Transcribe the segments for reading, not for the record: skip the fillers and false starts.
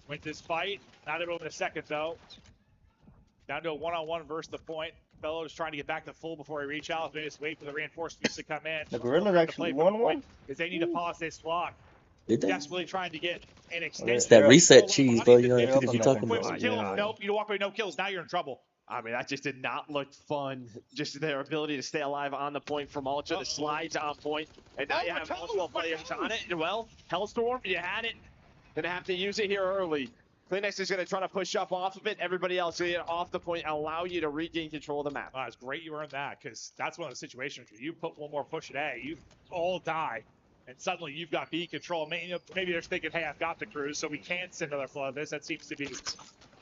Wins this fight. Not able in a second, though. Down to a one-on-one versus the point. Fellows trying to get back to full before he reach out. They just wait for the reinforcements to come in. The Gorillas actually won one? Because they need to pause this clock. Did they? Desperately trying to get an extension. It's that reset cheese, bro. You know, people be talking about. Yeah. Nope, you walk away, no kills. Now you're in trouble. I mean, that just did not look fun. Just their ability to stay alive on the point from Ultra. The slides on point. And now you have multiple players on it. Well, Hellstorm, you had it. Gonna have to use it here early. Kleenex is gonna try to push up off of it. Everybody else get off the point, allow you to regain control of the map. It's great you earned that, because that's one of the situations where you put one more push at A, you all die. And suddenly you've got B control. Maybe they're thinking, hey, I've got the cruise, so we can't send another flood of this. That seems to be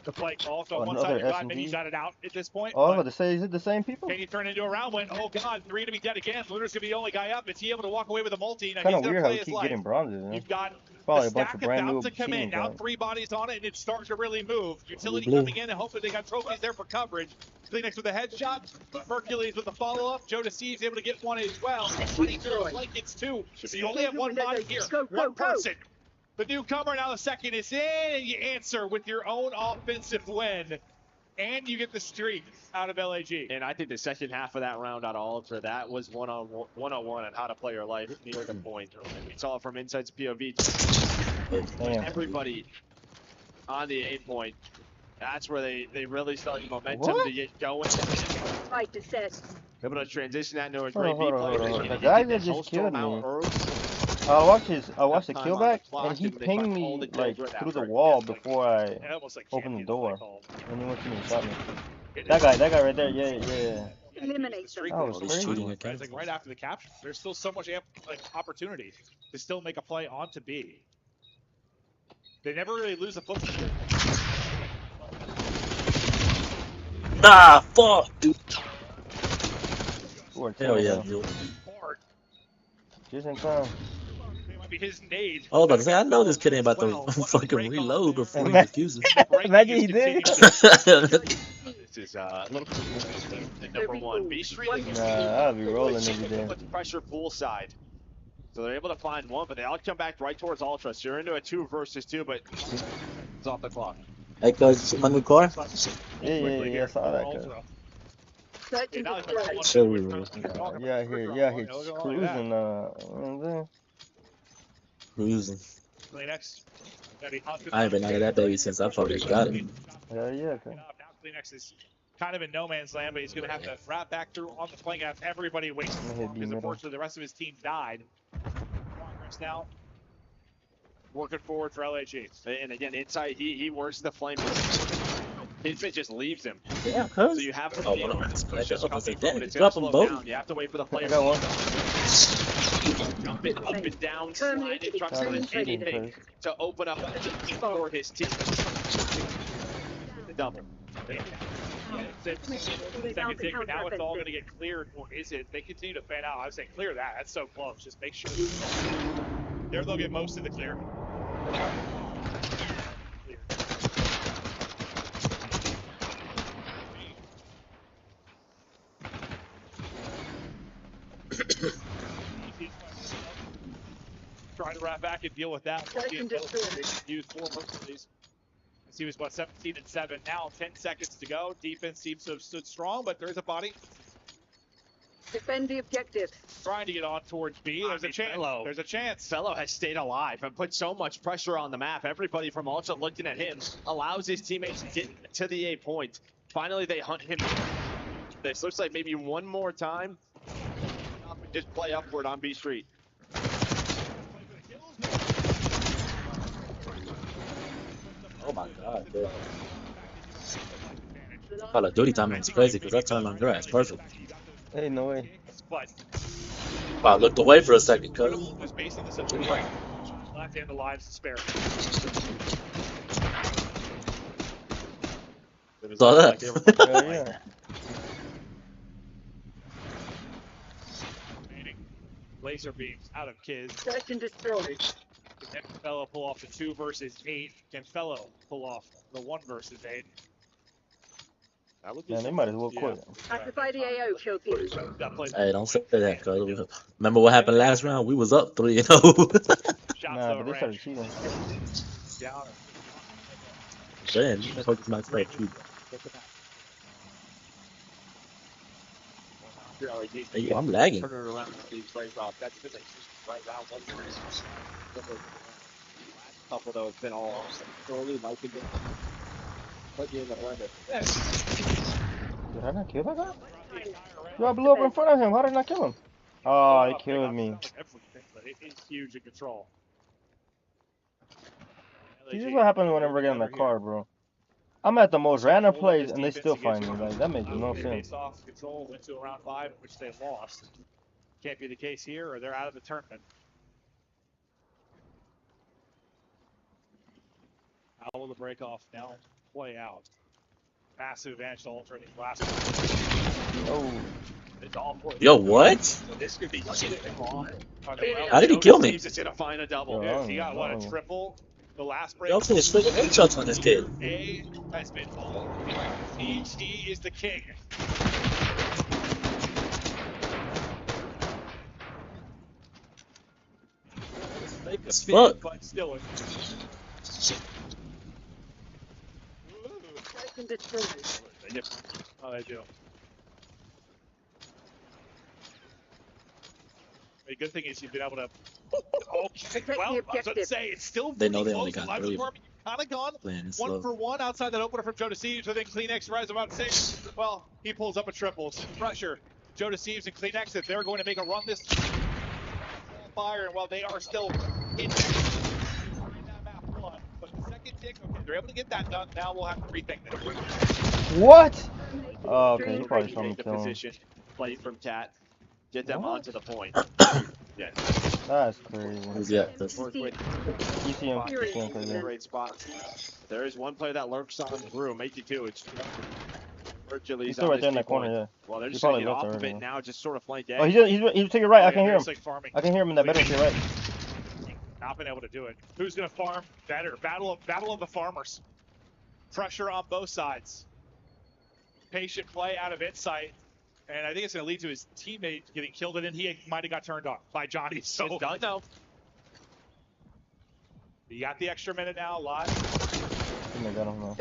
the play call. So on one side, maybe you got it out at this point. Oh, I was about to say, is it the same people? Can you turn into a round win? Oh, God, 3 to be dead again. Luna's going to be the only guy up. Is he able to walk away with a multi? It's kind of weird how we keep getting bronzes. You've got probably a a bunch of brand new to come in. Now 3 bodies on it, and it's starting to really move. Utility Blue. coming in, and hopefully they got trophies there for coverage. Kleenex with a headshot. Hercules with the follow-up. Joe Deceive's able to get one as well. Like it's 2. So you only have one body here. One person. The newcomer, now the second is in, and you answer with your own offensive win. And you get the streak out of LAG. And I think the second half of that round out of Ultra, that was one-on-one on how to play your life near the point. We saw it from Insight's POV. Everybody on the 8 point. That's where they really started momentum to get going. Right to set. Able to transition that into a great B play. The guy that just killed me. I watched the kill back, and he pinged me like through the wall before I opened the door. And he went to me and shot me. That guy right there, yeah. Eliminate them. That was crazy. It's like right after the capture, there's still so much opportunity to still make a play onto B. They never really lose a football. Nah, fuck, dude. Hell yeah, dude. Just in time. His nade. I was about to say, I know this kid ain't about to fucking reload before he defuses. Imagine he did. This is a little the number 1. B Street. Nah, I'll be rolling every day. Pressure pool side. So they're able to find one, but they all come back right towards Ultra. So you're into a 2 versus 2, but it's off the clock. Hey, cuz, on the car? Yeah, I saw that, cuz. Yeah, he's cruising, Cruising. Kleenex. I ain't been out of that baby since I fucking got it. Hell yeah, cuz. Now Kleenex is kind of in no man's land, but he's going to have to wrap back through on the playing have everybody waiting because unfortunately the rest of his team died. Progress now. Working forward for LAG. And again, inside, he works the flame. His fit just leaves him. Yeah, So you have to one of them. it's Drop them both. down. You have to wait for the player. I got one. Jump it up and down, slide it, try to anything to open up for his team. Double. Second tick, but now it's all going to get cleared, or is it? They continue to fan out. I would say clear that. That's so close. Just make sure. There they'll get most of the clear. Trying to wrap back and deal with that. Use 4 most of these. He was about 17 and 7. Now 10 seconds to go. Defense seems to have stood strong, but there's a body. Defend the objective. Trying to get on towards B. There's a chance. There's a chance. Fellow has stayed alive and put so much pressure on the map. Everybody from Ultra looking at him allows his teammates to get to the 8 point. Finally, they hunt him. This looks like maybe one more time. Just play upward on B Street. Oh my god, bro. Call of Duty timing is crazy because I turned on grass. Perfect. Hey, no way. Wow, I looked away for a second, cuz. Left hand of lives to spare. Saw that. Laser beams out of kids. Search and destroy. Can Fellow pull off the 2 versus 8? Can Fellow pull off the 1 versus 8? Man, they might as well quit. Activate the AO, Choki. Hey, don't say that, cuz. Remember what happened last round? We was up 3-0. Nah, but they started cheating. Then I hope it's my friend too. Hey, I'm lagging. Turn it around. That's the thing. Right now, couple though, it's been all early, like again. Put you in the blender. Did I not kill that guy? Yo, I blew up in front of him. How did I not kill him? Oh, he killed me. It is huge in control. See, this is what happens whenever I get in the car, bro. I'm at the most random place and they still find me. Like, that makes no sense. Off control, went to around 5, which they lost. Can't be the case here, or they're out of the tournament. How will the break off now play out? Massive advantage to Ultra in these last. Oh. Yo, what? So this could be How did he kill me? He's just gonna find a double. Yo, He got what, a triple? The last break. Y'all finished swinging headshots on this kid. A has been full. He is the king. Fuck. But still. Oh, they do. The good thing is you've been able to. Okay, well, I was going to say it's still. They know they only got 3. Kind of gone. Playing it 1 slow. for 1 outside that opener from Joe Deceives. I think Kleenex rise about 6. Well, he pulls up a triples. Pressure. Joe Deceives and Kleenex that they're going to make a run this fire, and while they are still in that map one, but the second tick, okay, they're able to get that done. Now we'll have to rethink this. What? Oh, okay, he probably saw me Take the kill him. position, play from Cat, get them What? onto the point. Yeah. That's crazy. Yeah, Work with You see him, cause yeah. great spot. There is one player that lurks on the room, 82. It's Hercules. He's still right there in that corner, yeah. Well, they're He just gonna probably get left off of already. it now, just sort of flank Oh, A. he's to your right. I can hear him. Like farming. I can hear him in that bedroom to your right. Not been able to do it. Who's going to farm better? Battle of the farmers. Pressure on both sides. Patient play out of insight. And I think it's going to lead to his teammate getting killed, and then he might have got turned on by Johnny. So It's done now. You got the extra minute now, live. I think I got him now.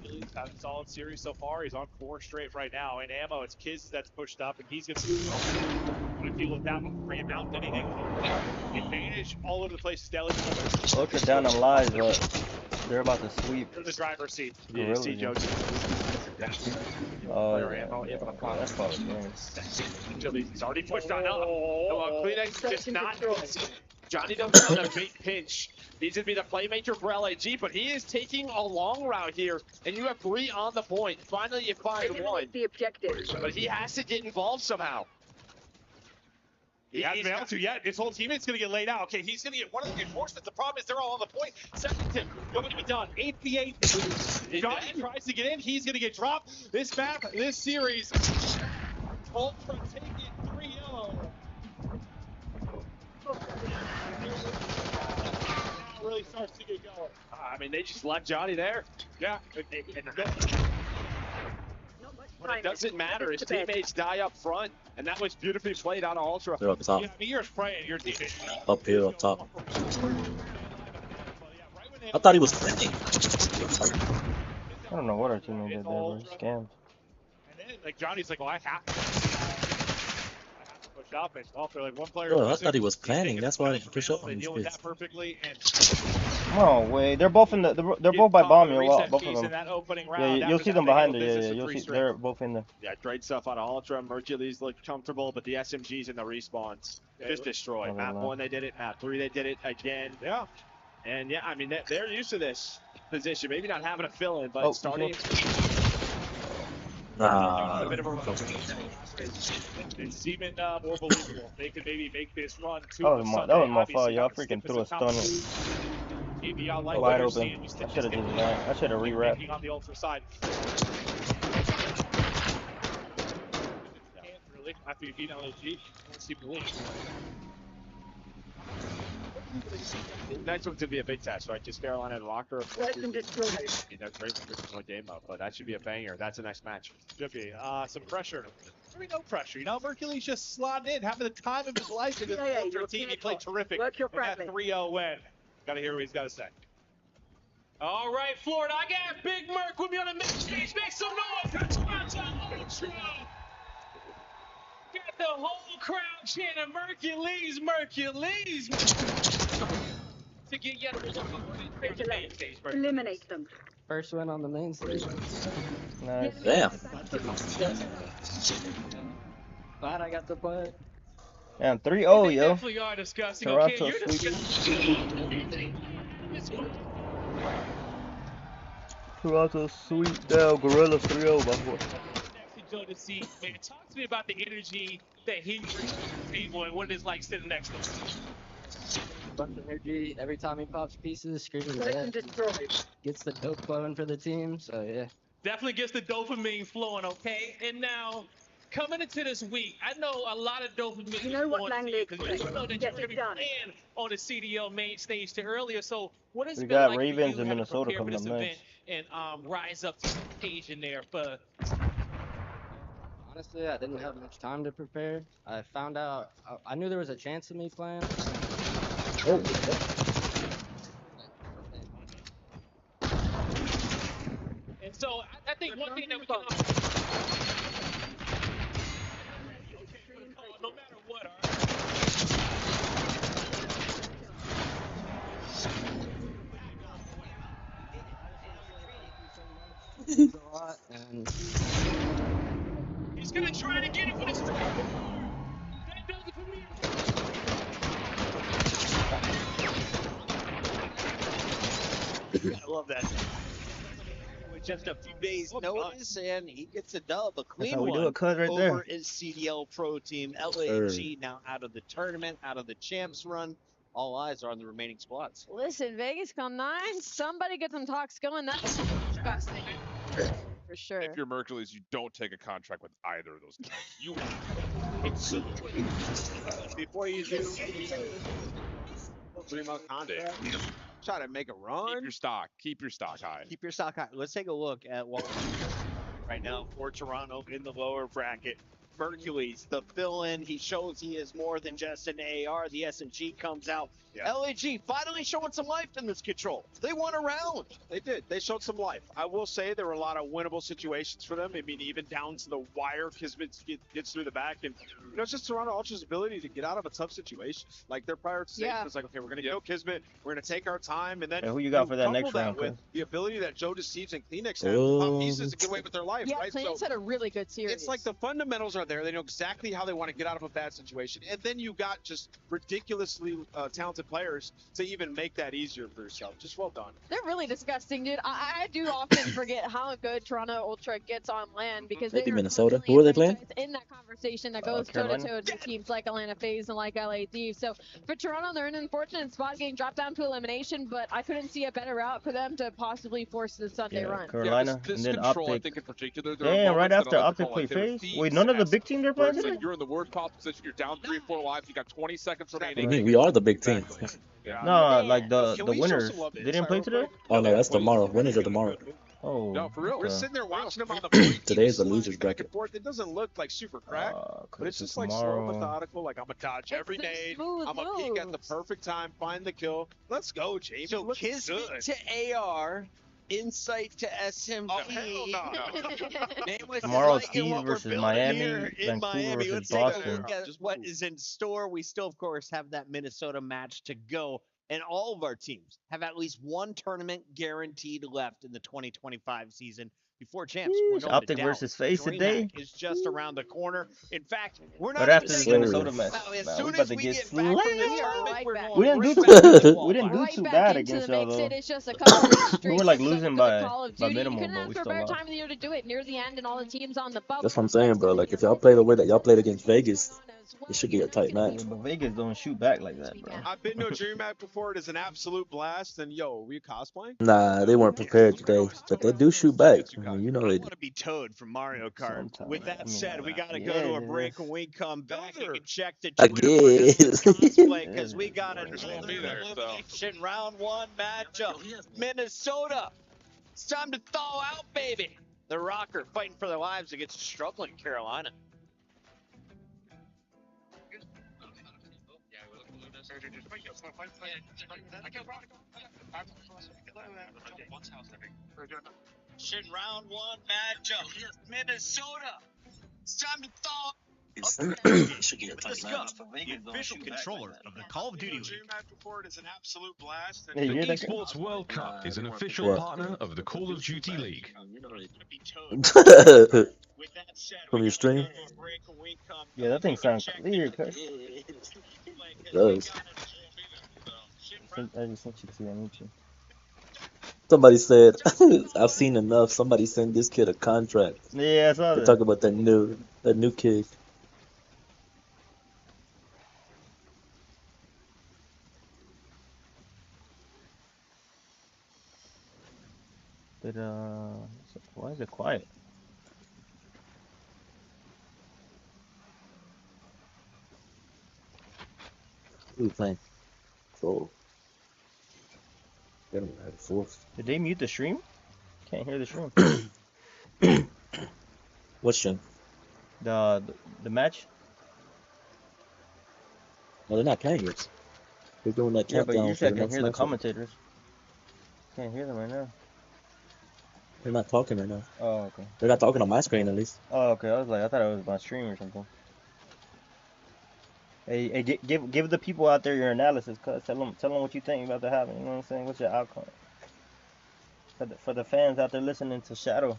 He's had a solid series so far. He's on 4 straight right now. In ammo, it's Kiz that's pushed up, and he's going to feel it down, bring him down, anything. Advantage all over the place. Deli. Ultra down on lies, but they're about to sweep. To the driver's seat. You see Joe. Oh, Player yeah. ammo, That's probably great. He's already pushed on up. Kleenex just not. Johnny doesn't have a big pinch. He's going to be the playmaker for LAG, but he is taking a long route here, and you have 3 on the point. Finally, you find 1. The objective. But he has to get involved somehow. He hasn't been able to yet. His whole teammate's going to get laid out. Okay, he's going to get one of the reinforcements. The problem is they're all on the point. Second tip, going to be done. 8v8. Johnny tries to get in. He's going to get dropped. This map, this series, Ultra take it 3-0. Now really starts to get going. I mean, they just left Johnny there. Yeah. But it doesn't matter. His teammates die up front, and that was beautifully played out of Ultra. They're up top. Yeah, I mean, you're spraying your teammate. Up here, up top. I thought he was playing. I don't know what our teammate did there, but he scammed. And then, like, Johnny's like, well, I have to push up. And also, like, one player. Oh, I thought he was planning. That's why I didn't push up on They these deal with kids. that perfectly. And No way. They're both in the. They're both by bomb. Both of in them. that opening Yeah, round. you'll After see that, them they behind handle it. Yeah, business yeah. with You'll 3 see. straight. They're both in there. Yeah, great stuff out of Ultra. Hercules looked comfortable, but the SMGs and the respawns just destroyed. Oh, Map wow. 1, they did it. Map 3, they did it again. Yeah. And yeah, I mean, they're used to this position. Maybe not having a fill-in, but Oh, starting. A bit of a and Seaman more believable. They could maybe make this run too. That was my fault. Y'all freaking threw a stun wide open. I should have did that. I should have rewrapped. On the Ultra side. Really, after you beat LAG, let's see believe. Next one's gonna be a big test, right? Just Carolina and Rocker. Welcome to destroyed. Great for game up, but that should be a banger. That's the next match. Should be. Some pressure. Maybe no pressure. You know, Hercules just slotted in, having the time of his life in this Yeah, Ultra you're team. He looking played at terrific Work your in that fragment. 3-0 win. Gotta hear what he's got to say. All right, Florida, I got Big Merc with me on the main stage. Make some noise for Toronto Ultra. Got the whole crowd chanting Mercules, Mercules. To get yet Eliminate them. First win on the main stage. Nice. Damn. Glad I got to play. Damn, 3-0, They yo. definitely are disgusting. Okay, Toronto you're sweep. disgusting. Toronto sweep down Gorillas 3-0, my boy. Joe to see, man, talk to me about the energy that he brings to the table and what it is like sitting next to him. Bunch of energy every time he pops pieces, screaming Search and red. destroy. Gets the dope flowing for the team, so yeah. Definitely gets the dopamine flowing, okay? And now, coming into this week, I know a lot of dopamine You know what is Langley flowing because you know that you're Get going to it be done. playing on the CDL main stage to earlier. So, what has We it been got like Ravens for you and having to Minnesota prepare for coming this up event next. and rise up to the occasion there for Honestly, I didn't have much time to prepare. I found out, I knew there was a chance of me playing. Oh, And so I think one thing that we can all no matter what, all A lot, and he's gonna try to get it for the strike. That does it for me. I love that. With just a few days notice, and he gets a dub, a That's clean how we do one it, cuz, right over there. his CDL Pro team. LAG now out of the tournament, out of the champs run. All eyes are on the remaining squads. Listen, Vegas come 9. Somebody get some talks going. That's disgusting. For sure. If you're Mercules, you don't take a contract with either of those guys. You Before you do 3-month contract, try to make a run. keep your stock high. Keep your stock high. Let's take a look at what right now for Toronto in the lower bracket. Mercules, the fill-in, he shows he is more than just an AR. The SMG comes out. Yeah. LAG finally showing some life in this control. They won a round. They did. They showed some life. I will say there were a lot of winnable situations for them. I mean, even down to the wire, Kismet gets through the back. And, you know, it's just Toronto Ultra's ability to get out of a tough situation. Like, their prioritization is like, okay, we're going to kill Kismet. We're going to take our time. And then who you got for that next couple round, with cuz? the ability that Joe Deceives and Kleenex have to pop pieces to get away with their life, Yeah, right? Kleenex had a really good series. It's like the fundamentals are there. They know exactly how they want to get out of a bad situation. And then you got just ridiculously talented players to even make that easier for yourself. Just well done. They're really disgusting, dude. I do often forget how good Toronto Ultra gets on land because Maybe they are Minnesota. constantly Who are a they playing? franchise in that conversation that goes Carolina. toe-to-toe with teams like Atlanta FaZe and like LAD. So for Toronto, they're in an unfortunate spot getting dropped down to elimination, but I couldn't see a better route for them to possibly force the Sunday run. Carolina, this and then control, I Optic. think in particular, there are Damn, right moments that after I like to Optic call, played like, they're FaZe? thieves' Wait, none of the stats, big team they're where playing it's today? like you're in the worst possible position. You're down 3 or 4 lives. You got 20 seconds remaining. I mean, we are the big team. No, like the Can we show winners. some love to They didn't Insight play real today? quick? Oh no, that's tomorrow. Winners are tomorrow. Oh. No, for real. We're okay. sitting there watching them on the point. Today is the sliding losers back bracket. and forth. It doesn't look like super cracked, but it's just like slow, tomorrow. methodical. Like I'm gonna dodge every the nade. smooth I'm gonna peek at the moves. perfect time, find the kill. Let's go, Jamie. So Look Kismet good. to AR, Insight to SMG. Oh, hell no. Name was Tomorrow, liking Steve what we're versus building Miami, here in Vancouver Miami. versus Let's take a Boston. look at what is in store. We still, of course, have that Minnesota match to go. And all of our teams have at least one tournament guaranteed left in the 2025 season before champs. We're Yeesh, going Optic to Dallas. versus FaZe today. DreamHack is just around the corner. In fact, we're not But even after the thinking Minnesota serious. match, about as man, we soon about as to we get get back from this slammed. tournament, Right we're back. going We didn't do right back to the too, wall we didn't do fight. Right too back bad into against the y'all mix. though. It is just a couple weeks straight. We were like of losing good by Call of by Duty. You minimal, couldn't but ask we for a still better lost. time of the year to do it near the end, and all the teams on the bubble. That's what I'm saying, bro. Like if y'all play the way that y'all played against Vegas, it should be a tight match. Yeah, but Vegas don't shoot back like that, bro. I've been to a DreamHack before. It is an absolute blast. And yo, were you cosplaying? Nah, they weren't prepared today, but they do shoot back. I mean, you know I they do. want to be Toad from Mario Kart. Sometimes, With that I mean, said, we got to yeah, go to a it break. is. When we come back, you can check the I Twitter for this guess. cosplay because we got Yeah. another Be there, so. elimination round one matchup. Minnesota. It's time to thaw out, baby. The Rocker fighting for their lives against struggling Carolina. Shit, round one matchup. Minnesota. It's time to thaw. Should get a tight match. The official controller of the Call of Duty League. Hey, you The hear that guy? Esports World Cup is an official What? partner of the Call of Duty League. From your stream? Yeah, that thing sounds clear, cuz. It does. I just sent you to you. Somebody said, I've seen enough. Somebody send this kid a contract. Yeah, I saw They that. talk about that new kid. But why is it quiet? Who you playing? Troll. They don't have fourth. Did they mute the stream? Can't hear the stream. What stream? The match? No, they're not playing it. They're doing that Yeah, but countdown usually for I the can next hear the matchup. commentators. Can't hear them right now. They're not talking right now. Oh, okay. They're not talking on my screen at least. Oh, okay. I thought it was my stream or something. Hey, give the people out there your analysis, cuz. Tell them what you think about the happen. You know what I'm saying? What's your outcome? For the fans out there listening to Shadow,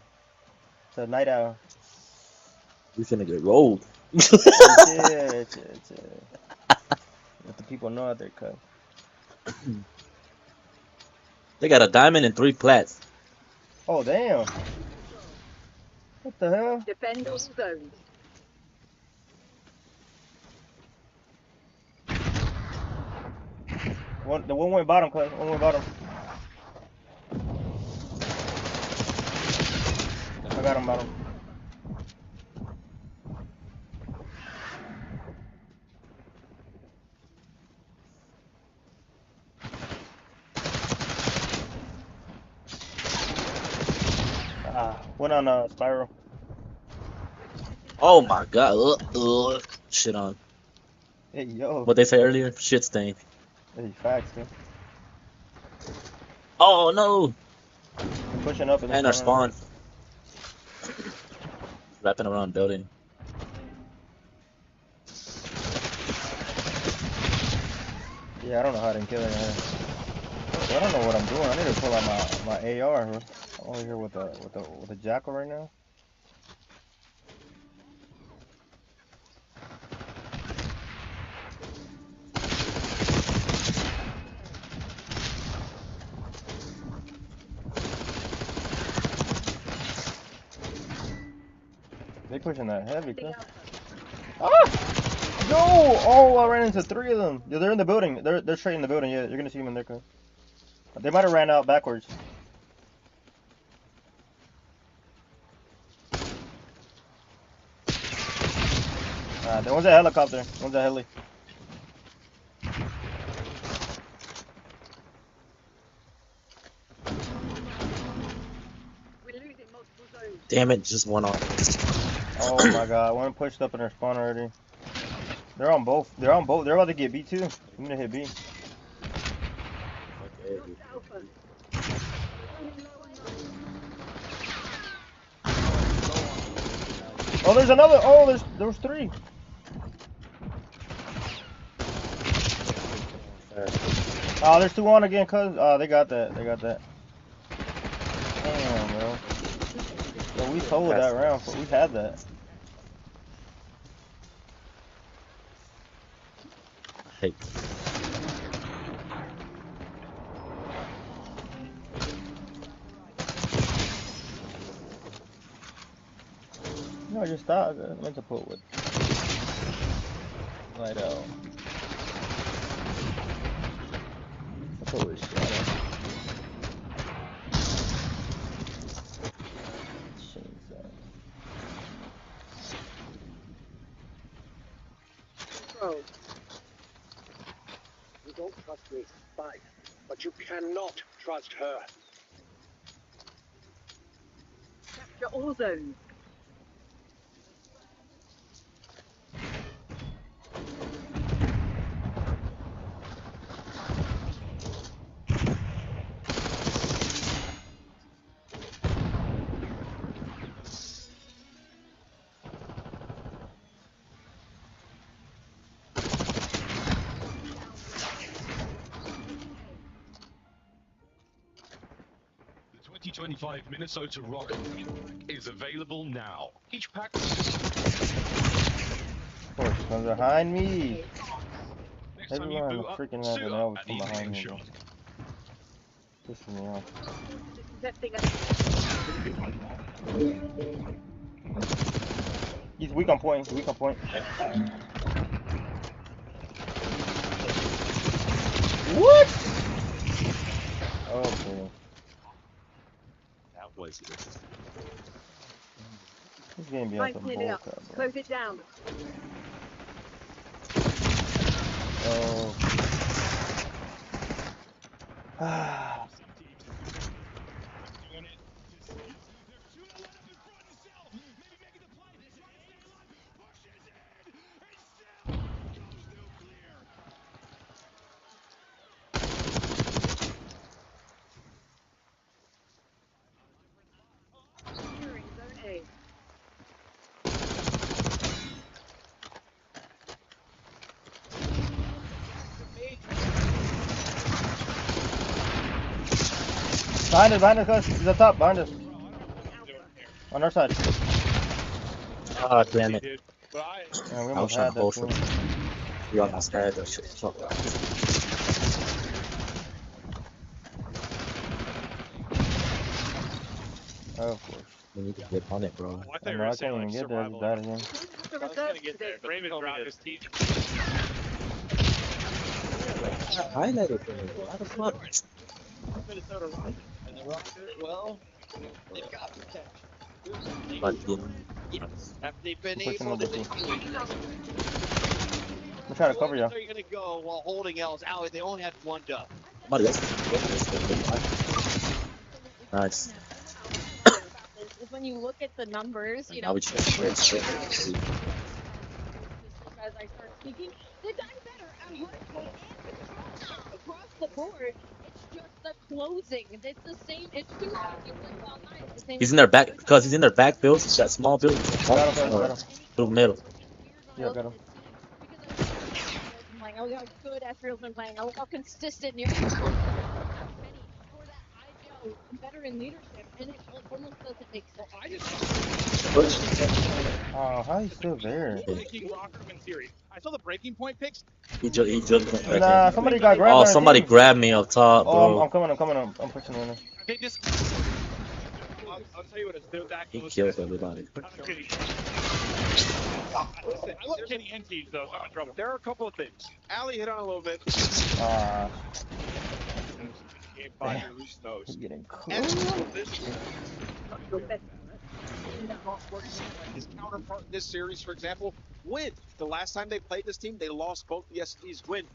to Night Owl. We finna get rolled. Let the people know out there, cuz. They got a diamond and 3 plats. Oh, damn. What the hell? Defend all zones. The one went bottom, cuz. One went bottom. I got him bottom. Went on spiral. Oh my god. Shit on. Hey, yo. What they say earlier? Shit stain. Hey, facts, dude. Oh no. They're pushing up in the And our corner. spawn. Wrapping around building. Yeah, I don't know how I didn't kill anything. I don't know what I'm doing. I need to pull out my AR. I'm over here with the jackal right now. They pushing that heavy, cuz. Ah! No! Oh, I ran into 3 of them. Yeah, they're in the building. They're straight in the building. Yeah, you're gonna see them in there, cuz. They might have ran out backwards. The one's a helicopter. One's a heli. Damn it, just one off. Oh my god, one pushed up in their spawn already. They're on both. They're about to get B too. I'm gonna hit B. Oh, there's another. Oh, there's 3. Oh, there's 2 on again, cuz. Oh, they got that. Damn, bro. So we sold that round. We had that. Hey. No, I just thought I meant to put with nightowl. I put with shadow. You don't trust me, fine, but you cannot trust her. Capture all zones. 2025 Minnesota Rocket is available now. Each pack. Course, from behind me. Next time you Everyone on the boot up, freaking map suit and up always at from the behind Evening me, bro. Shot. Pissing me off. He's weak on point. He's weak on point. What? Okay. That was it. This game be on some bullcrap, bro. Close it down. Oh. Ah. Behind us, guys. He's up top, behind us. On our side. Ah, damn it. Yeah, we I was almost trying had to hold that for too. We almost had that shit. Fuck. Oh, of course. We need to get on it, bro. I know, I can't even get there. I just died again. I was gonna get there. Raven dropped his teeth. Highlighted for me. Why the fuck? Minnesota Rocket. And the Rocket, well, they've got protection. But didn't. Have they been Pushing able number to? 2. I'm trying to cover you. They're gonna go while holding L's out. They only had one dub. Somebody else. Nice. Is when you look at the numbers, you Now know, we check. as I start speaking, they've gotten better at hardpoint and control across the board. It's just the closing. It's the same. It's two He's in their back because he's in their back build. That small build. Got him. Through middle. Yeah, got him. Playing. Oh, how good Ezreal's been playing. Oh, how consistent you're better in leadership, and it almost doesn't make sense. Oh, how you still there? I saw the breaking point picks. He just Nah, somebody got grabbed. Oh, somebody grabbed me up top, bro. Oh, I'm coming. I'm pushing in. Okay, just. I'll tell you what, it's their back. He killed everybody. I love Kenny and Tees, though, so I'm in trouble. There are a couple of things. Allie hit on a little bit. Game 5, you're loose nose. He's getting cooked. His counterpart in this series, for example, Win. The last time they played this team, they lost both the SDs. Win.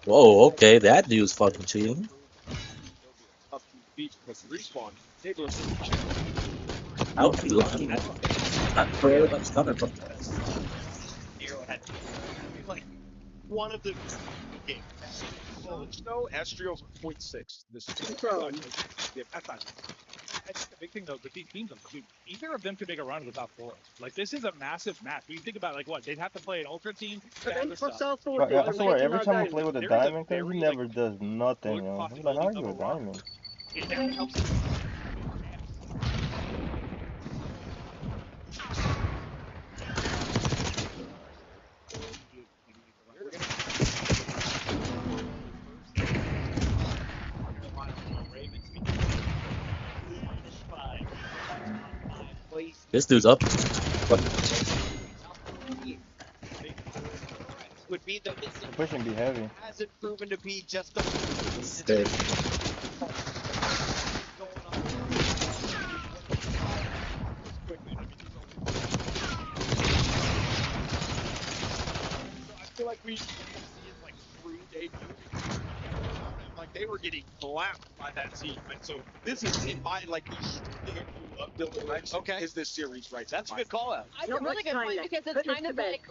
Whoa, okay, that dude's fucking cheating. I would be lucky. Not where everybody's coming from. Like one of the games. Snow, Estrios 0.6. This is yeah, that's not. I think the big thing though with these teams, dude, either of them could make a run to the top 4. Like this is a massive match. When you think about like what they'd have to play an ultra team. But I swear, every time I play with a diamond, he never does nothing, yo. I'm like, how are you a diamond? It helps. This dude's up. Would be the pushing be heavy. Hasn't proven to be just the. Stay. I feel like we see it like through debut. Like they were getting clapped by that team, and so this is in my like building. Okay, is this series right? That's a good call out. That's a really good point because it's kind of like.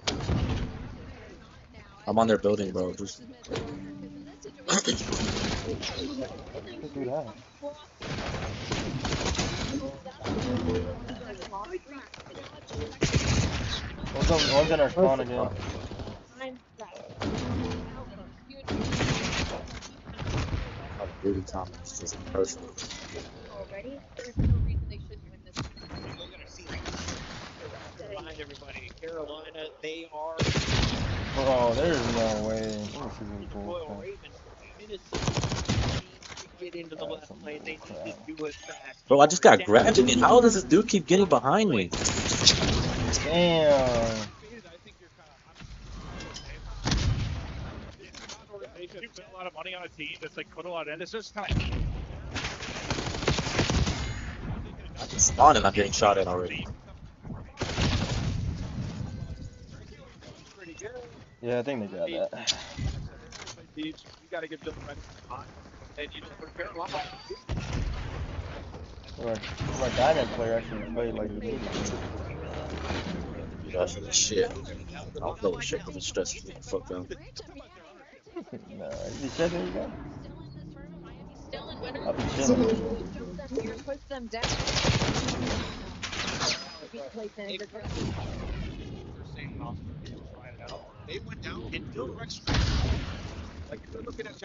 I'm on their building, bro. Just. One's in our spawn again. Every time it's just personal. Already, there's no reason they shouldn't win this. We're gonna see. Remind everybody, Carolina, they are. Oh, there's no way. This is Royal bullshit. Ravens, Minnesota needs to get into the left lane. They need to do it fast. Bro, I just got grabbed again. How does this dude keep getting behind me? Damn. You spend a lot of money on a team that's like put a lot in. It's just kind of. I can spawn and I'm getting shot at already. Yeah, I think they got that. You got to give them the time. And you know, for Carolina. My Diamond player actually played like he needed to. You know, for the shit. I don't know what shit was stressful. Fuck them. Nah, you said there you go. Still in winners. I'll be chilling. Jump them here, push them down. They went down and Dylan Rex. Like if you're looking at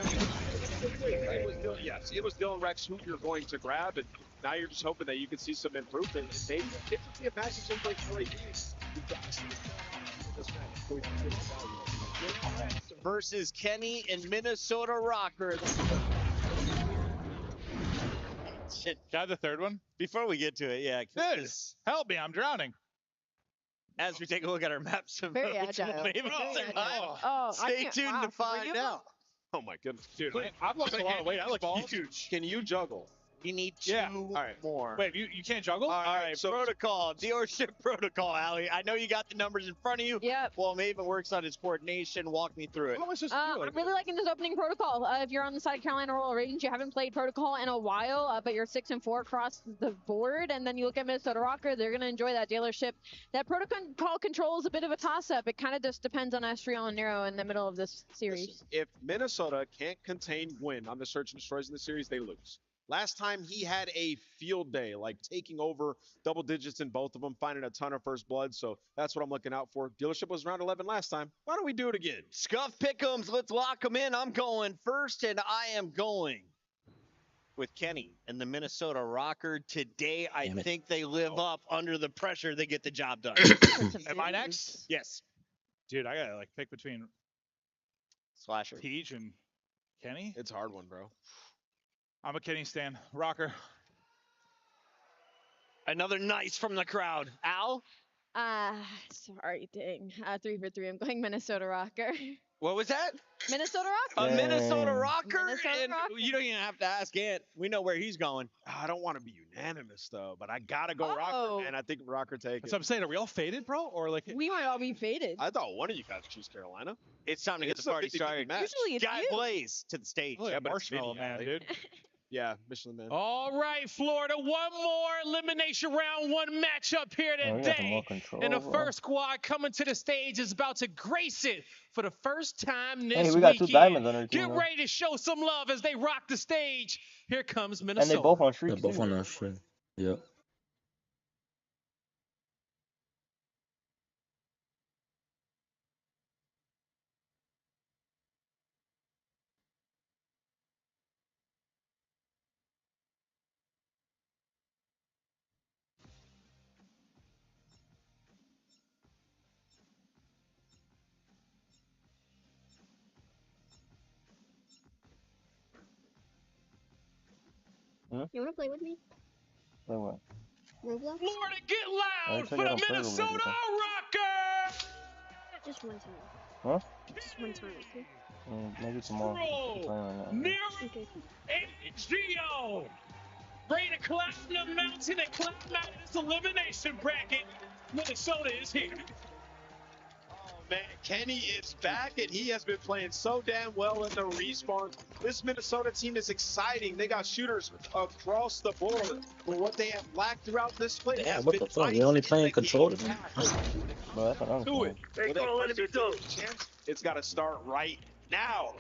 it was Dylan Rex who you're going to grab, and now you're just hoping that you can see some improvement. They typically imagine some like 3 games. Versus Kenny and Minnesota Rocker. Shit. Got the third one? Before we get to it, yeah. This. Help me, I'm drowning. As we take a look at our maps, Very agile. Stay tuned to find out. Oh my goodness, dude! I've lost a lot of weight. I look huge. Can you juggle? You need two more. Wait, you can't juggle? All right, so protocol, dealership protocol, Allie. I know you got the numbers in front of you. Yep. Well, Maven works on his coordination. Walk me through it. I'm really liking this opening protocol. If you're on the side of Carolina Royal Ravens, you haven't played protocol in a while, but you're 6-4 across the board, and then you look at Minnesota Rocker, they're going to enjoy that dealership. That protocol control is a bit of a toss-up. It kind of just depends on Estriel and Nero in the middle of this series. Listen, if Minnesota can't contain Gwyn on the search and destroys in the series, they lose. Last time he had a field day, like taking over double digits in both of them, finding a ton of first blood. So that's what I'm looking out for. Dealership was round 11 last time. Why don't we do it again? Scuff Pick'ems. Let's lock them in. I'm going first, and I am going with Kenny and the Minnesota Rocker. Today, I think they live up under the pressure. They get the job done. Am I next? Yes. Dude, I got to like pick between Slasher, Teej, and Kenny. It's a hard one, bro. I'm a Kenny stan. Rocker. Another nice from the crowd. Al? Sorry, dang. 3 for 3. I'm going Minnesota Rocker. What was that? Minnesota Rocker. A Minnesota Rocker? Minnesota Rocker. You don't even have to ask Ant. We know where he's going. I don't want to be unanimous, though, but I got to go Rocker, and I think Rocker take it. So I'm saying, are we all faded, bro? Or like we might all be faded. I thought one of you guys choose Carolina. It's time to get the party started. Usually it's Guy you. Blaze to the stage. Yeah, Marshmallow Man, dude. Yeah, Michelin Man. All right, Florida, one more elimination round, one matchup here today. And the first squad coming to the stage is about to grace it for the first time this we got 2 weekend. diamonds on our team. Get ready to show some love as they rock the stage. Here comes Minnesota. And they both on streak. They're both on our streak. Yep. You wanna play with me? Play what? Roblox? Florida, get loud for the Minnesota Rocker! Just one time. Huh? Just one time, okay? Maybe tomorrow. Nero and Gio. Ready to climb the mountain and climb out of this elimination bracket. Minnesota is here. Man, Kenny is back, and he has been playing so damn well in the respawn. This Minnesota team is exciting. They got shooters across the board. But what they have lacked throughout this play. Damn, what the fuck? You're only playing controller? Do it. It's got to start right now.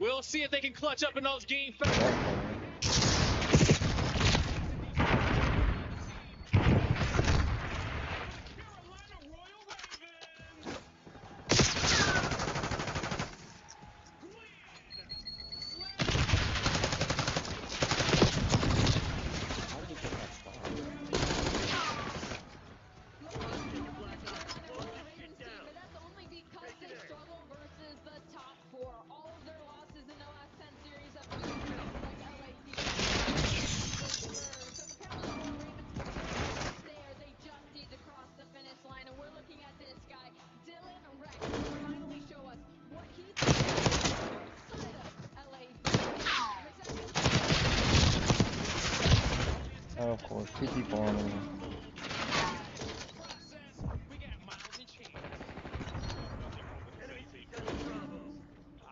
We'll see if they can clutch up in those game facts. of course. 2 people on him.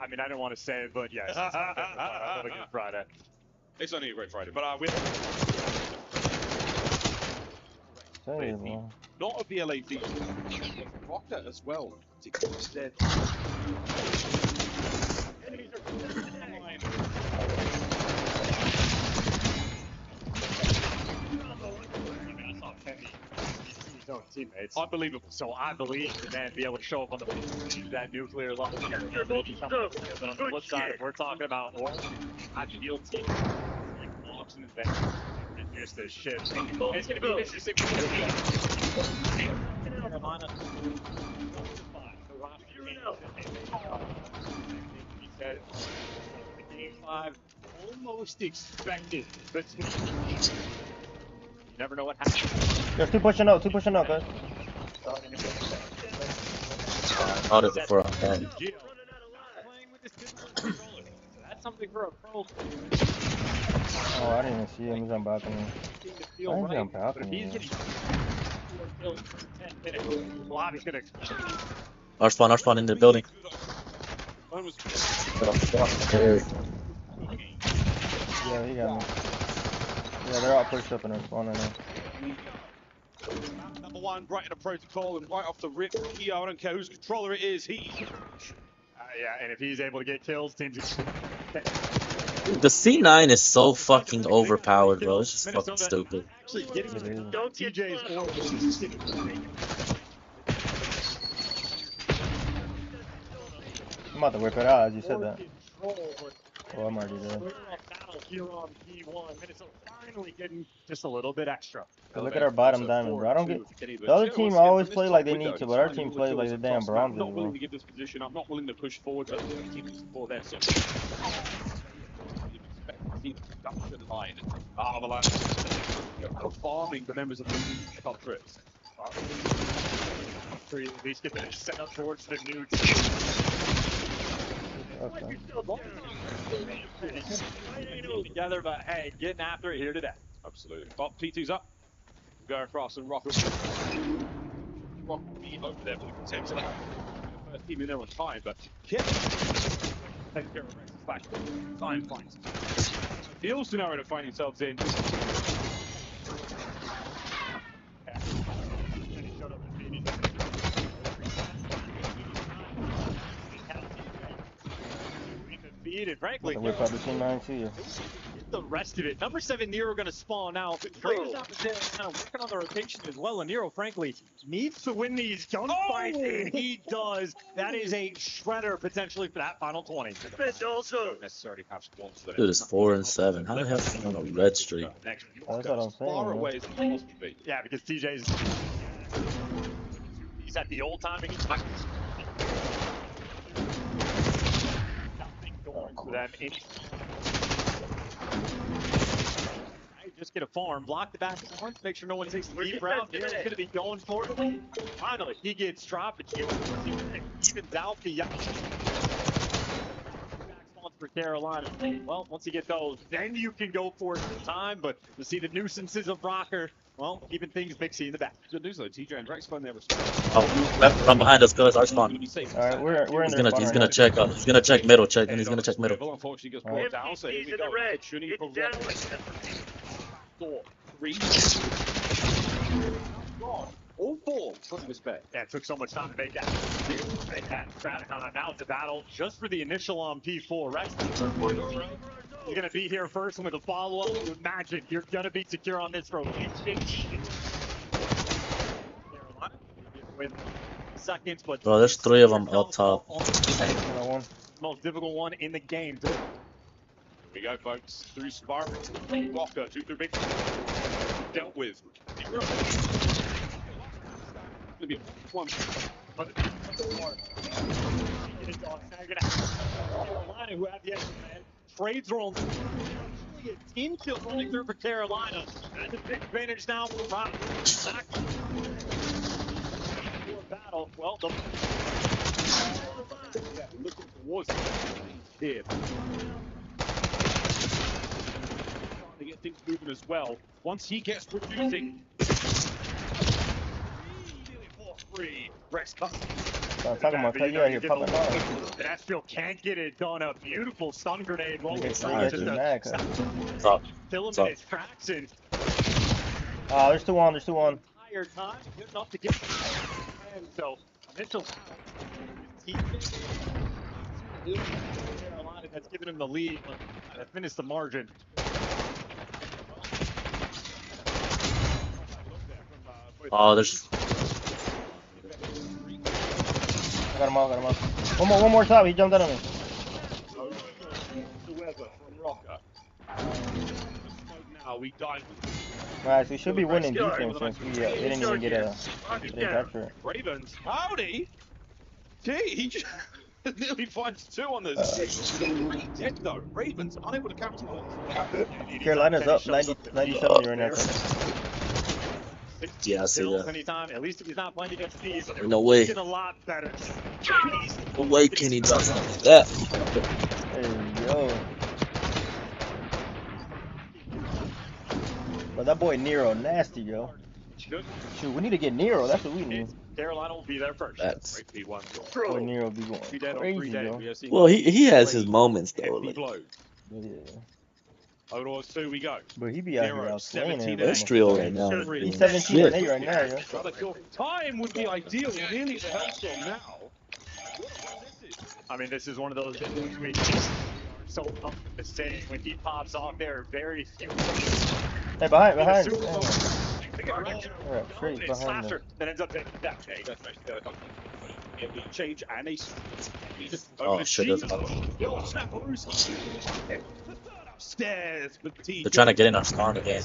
I mean, I don't want to say it, but yes, it's a good Friday. It's only a great Friday, but we're not a BLA feature. Rocker as well. Instead. Teammates. Unbelievable. So I believe the man be able to show up on the that nuclear level. But on the flip side, if we're talking about ideal team, like walks in the bench, and just this shit. It's gonna be interesting. Carolina. He said the game 5 almost expected, but you never know what happens. There's 2 pushing out, guys. Out of the front. That's something for a pro. Oh, I didn't even see him. He's on balcony. Why is he on balcony? Our spawn in the building. Yeah, he got me. Yeah, they're all pushed up in our spawn right now. Number 1, right in the protocol, and right off the rip, I don't care whose controller it is, yeah, and if he's able to get kills, teams. The C9 is so fucking overpowered, bro. It's just fucking stupid. I'm about to whip it out as you said that. Oh, I'm already dead. Here on P1, Minnesota finally getting just a little bit extra. Look at our bottom diamond, bro. I don't get. The other team always play like they need to, but our team plays like the damn bronze. I'm not willing to give this position. I'm not willing to push forward. But for that, so see the production line. Avalanche farming the members of the top trips. At least get that set up towards the new. Okay. Together, but hey, getting after it here today. Absolutely. Top T2's up. Go across and rock will be over there for the contempt. First team in there on time, but Kip taking care of Rex's back. Fine fight. Ideal scenario to find yourselves in. And frankly, whip out the C9 to you. The rest of it. Number 7 Nero going to spawn out. Kratos out there kind of working on the rotation as well. And Nero, frankly, needs to win these gunfights, and he does. That is a shredder potentially for that final 20. Also necessarily have squads for Dude, it's 4 and 7. How the hell is he on a red streak? That's what I'm saying. Far away as possible be. Yeah, because TJ's he's at the old timing. For them. Just get a farm, block the back of the horn, make sure no one takes the deep route. He's going to be going for it. Finally, he gets dropped. Evens out the back spawns for Carolina. Well, once you get those, then you can go for it in time. But to see the nuisances of Rocker, well, keeping things mixy in the back. Good news though, TJ and Rex find their Oh, from behind us, guys. Our spawn. Alright, we're in there. He's gonna check middle, and he's gonna check middle. Unfortunately, gets brought down, so here we go. Opportunity for all 4 from this bet. Yeah, it took so much time to make that. Traffic on out to battle just for the initial on P4. Rex, you're going to be here first and with a follow-up. Imagine you're going to be secure on this road. Carolina with seconds, but bro, there's 3 of them up top. Most difficult one in the game. Here we go, folks. Through Spark, Walker, 2 through big. Dealt with. Gonna be one. Carolina, who have the extra man, trades rolling. Team kill running through for Carolina. That's a big advantage now for Rock. Battle. Well, looking towards here. get things moving as well. Once he gets producing, free. Rex comes. I'm talking about you out here popping off. Nashville can't get it done. A beautiful stun grenade rolling Just through. Fill him in his tracks and. There's 2-1. There's 2-1. Entire time, good enough to get. And so Mitchell. Carolina that's given him the lead. That finished the margin. Oh, there's. Got him off. One more shot. He jumped out on me. Alright, so we should be winning defense since we didn't even get a capture. Ravens, howdy. Gee, he just nearly finds 2 on the dead though. Ravens unable to capitalize. Carolina's up 90-70 right now. Yeah, I see that. Anytime, at least if he's not playing against these, No way. a lot better. No way can he do something like that. Hey, yo. But that boy Nero nasty, yo. Shoot, we need to get Nero. That's what we need. Carolina will be there first. That's. Boy Nero be going crazy, yo. Well, he has his moments though. Like. Yeah. 0-2 we go. But he be out here outslaying. That's real right now. He's 17-8 right now, yo. Time would be ideal. Nearly the Hellstorm now. I mean, this is one of those things we so up the stage when he pops off there. Very few. Hey, behind. Alright, Straight behind him. That ends up taking that. Change and a. Oh shit! Upstairs, but They're trying to get in our spawn again.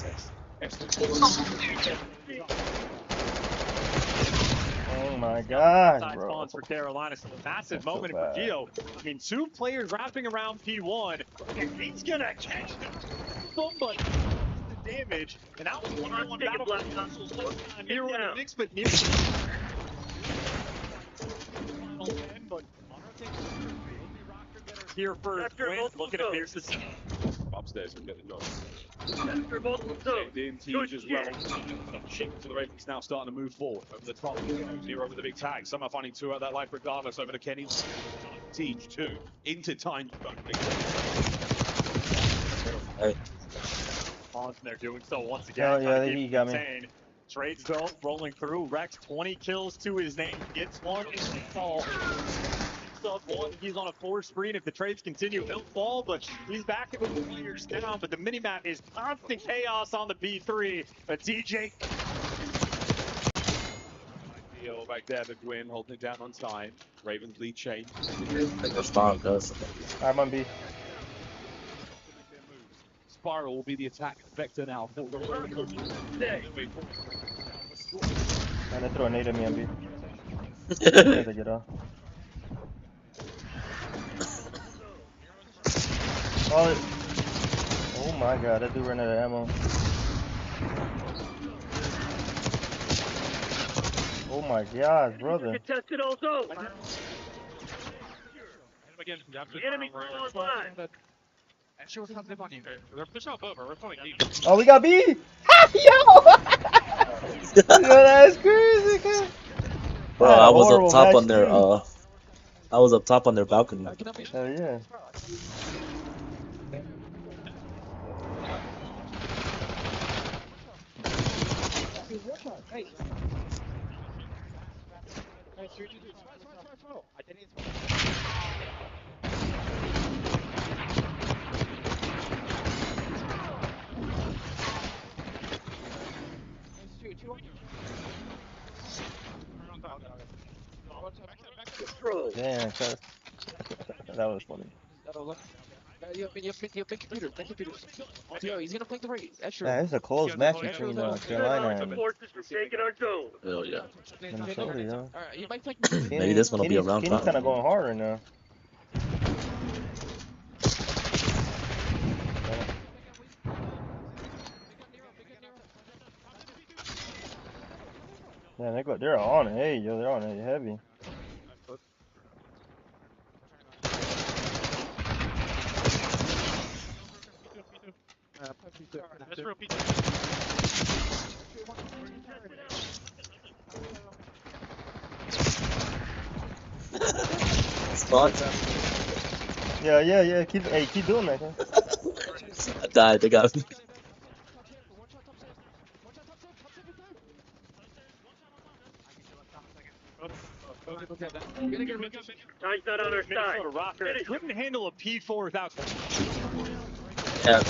Oh my God, bro. Spawns for Carolina, so a massive moment for Gio. I mean, 2 players wrapping around P1, and he's gonna catch somebody. The damage, and that was 1-on-1 battle. Nero in the mix, but Nero. But here for win. Looking at Pierce's upstairs and get the dog. In Teach as well. Shift to the Ravens now starting to move forward over the top. Here over the big tag. Some are finding 2 out that life regardless over to Kenny. Teach 2 into time. Hey. They're doing so once again. Yeah, he got me. Trade zone rolling through. Rex 20 kills to his name. Gets 1. It's all. He's on a 4 screen. If the trades continue, he'll fall, but he's back with the players down. But the minimap is constant chaos on the B3. But DJ. Deal back there, the Gwyn holding it down on time. Ravens lead change. Respond, cuz. I'm on B. Spiral will be the attack vector now. And they throw a nade at me on B. They get off. Oh my God, that dude ran out of ammo. Oh my God, brother. Contested also. Enemy Oh, we got B! Yo! That's crazy, kid. Bro, I was up top on their I was up top on their balcony. Hell yeah. Damn, that was funny. Yo, he's gonna play the right. That's true. Yeah, this is a close match between Carolina and Hell yeah. Minnesota, you know. Maybe this one will be around. Kenny's kind of going hard right now. Yeah, they're on it. Hey, yo, they're on it heavy. Spot. Yeah. Keep doing that. I died. They got me. Minnesota Rocker couldn't handle a P4 without. Yeah.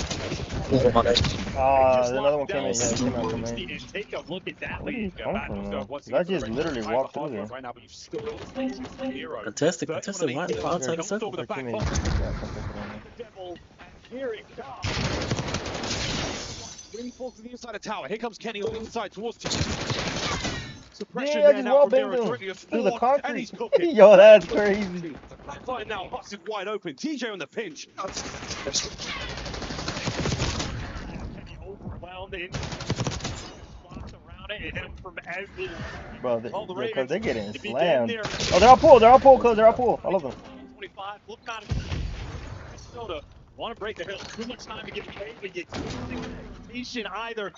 Another one came in. Yeah, it came out from me. Take a look at that lead. I just literally walked through there. Contested. Why are they outside the circle? Here it comes. Wing falls to the inside of tower. Here comes Kenny on the inside towards T. Suppression I there just now wall from banged Nero him through the and concrete. he's cooking. Yo, that's crazy. Right now, busted wide open. TJ on the pinch. Kenny overwhelmed in. Blocks around it. It hit him from every. Bro, cause they're getting slammed. Oh, they're all pulled. They're all pulled, cuz. They're all pulled. I love them. 25. Look at it. Minnesota want to break the hill. Too much time to get away, but you can't patient either.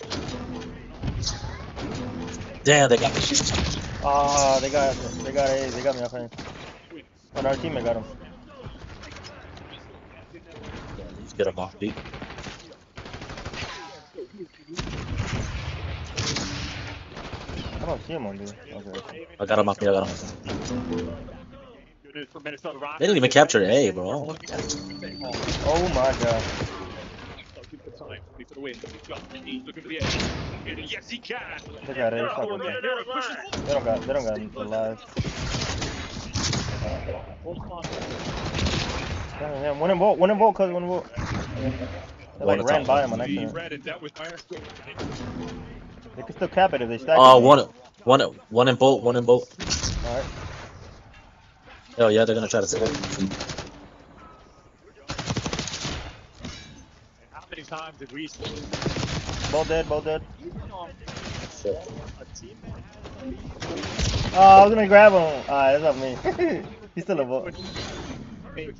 Damn, they got me. They got A. They got me, I think. Oh, our teammate got him. Yeah, let's get him off beat. I don't see him on dude. Okay. I got him off me. They didn't even capture A, bro. Oh my god. Yes, he can. They got A. They don't got the lives. Damn, one in bolt, cuz, one in bolt. They like ran by him on accident. They can still cap it if they stack it. One in bolt. Alright. Oh yeah, they're gonna try to save it. How many times did we see? Both dead. Oh, I was gonna grab him. Alright, that's not me. He's still a bolt. Hey,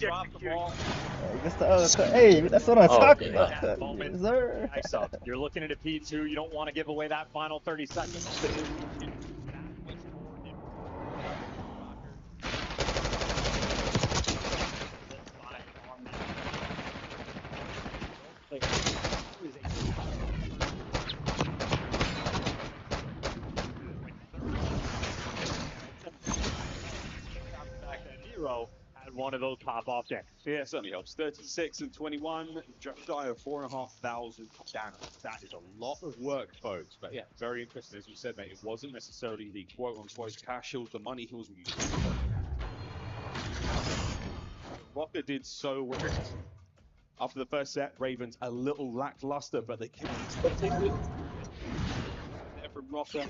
that's what I'm talking about. Yes, sir. You're looking at a P2. You don't want to give away that final 30 seconds. Had one of those pop off there. Yeah, it certainly helps. 36 and 21, just shy of 4,500 damage. That is a lot of work, folks. But yeah, very interesting. As you said, mate, it wasn't necessarily the quote-unquote cash hills, the money hills we used. Rocker did so well. After the first set, Ravens a little lackluster, but they kept there from Rocker.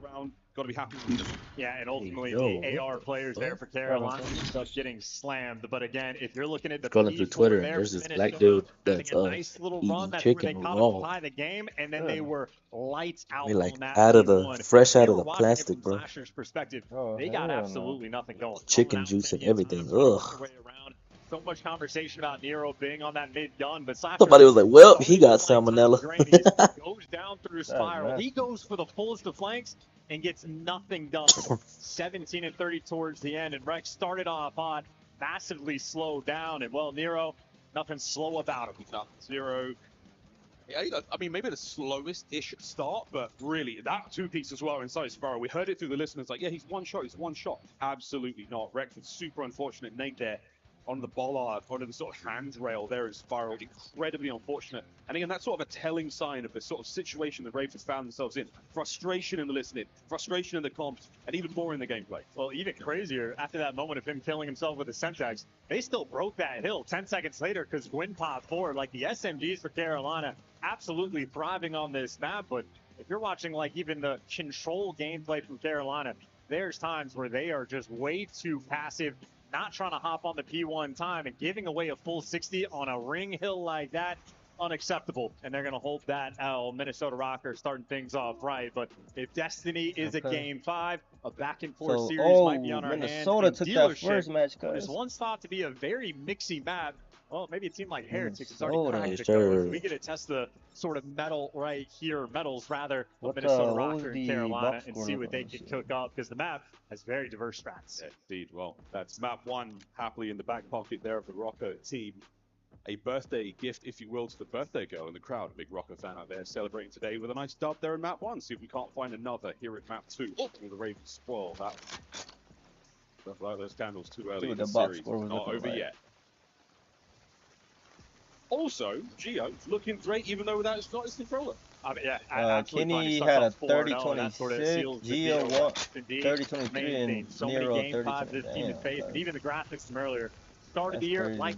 Around. Got to be happy with them. Yeah, and ultimately the AR players there for Carolina just getting slammed. But again, if you're looking at the scrolling through Twitter, there's this black dude that's nice little run eating chicken raw. The game, and then they were lights out. Like out of the fresh out of the plastic, bro. Perspective, they got absolutely nothing going. Chicken juice and everything. Ugh. So much conversation about Nero being on that mid gun, but somebody was like, "Well, he got salmonella." Goes down through spiral. He goes for the fullest of flanks and gets nothing done. 17 and 30 towards the end, and Rex started off hot, massively slowed down, and well, Nero, nothing slow about him. No, 0. Yeah, I mean, maybe the slowest-ish start, but really, that two-piece as well inside Spiral. We heard it through the listeners, like, yeah, he's one shot. Absolutely not. Rex with super unfortunate nade there on the bollard, onto the sort of handrail there in Spiral. Incredibly unfortunate. And again, that's sort of a telling sign of the sort of situation the Ravens found themselves in. Frustration in the listening, frustration in the comps, and even more in the gameplay. Well, even crazier, after that moment of him killing himself with the Semtex, they still broke that hill 10 seconds later because Gwyn popped forward. Like the SMGs for Carolina, absolutely thriving on this map. But if you're watching like even the control gameplay from Carolina, there's times where they are just way too passive, not trying to hop on the P1 time, and giving away a full 60 on a ring hill like that, unacceptable. And they're going to hold that L. Minnesota Rocker starting things off right. But if Destiny is a game 5, a back-and-forth series might be on our hands. Minnesota took that first match, guys. It's once thought to be a very mixy map. Well, maybe a team like Heretics has already Minnesota, cracked the sure. code. We get to test the sort of metals rather, of What Minnesota was Rocker the and Carolina box and score? see what they can cook up because the map has very diverse strats. Yeah, indeed. Well, that's map 1 happily in the back pocket there of the Rocker team. A birthday gift, if you will, to the birthday girl in the crowd. A big Rocker fan out there celebrating today with a nice dub there in map 1. See if we can't find another here at map 2. Will the Ravens spoil that? Don't light those candles too early in the series. Not over yet. Also, Gio looking great even though that's not his controller. Kenny had a 30-26, Gio 30-23, and so many Nero game 5 this team has faced. And even the graphics from earlier. Started the year like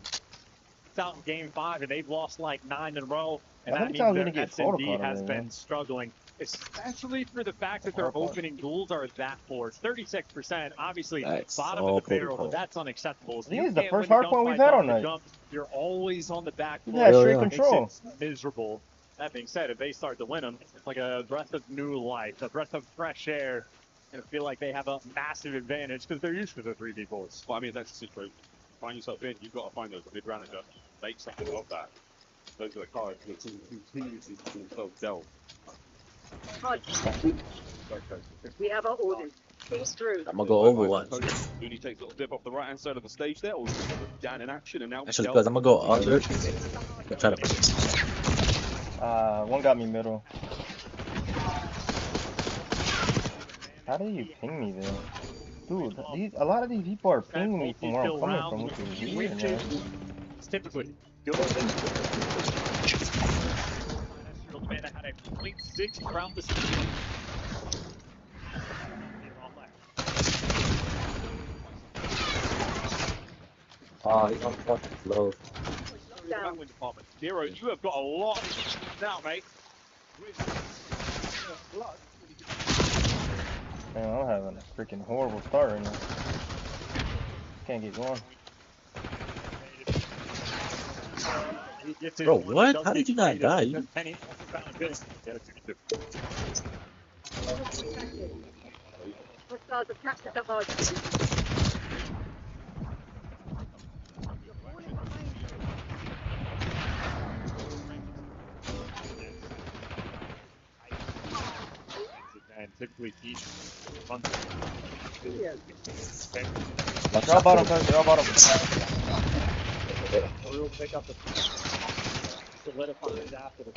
out in game 5 and they've lost like 9 in a row. And that means their SMD has been struggling, especially for the fact that their opening duels are that poor. 36%, obviously bottom of the barrel, but that's unacceptable. I think it's the first hard point we've had all night. You're always on the back foot. Yeah, straight control. It's miserable. That being said, if they start to win them, it's like a breath of new life, a breath of fresh air, and I feel like they have a massive advantage because they're used to the 3v4s. Well, I mean, that's the situation. Find yourself in, you've got to find those mid-range, make something of that. Those are the cards that continuously keep themselves dealt. We have our orders. Push through. I'm gonna go Overwatch. Looney takes a little dip off the right-hand side of the stage there, or down in action, and now Actually, guys, I'm gonna go under. Try to. One got me middle. How do you ping me there? Dude, a lot of these people are pinging me from where I'm coming from, which is weird, man. It's typically good. Man, I had a complete 6 around the stadium. Oh, he's on fucking low. Nero, you have got a lot now, mate. Man, I'm having a freaking horrible start right now. Can't get going. Bro, what? How did you not die? And typically each month. They're all bottom, guys. They're all bottom. We'll pick up the solidifies after the.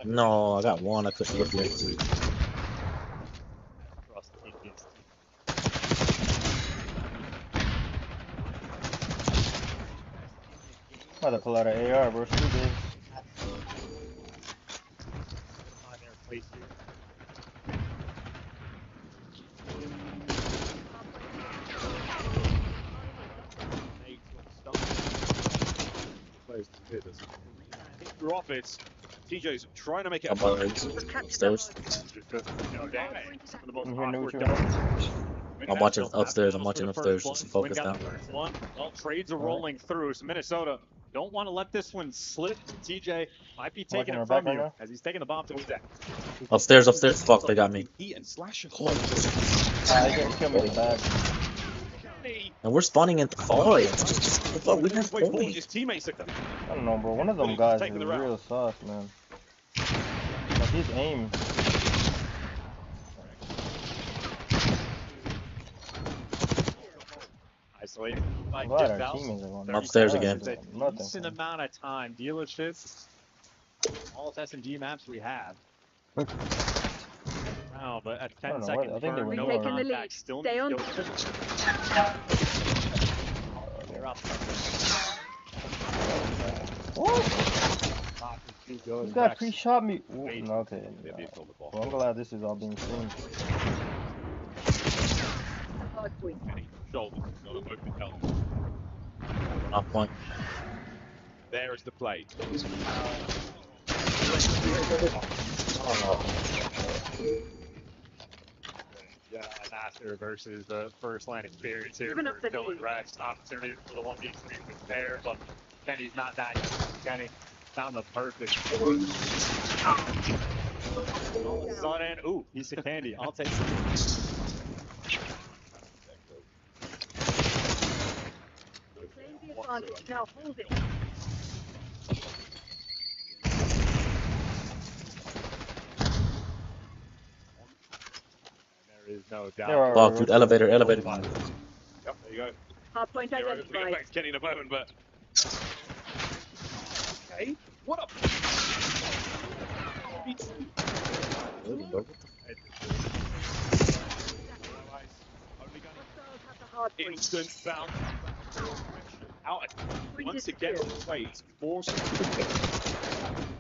No, I got one. I couldn't look at it. I'm about to pull out an AR, bro. It's too big. Through offense, TJ's trying to make it upstairs. I'm watching upstairs. I'm watching upstairs. Just focus down. Well, trades are rolling through. So Minnesota don't want to let this one slip. TJ might be taking it from you as he's taking the bomb to his deck. Upstairs. Fuck, they got me. And we're spawning in the void. We have his teammates are coming. I don't know, bro. One of them guys is real sus, man. Like his aim. Isolated. I'm glad our teammates are going. I'm upstairs again. A decent amount of time. Dealerships. All S&D maps we have. Wow, but at 10 seconds, no contact. Still stay on. What? This guy pre-shot me. Ooh, no, okay. Well, I'm glad this is all being streamed. Off point. There is the play. Yeah, Master versus the first line experience here for Dylan Rex. Opportunity for the 1v3 there, but Kenny's not that young. Kenny found the perfect. Sudden, ooh, piece of candy. I'll take some. the advantage. Now hold it. There is no doubt. Oh, dude, elevator. Yep, there you go. Hardpoint We'll get identified. back to Kenny in a moment, but. Okay, what up? Instant bounce. Out once again on the way. It's forced.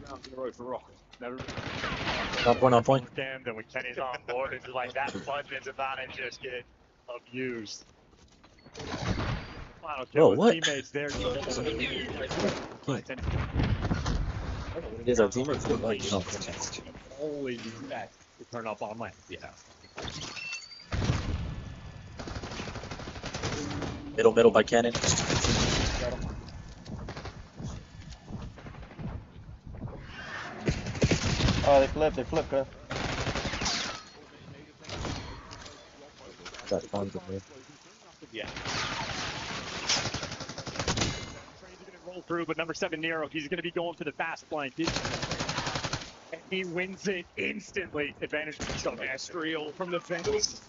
Round 0 for Rock. Never. On point. Again, then when Kenny's on board, it's like that budget advantage just get abused. Final kill with what? teammates there. It is our teammates. Holy that to turn up on land. Yeah. Middle by cannon. Oh, they flip, cuz. Got funds in there. Yeah. Trains are gonna roll through, but number 7 Nero, he's gonna be going for the fast flank. And he wins it instantly. Advantage of Mastriel from the fence.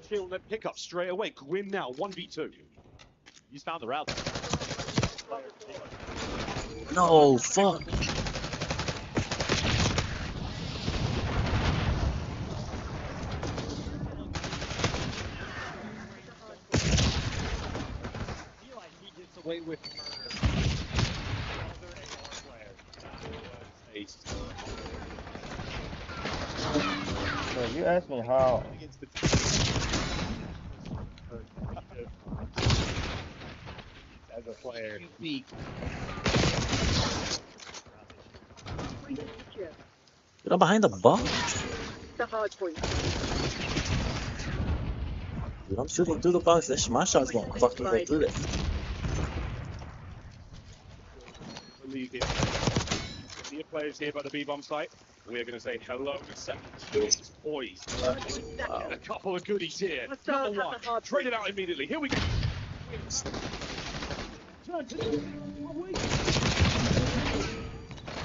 Chill and then pick up straight away. Gwyn now, 1v2. He's found the route. No, fuck. Away with So you asked me how. As a player. Dude, I'm behind the box. The hard point. Dude, I'm shooting through the box. My shot's going fucking right through there. Believe it. The players here by the B-bomb site. We're going to say hello to 7 boys. Wow. A couple of goodies here. Number 1, trade it out immediately. Here we go.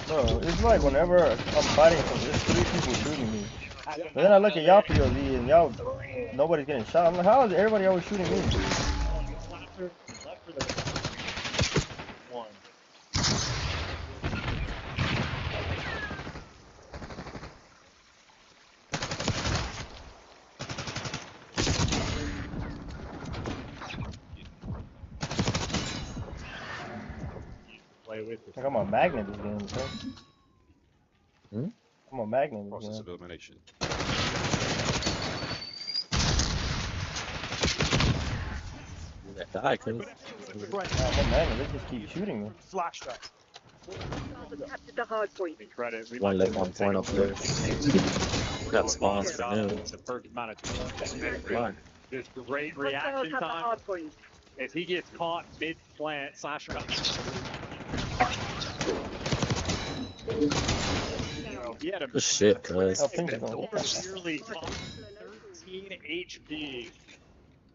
Bro, it's like whenever I'm fighting, there's 3 people shooting me. But then I look at y'all POV and y'all, nobody's getting shot. I'm like, how is everybody always shooting me? Like I'm a magnet this game, bro. I'm a magnet this Process game. of elimination. That die, cuz. I'm a magnet, they just keep shooting me. Flash that. Captured the hard point. Credit. One left on point up there. We got spawns for noon. The first amount of this great reaction time. If he gets caught mid-plant, Slasher. He had a Good shit, cuz. nearly 13 HP.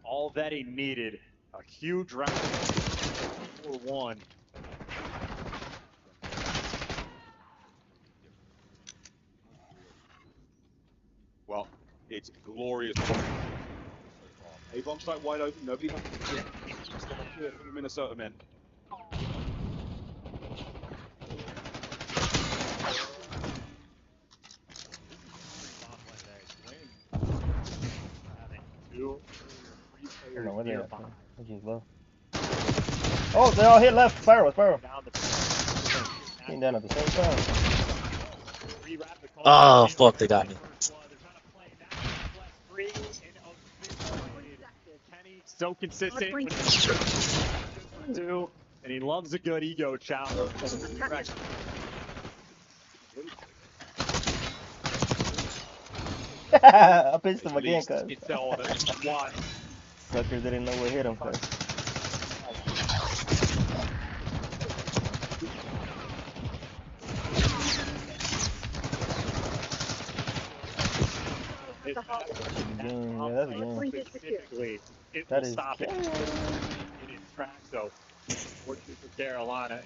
All that he needed. A huge round. 4-1. Well, it's glorious. A-bomb site wide open, nobody. Yeah. For the Minnesota men. I don't know where they're at. They just left. Oh, they all hit left. Spiral. Came down at the same time. Oh, fuck, they got me. So consistent too, and he loves a good ego challenge. I pinched him again, cuz. Sucker didn't know what hit him, cuz. his back. Yeah, that's a game. Specifically, it That will is stop it in its tracks, though. Fortunately for Carolina.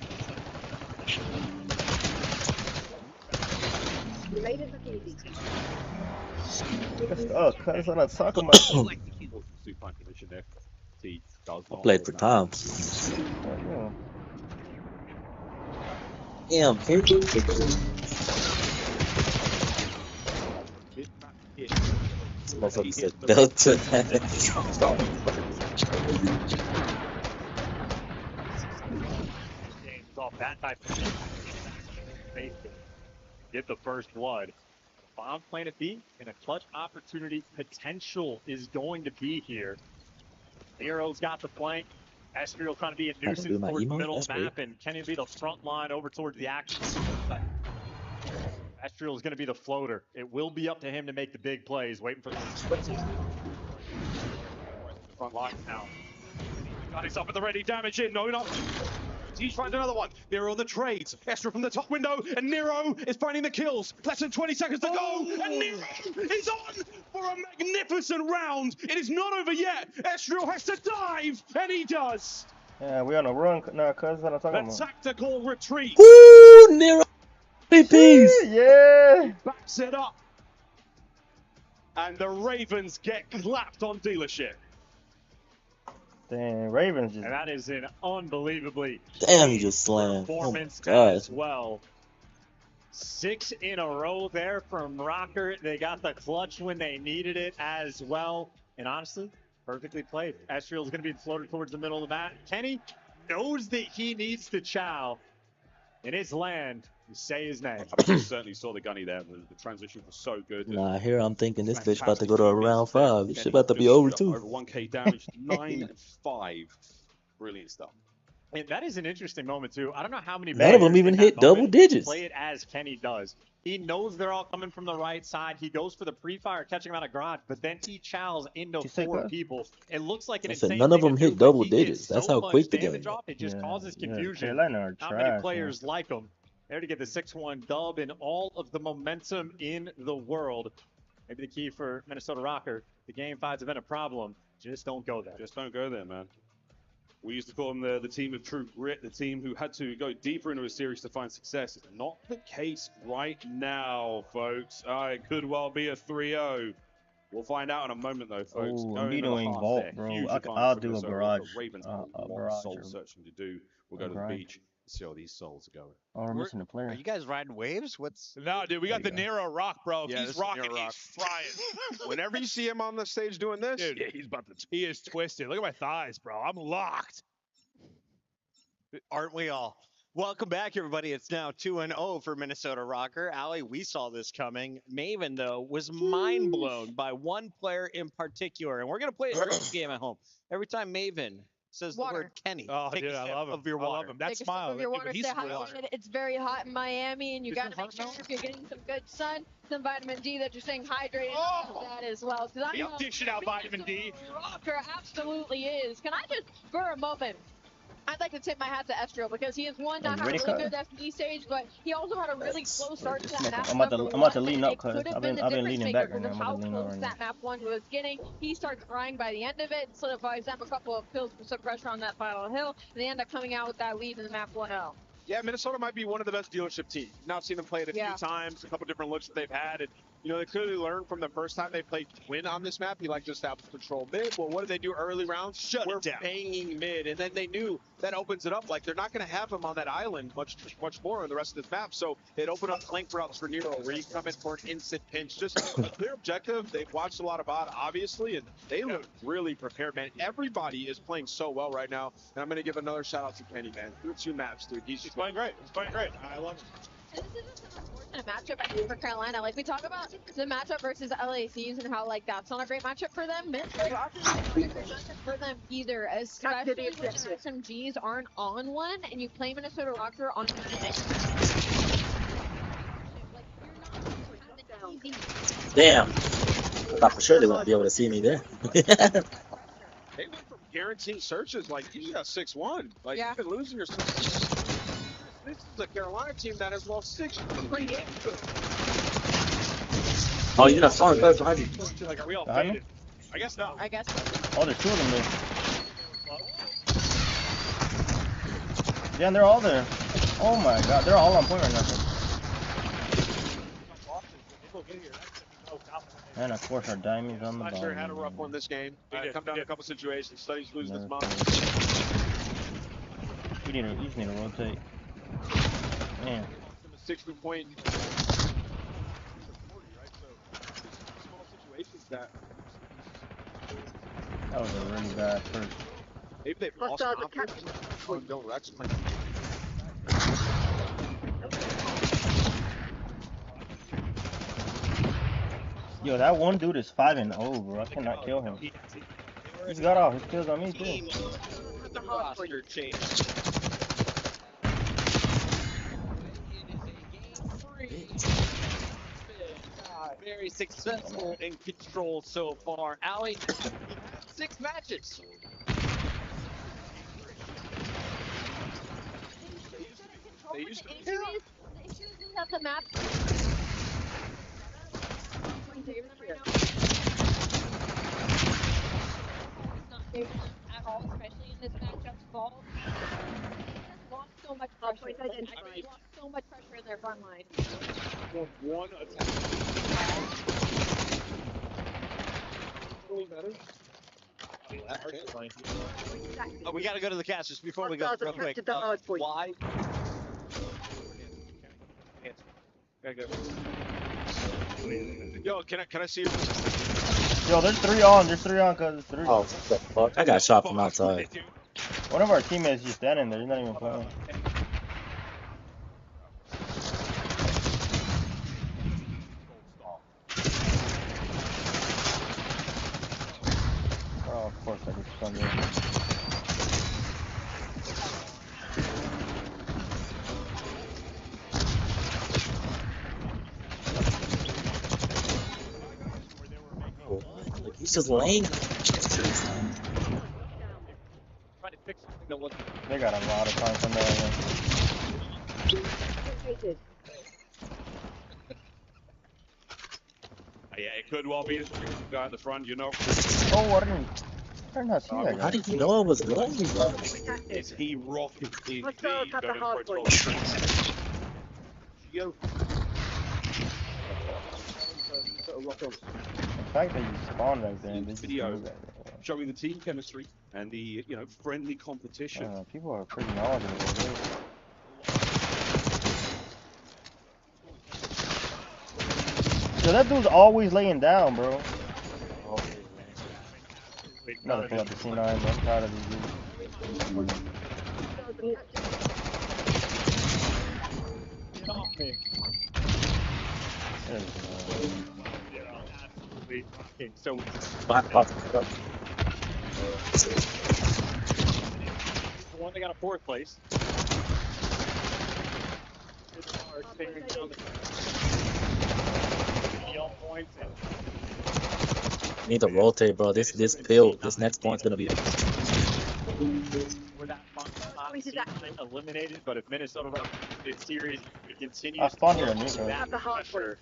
Cuz what I'm talking about. I played for Tom. Damn, here you go. This motherfucker said Delta. Off that type of thing. Get the first blood. Bomb Planet B and a clutch opportunity potential is going to be here. Nero's got the flank. Estriel trying to be a nuisance towards the middle of the map, and Kenny will be the front line over towards the action. Estriel is going to be the floater. It will be up to him to make the big plays. Waiting for the front line now. Got himself at the ready, damage in. No, not. He's finding another one. Nero on the trades. Esther from the top window, and Nero is finding the kills. Less than 20 seconds to go, and Nero is on for a magnificent round. It is not over yet. Esther has to dive, and he does. Yeah, we on a run now, cuz what I'm talking about. Tactical retreat. Woo, Nero. PPs. Yeah. Backs it up. And the Ravens get clapped on dealership. Damn, Ravens just. And that is an unbelievably Damn, he just slammed. performance as well. 6 in a row there from Rocker. They got the clutch when they needed it as well. And honestly, perfectly played. Estriel's going to be floated towards the middle of the map. Kenny knows that he needs to chow. In his land, you say his name. I certainly saw the gunny there. The transition was so good. Nah, here I'm thinking this bitch about to go to a round 5. This shit about to be over too. Over 1k damage, 9-5. Brilliant stuff. And that is an interesting moment too. I don't know how many. None of them even hit double digits. Play it as Kenny does. He knows they're all coming from the right side. He goes for the pre-fire, catching them out of garage, but then he chows into 4 people. It looks like an insane none of them hit double digits. That's how quick the game is. It just causes confusion. Not many players like him. There to get the 6-1 dub and all of the momentum in the world. Maybe the key for Minnesota Rocker. The game 5's have been a problem. Just don't go there. Just don't go there, man. We used to call them the team of true grit, the team who had to go deeper into a series to find success. It's not the case right now, folks. It could well be a 3-0. We'll find out in a moment, though, folks. Oh, I'm doing vault, bro. I'll do a barrage. A barrage. Soul searching to do. We'll go to the beach. See how these souls are going. Oh, we're missing a player. Are you guys riding waves? What's? No, dude, we got the Nero Rock, bro. Yeah, he's rocking, he's frying. Whenever you see him on the stage doing this, dude, yeah, he's about to. He is twisted. Look at my thighs, bro. I'm locked. Aren't we all? Welcome back, everybody. It's now 2-0 for Minnesota Rocker. Allie, we saw this coming. Maven, though, was mind blown by one player in particular, and we're gonna play a game at home. Every time Maven says water. The word Kenny, take a sip of your water. I love him. That take smile. A sip of your water, stay hydrated. It's very hot in Miami, and you got to make sure if you're getting some good sun, some vitamin D, that you're staying hydrated. That as well. Because I know dishing out vitamin D. Rocker absolutely is. Can I just, for a moment, I'd like to tip my hat to Estriel because he is one not had a really good FD stage, but he also had a really slow start to that map. I'm about to lean up because I've been leaning back because of how close that map 1 was getting. He starts crying by the end of it, solidifies them a couple of kills, put some pressure on that final hill, and they end up coming out with that lead in the map 1-0. Yeah, Minnesota might be one of the best dealership teams. Now I've seen them play it a few times, a couple different looks that they've had, and they clearly learned from the first time they played Twin on this map. He liked to establish control mid. Well, what did they do early rounds? Shut it down. Banging mid, and then they knew that opens it up. Like, they're not going to have him on that island much more on the rest of this map. So it opened up flank routes for Nero, where you come in for an instant pinch. Just a clear objective. They've watched a lot of VOD, obviously, and they look really prepared, man. Everybody is playing so well right now, and I'm going to give another shout out to Kenny, man. Through 2 maps, dude. He's playing great. He's playing great. I love it. This is an unfortunate matchup, I think, for Carolina. Like, we talk about the matchup versus LA Thieves and how, like, that's not a great matchup for them. Minnesota Rockers is not a great matchup for them either, especially when your SMGs aren't on one and you play Minnesota Rocker on Damn. I thought for sure they wouldn't be able to see me there. They went from guaranteeing searches, like, you got 6-1. Like, you've been losing your searches. This is a Carolina team that has lost 6 pretty good. Oh, you got spawn back behind you. Like, are we all Behind me? faded? I guess not. I guess. Oh, there's two of them there. Yeah, they're all there. Oh my god, they're all on point right now. And of course our Diamond's on the Not bottom. sure how to rough one this game. Come down to a couple situations. Study's losing his mind. You just need to rotate. Man. 60 point. That was a really bad first. Maybe they've lost confidence. Don't actually. Yo, that one dude is 5-0, bro. I cannot kill him. He's got all his kills on me too. Roster change. Very successful in control so far. Allie, 6 matches. They used to be. The issue is that the map. Not favoring them at all, especially in this matchup's fault. They lost so much pressure. They lost so much pressure in their front line. One attack. Oh, we got to go to the casters before we go. Real quick. Why? Yo, can I see you? Yo, there's 3 on. There's 3 on, cause it's 3. Oh, what the fuck? I got shot from outside. One of our teammates just standing there. He's not even playing. Oh, of course I just stunned him. Like, he's just laying. They got a lot of time from there. Yeah, it could well be the guy at the front, you know. Oh, I did not see that guy. How did you know it was laying, bro? Is he rocking the The fact that you spawned right there and they just video move that. showing the team chemistry and the friendly competition. People are pretty knowledgeable. Yo, that dude's always laying down, bro. Gotta pull up the C9, bro. I'm tired of these dudes. Get off me. Okay, so the one that got a 4th place. Need to rotate, bro. This next point's gonna be. Eliminated, but if Minnesota this series continues, I spawned here in New pressure.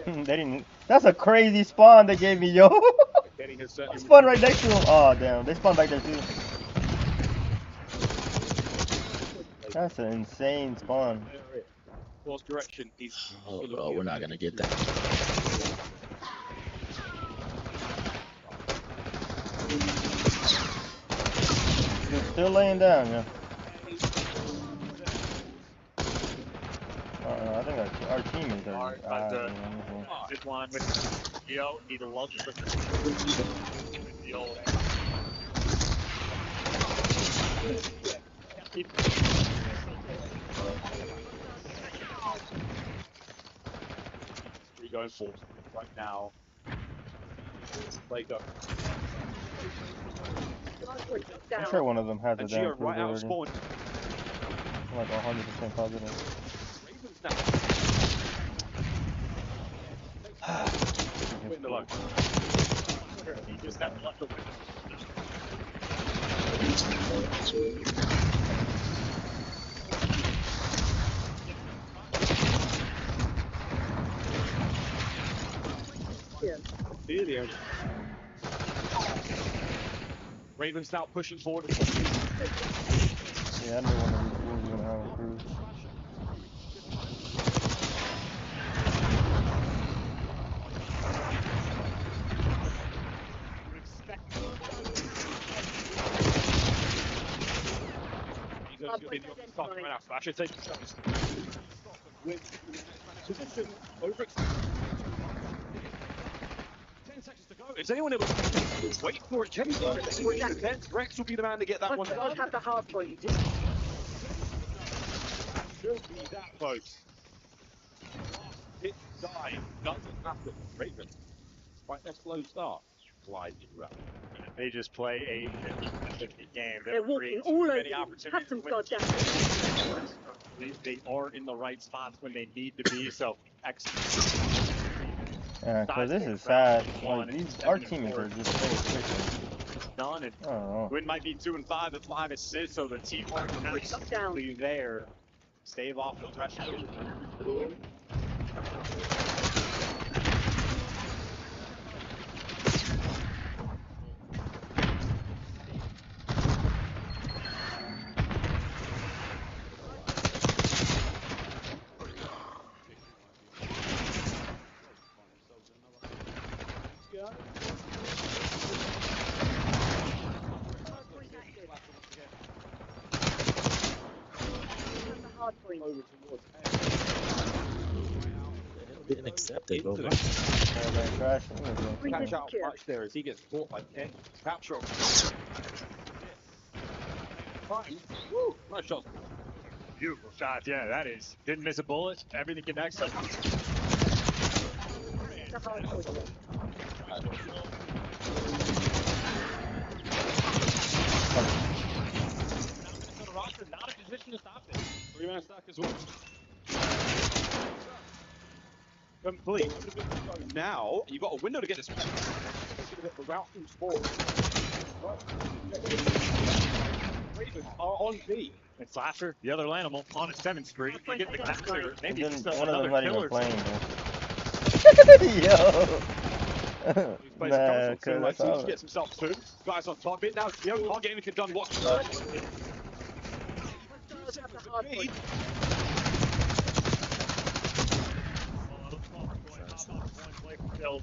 They didn't. That's a crazy spawn they gave me, yo. I spawned right next to him. Oh damn, they spawned back there too. That's an insane spawn. Direction. Oh, bro, we're not gonna get that. He's still laying down, yeah. I think our teammates are. This line with Yo, need to love the old. We're going full right now. Like up. I'm sure one of them has a damn cruiser right out already. spawn. I'm like 100% positive. He just got left away. here. Ravens now pushing forward. Yeah, I knew one of these fools was gonna have a cruise. Slasher taking shots. Position over. 10 seconds to go. Is anyone able to wait for it? Kenny's on it. Rex will be the man to get that one done. Have the hard point. Should be that, folks. Hit dive doesn't happen. Raven, despite their slow start, gliding around. They just play a game. They're walking all over. Have some goddamn. They are in the right spots when they need to be. So excellent. Yeah, because this is sad. Like, our teammates are just so efficient. Done and Win might be 2 and 5 at 5 assists, so the team are absolutely there. Stave off the pressure. Didn't accept it, bro. Catch out much there as he gets caught by Ken. Capture. Woo! Nice shot. Beautiful shot. Yeah, that is. Didn't miss a bullet. Everything connects. Not in position to stop it. 3-man stack as well. Complete. Now you've got a window to get this. The route moves forward. Ravens are on B. And Slasher, the other animal, on a 7th Street. You get the capture. Maybe one another of them not killer. even playing. Yo. Nah, cause that's all. Gets himself 2. Guys on top bit now. The only game can done what?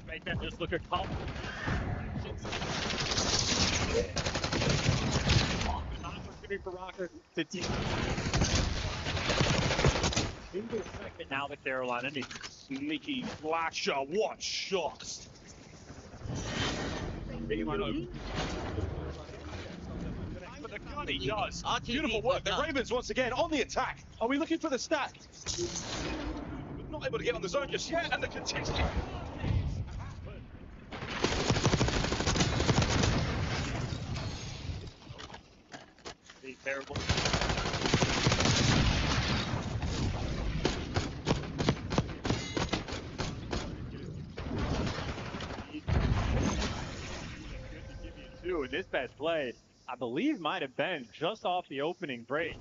Make that just look a cop. Opportunity for Rocker to team. Into a second now that Carolina needs sneaky flasher. What shots? But the gun he does. Beautiful work. The Ravens once again on the attack. Are we looking for the stack? Not able to get on the zone just yet, and the contestant. Be terrible. And this best play, I believe, might have been just off the opening break.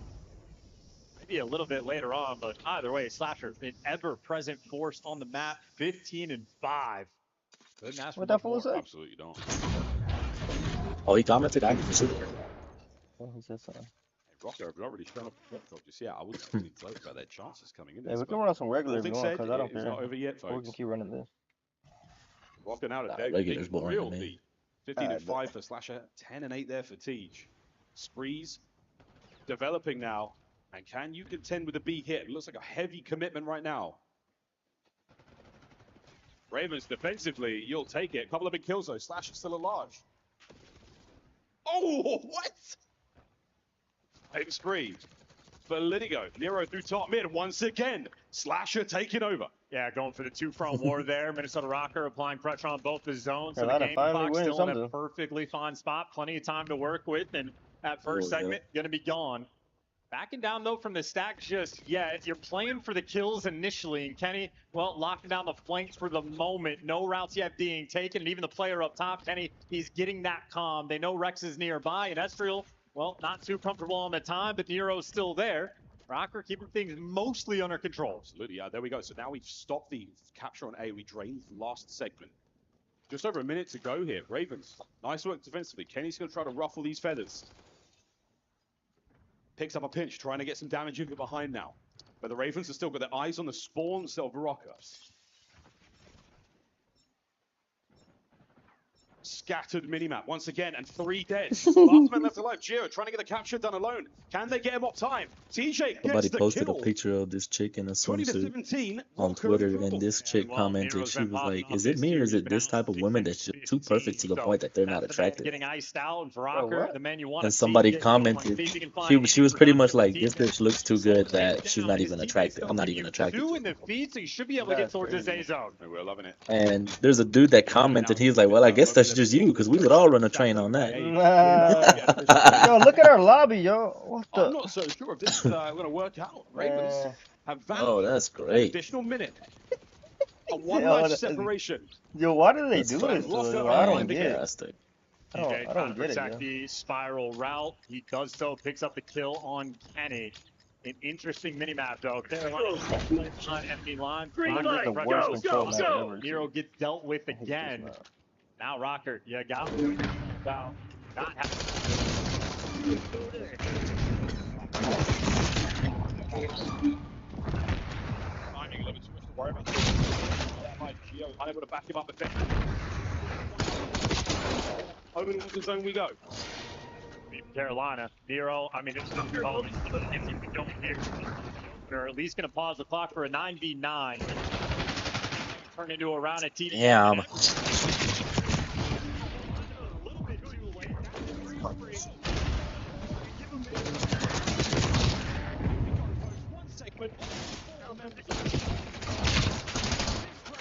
Maybe a little bit later on, but either way, Slasher, an ever-present force on the map, 15 and 5. What that fool say? Absolutely don't. Oh, he commented. I didn't see it. Oh, he said something. Hey, Rocker, I've already shown up the flip just yet. I wasn't really close about their chances coming in. Yeah, we can run some regular if you want, because I don't care. It's not over yet, folks. Or we can keep running this. Rocking out a regular's boring, real man. deep. 15 and 5 for Slasher, 10 and 8 there for Teej. Sprees developing now. And can you contend with a B hit? It looks like a heavy commitment right now. Ravens defensively, you'll take it. A couple of big kills though. Slasher still at large. Oh, what? Aim spree. Politico. Nero through top mid once again. Slasher taking over. Yeah, going for the 2-front war there. Minnesota Rocker applying pressure on both the zones. So the Carolina game finally clock wins still in a something. perfectly fine spot. Plenty of time to work with. And that first segment going to be gone. Backing down, though, from the stack just yet. You're playing for the kills initially. And Kenny, well, locking down the flanks for the moment. No routes yet being taken. And even the player up top, Kenny, he's getting that calm. They know Rex is nearby. And Estriel, well, not too comfortable on the time, but Nero's still there. Rocker keeping things mostly under control. Absolutely, yeah, there we go. So now we've stopped the capture on A. We drained the last segment. Just over a minute to go here. Ravens, nice work defensively. Kenny's going to try to ruffle these feathers. Picks up a pinch, trying to get some damage in from behind now. But the Ravens have still got their eyes on the spawn of Rocker. Scattered minimap once again, and 3 dead. Last man left alive. Gio trying to get the capture done alone. Can they get him up time? TJ Somebody gets the posted kill. a picture of this chick in a 20-17, swimsuit on Twitter, and this chick commented, she was like, "Is it me or is it this type of woman that's just too perfect to the point that they're not attractive?" Getting iced out, and for Rocker, the man you want And somebody commented, she was pretty much like, "This bitch looks too good that she's not even attractive. I'm not even attractive." Two in the feed, so you should be able to get towards this A zone. We're loving it. And there's a dude that commented, he's like, "Well, I guess that's just you, because we would all run a train on that." Yo, look at our lobby, yo. What the? I'm not so sure if this is going to work out. Ravens have vanished. Oh, that's An great. additional minute. A one-match separation. Yo, why do they do this? I don't get it. Fantastic. I don't get it, Protect yo. the spiral route. He does so, picks up the kill on Kenny. An interesting minimap, though. Carolina on enemy line. Green light, the worst control map ever. Nero gets dealt with again. Now Rocker, you got him. Down. Not Timing a little bit too much to worry about. Gio unable to back him up a bit. Over the zone we go. Carolina, Nero, I mean, it's not your if we don't hear. We're at least going to pause the clock for a 9v9. Turn into a round of TD. Damn. This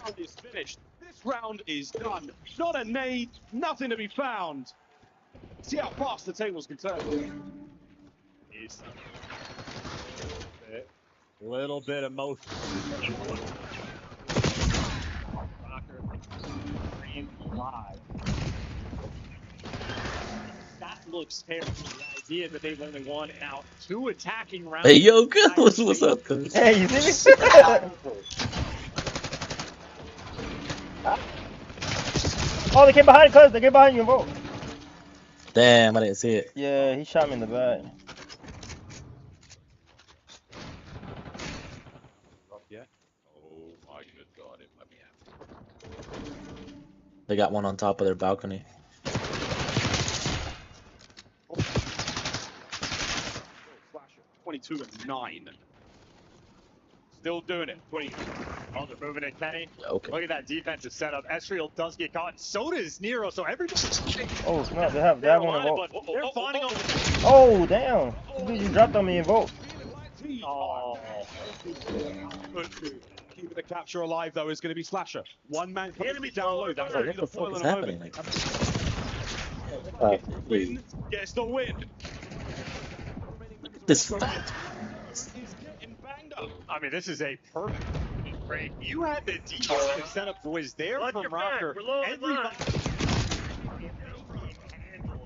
round is finished. This round is done. Not a nade, nothing to be found. See how fast the tables can turn. A little bit of motion. Rocker, green live. That looks terrible. The idea that they've only won out 2 attacking rounds. Hey, yo, what's up, cuz? Hey, you see me? Oh, they came behind, cuz. They came behind you, bro. Damn, I didn't see it. Yeah, he shot me in the back. Yeah. Oh my good God, it let me out. They got one on top of their balcony. 22-9. Still doing it. 20. Oh, they're moving it, Kenny. Okay. Look at that defensive setup. Esriel does get caught. So does Nero. So everybody. Oh, snap. They have one in Volt. They're finding on. Oh, damn. Dude, you dropped on me in Volt. Oh. Keeping the capture alive, though, is going to be Slasher. One man enemy down low. That's What the fuck is happening? Win gets the win. This. I mean, this is a perfect break. You had the defensive setup was there from Rocker. Everybody.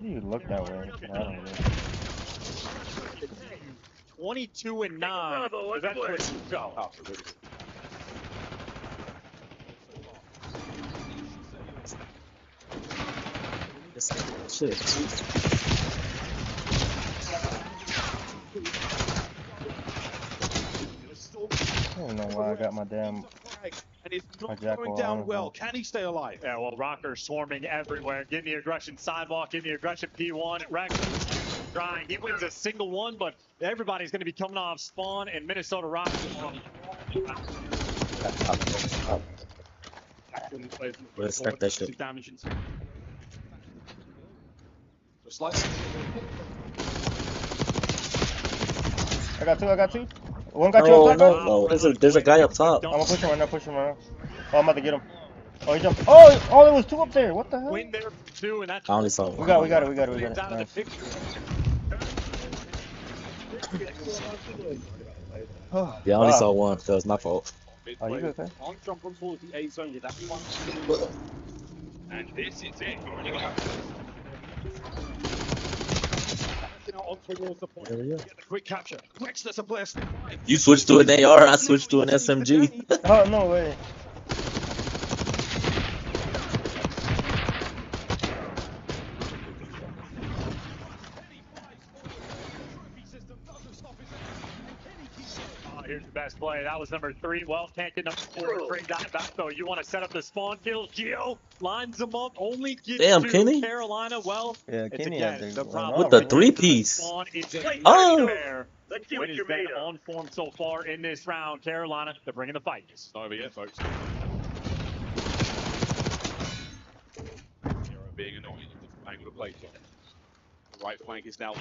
You look that way. I don't know. 22-9. So that's where you go. Absolutely. Shit. I don't know why I got my damn. And it's not going down well. Can he stay alive? Yeah, well, Rocker swarming everywhere. Give me aggression sidewalk. Give me aggression P1. Rex trying. He wins a single one, but everybody's going to be coming off spawn, and Minnesota Rock. Respect that shit. I got two. One got you Oh, up top. no. There's a guy up top. I'm gonna push him right now, Oh, I'm about to get him. Oh, he jumped. Oh, there was 2 up there. What the hell? Win there 2, and that's. I only saw one. We got it. Nice. Yeah, I only saw one, so it's my fault. Oh, you good, okay? On jump on towards the A zone with that one. And this is it. On towards the point. Get the quick capture. Quick, that's a blast. You switched to an AR, I switched to an SMG. Oh, no way. here's the best play. That was number 3. Well, can't get number 4. Bring that back, though. You want to set up the spawn kill. Gio lines them up. Only gets Damn, to Kenny. Carolina. Well, Yeah, it's Kenny again had the the problem. With the right? 3-piece. Spawn is Oh. there. Win has been on form so far in this round. Carolina, they're bringing the fight. It's not over yet, folks. Hero being annoying. Different angle to play from. The right flank is now.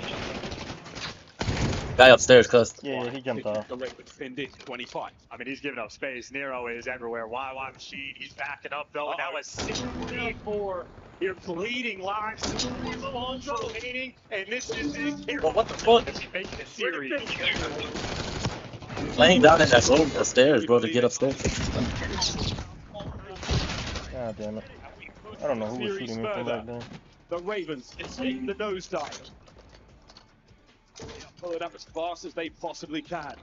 Guy upstairs, cuz. Yeah, he jumped off. The Ravens pinned in 25. I mean, he's giving up space. Nero is everywhere. YY machine. He's backing up, though. Now a 64. You're bleeding lives. Spawns remaining. And this is it. Well, what the fuck? Making a series. Laying down in that room upstairs, bro, to get upstairs. God damn it. I don't know who was shooting me from back then. The Ravens escape the nosedive. Pull it up as fast as they possibly can.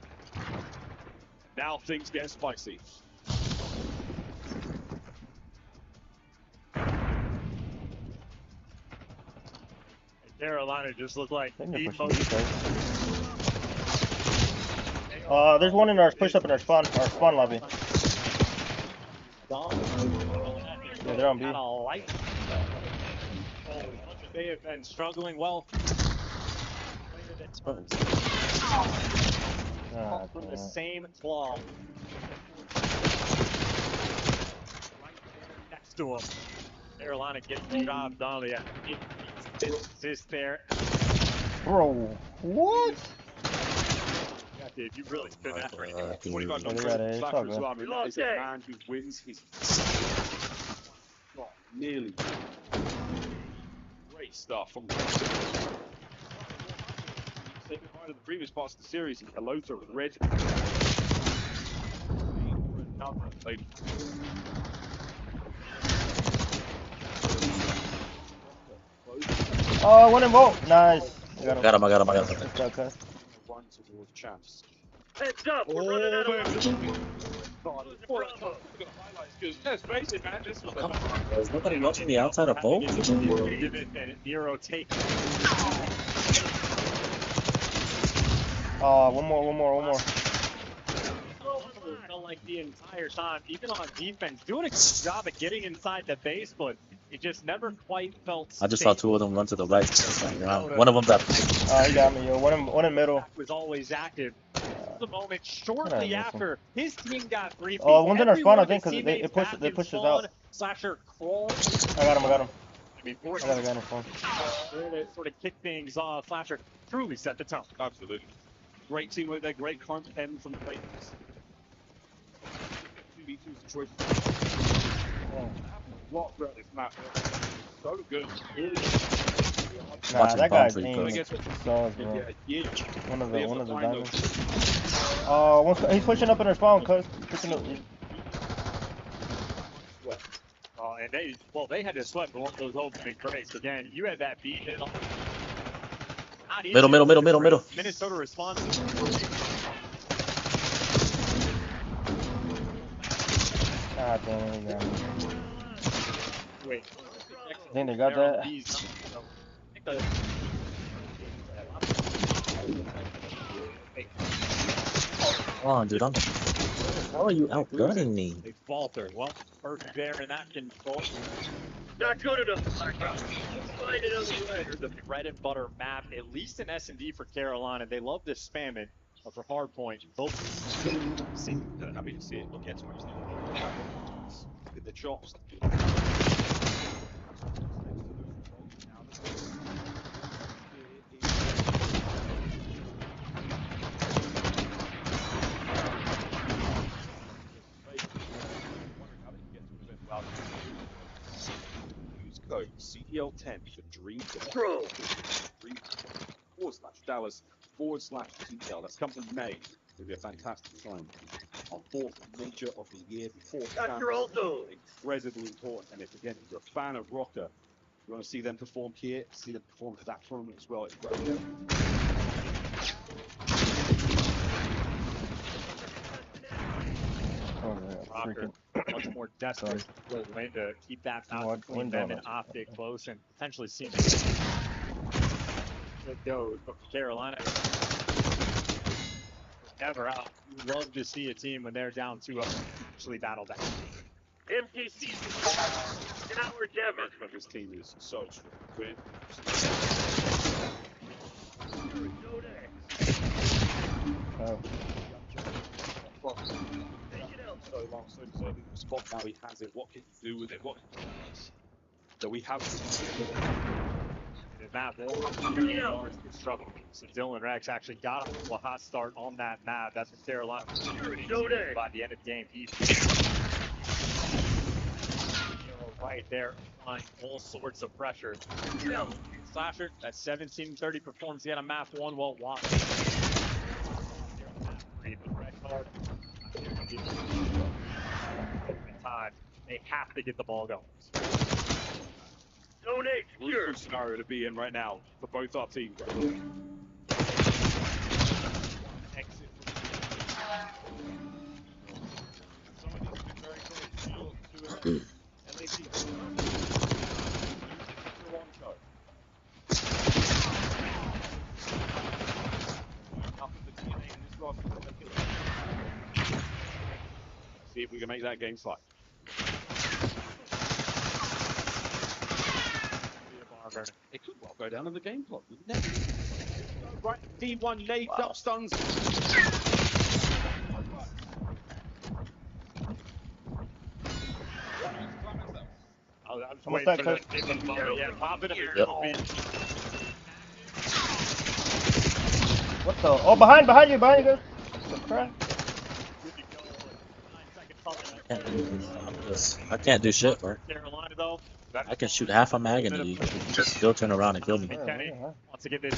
Now things get spicy. Carolina just looked like there's one in our push up in our spawn lobby. Yeah, they're on B. They have been struggling well. From the same claw. Next to him. Carolina gets the job done. Yeah. Assist there. Bro, what? Yeah, dude, you really stood that right there. 25 that is a man who wins his. Not nearly. Great stuff from. Say goodbye to the previous parts of the series. Hello to Red. Oh, one in vault. Nice. I got him. Run towards champs. Heads up, we're running out of Let's face it, man. This was Is nobody watching me outside of vault? Nero take. One more. Felt like the entire time, even on defense, doing a good job at getting inside the base, but it just never quite felt safe. I just saw 2 of them run to the right. One of them's up. He got me, yo. One in middle. Was always active. The moment shortly after his team got 3 feet. One's in our spawn, I think, because they pushed us out. Slasher crawled. I got him. I mean, I got a guy in the spawn. To sort of kick things off. Slasher truly set the tone. Absolutely. Great teamwork there. Great content from the players. 2v2 situation. What throughout this map? So good. Nah, that guy's aim is sauce, bro. Yeah. One of the diamonds. Oh, he's pushing up in our spawn, cuz. And they had to sweat for those opening crates. Again, you had that beat hit on. Middle. Minnesota responds. God damn it, he got me. Wait. I think they got that. Come on, dude. How are you outgunning me? They faltered. Well, first there and that can fall. Not good enough. The bread and butter map, at least in S&D for Carolina. They love to spam it. But for hardpoint, both. Happy to see it. Look at it. With the chops. Use code CDL10 for Dream /Dallas/CDL. That's come from May. It'll be a fantastic time. Our 4th major of the year before. Dr. Aldo. Incredibly important. And if again you're a fan of Rocker, you want to see them perform here, see them perform at that tournament as well. It's great. Rocker, much more desperate way to keep that out between them and Optic close and potentially see it go. Carolina never out. You love to see a team when they're down 2-0 actually battle back. MTC in our endeavor. But this team is so strong. So long, so the spot now he has it. What can he do with it? What do we have? The map struggle. So Dylan Rex actually got a hot start on that map. That's what Carolina by the end of the game. He's right there applying all sorts of pressure. Slasher at 17:30 performs yet on map 1 while watching. Time they have to get the ball going. Donate. Good scenario to be in right now for both our teams. See if we can make that game slide. It could well go down in the game clock. Right, D1 nades up, stuns. I was waiting for that. Yeah, pop it. Yep. What the? Oh, behind you, guys. Crap. I can't do shit, bro. Carolina though. I can shoot half a mag and you just still turn around and kill me. Kenny wants to get this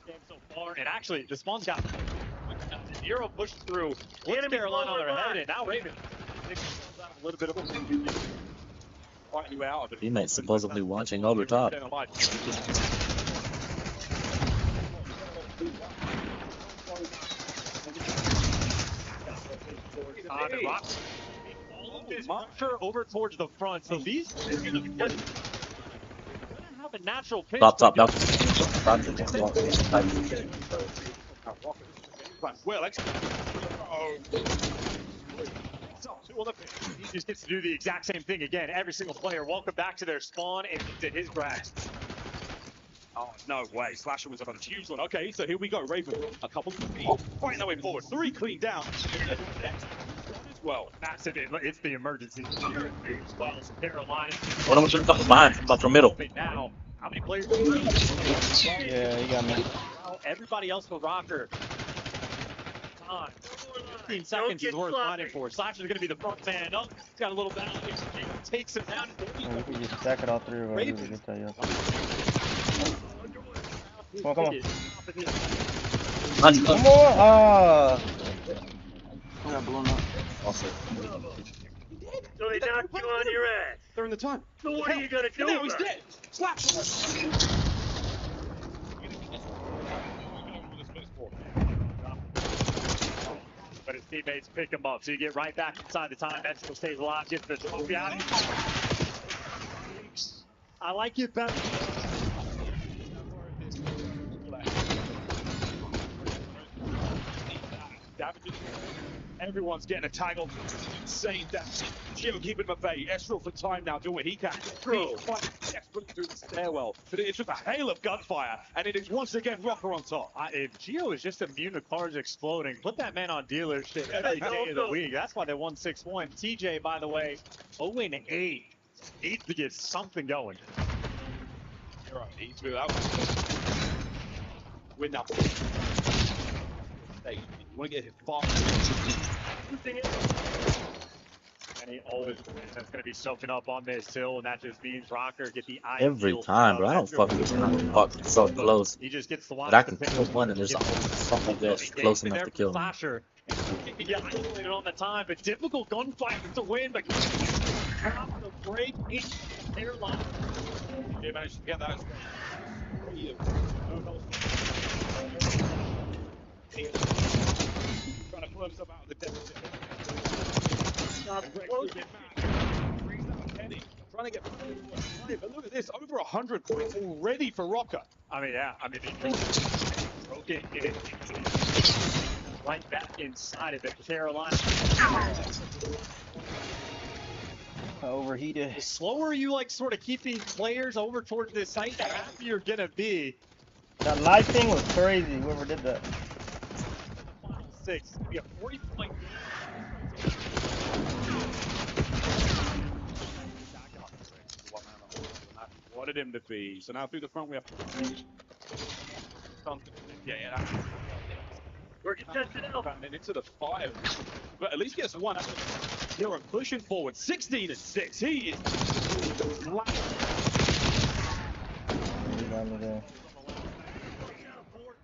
game so far, and actually the spawn's got Zero pushed through. Puts Carolina on their head, and now Raven a little bit of a Teammates supposedly watching over top. Pressure over towards the front, so these are going to have a natural pitch. Top, Well, he just gets to do the exact same thing again. Every single player, welcome back to their spawn and to his grasp. Oh, no way. Slasher was a huge one. Okay, so here we go. Raven, a couple. Fighting their way forward. 3 clean down. Well, massive. It's the emergency. Carolina. What am I shooting behind? From the middle. Now, how many players? Yeah, you got me. Everybody else for Rocker. Time. 15 seconds is worth fighting for. Slasher's going to be the front man up. He's got a little battle. Takes him down. Yeah, we can just stack it all through. Raven. Come on. One more. Ah. I got blown up. Also. So they knocked you on your ass. They're in the time. So what are you gonna do? Now he's dead. Slash. But his teammates pick him up, so you get right back inside the time. That still stays alive. Gets the trophy out. I like it better. Everyone's getting a tackle. Insane damage. Gio keeping him at bay. Estral for time now, doing what he can. He's quite desperate through the stairwell, but it's just a hail of gunfire, and it is once again Rocker on top. If Gio is just immune to cars exploding, put that man on dealership every day of the week. That's why they won 6-1. TJ, by the way, 0-8. Needs to get something going. You're right. He's through that one. Win that one. Hey, you want to get hit far. Any old that's going to be soaking up on this hill, and that just means Rocker get the eye. Every time, bro. I don't fucking so close. He just gets the But I can kill one, and there's always something that's close enough to kill him. Slasher. He got isolated on the time, but difficult gunfight to win. But top the break in their line. They managed to get that. Trying to pull himself out of the deficit. Trying to get but look at this, over 100 points already for Rocker. I mean, yeah. I mean, broken it right back inside of it. Carolina. Overheated. The slower you like sort of keep these players over towards this site, the happier you're gonna be. That live thing was crazy. Whoever did that. Final 6. We have 40-point. Wanted him to be. So now through the front we have something. Yeah. We're contested out. And into the fire. But at least gets one. Hero pushing forward. 16-6. He is.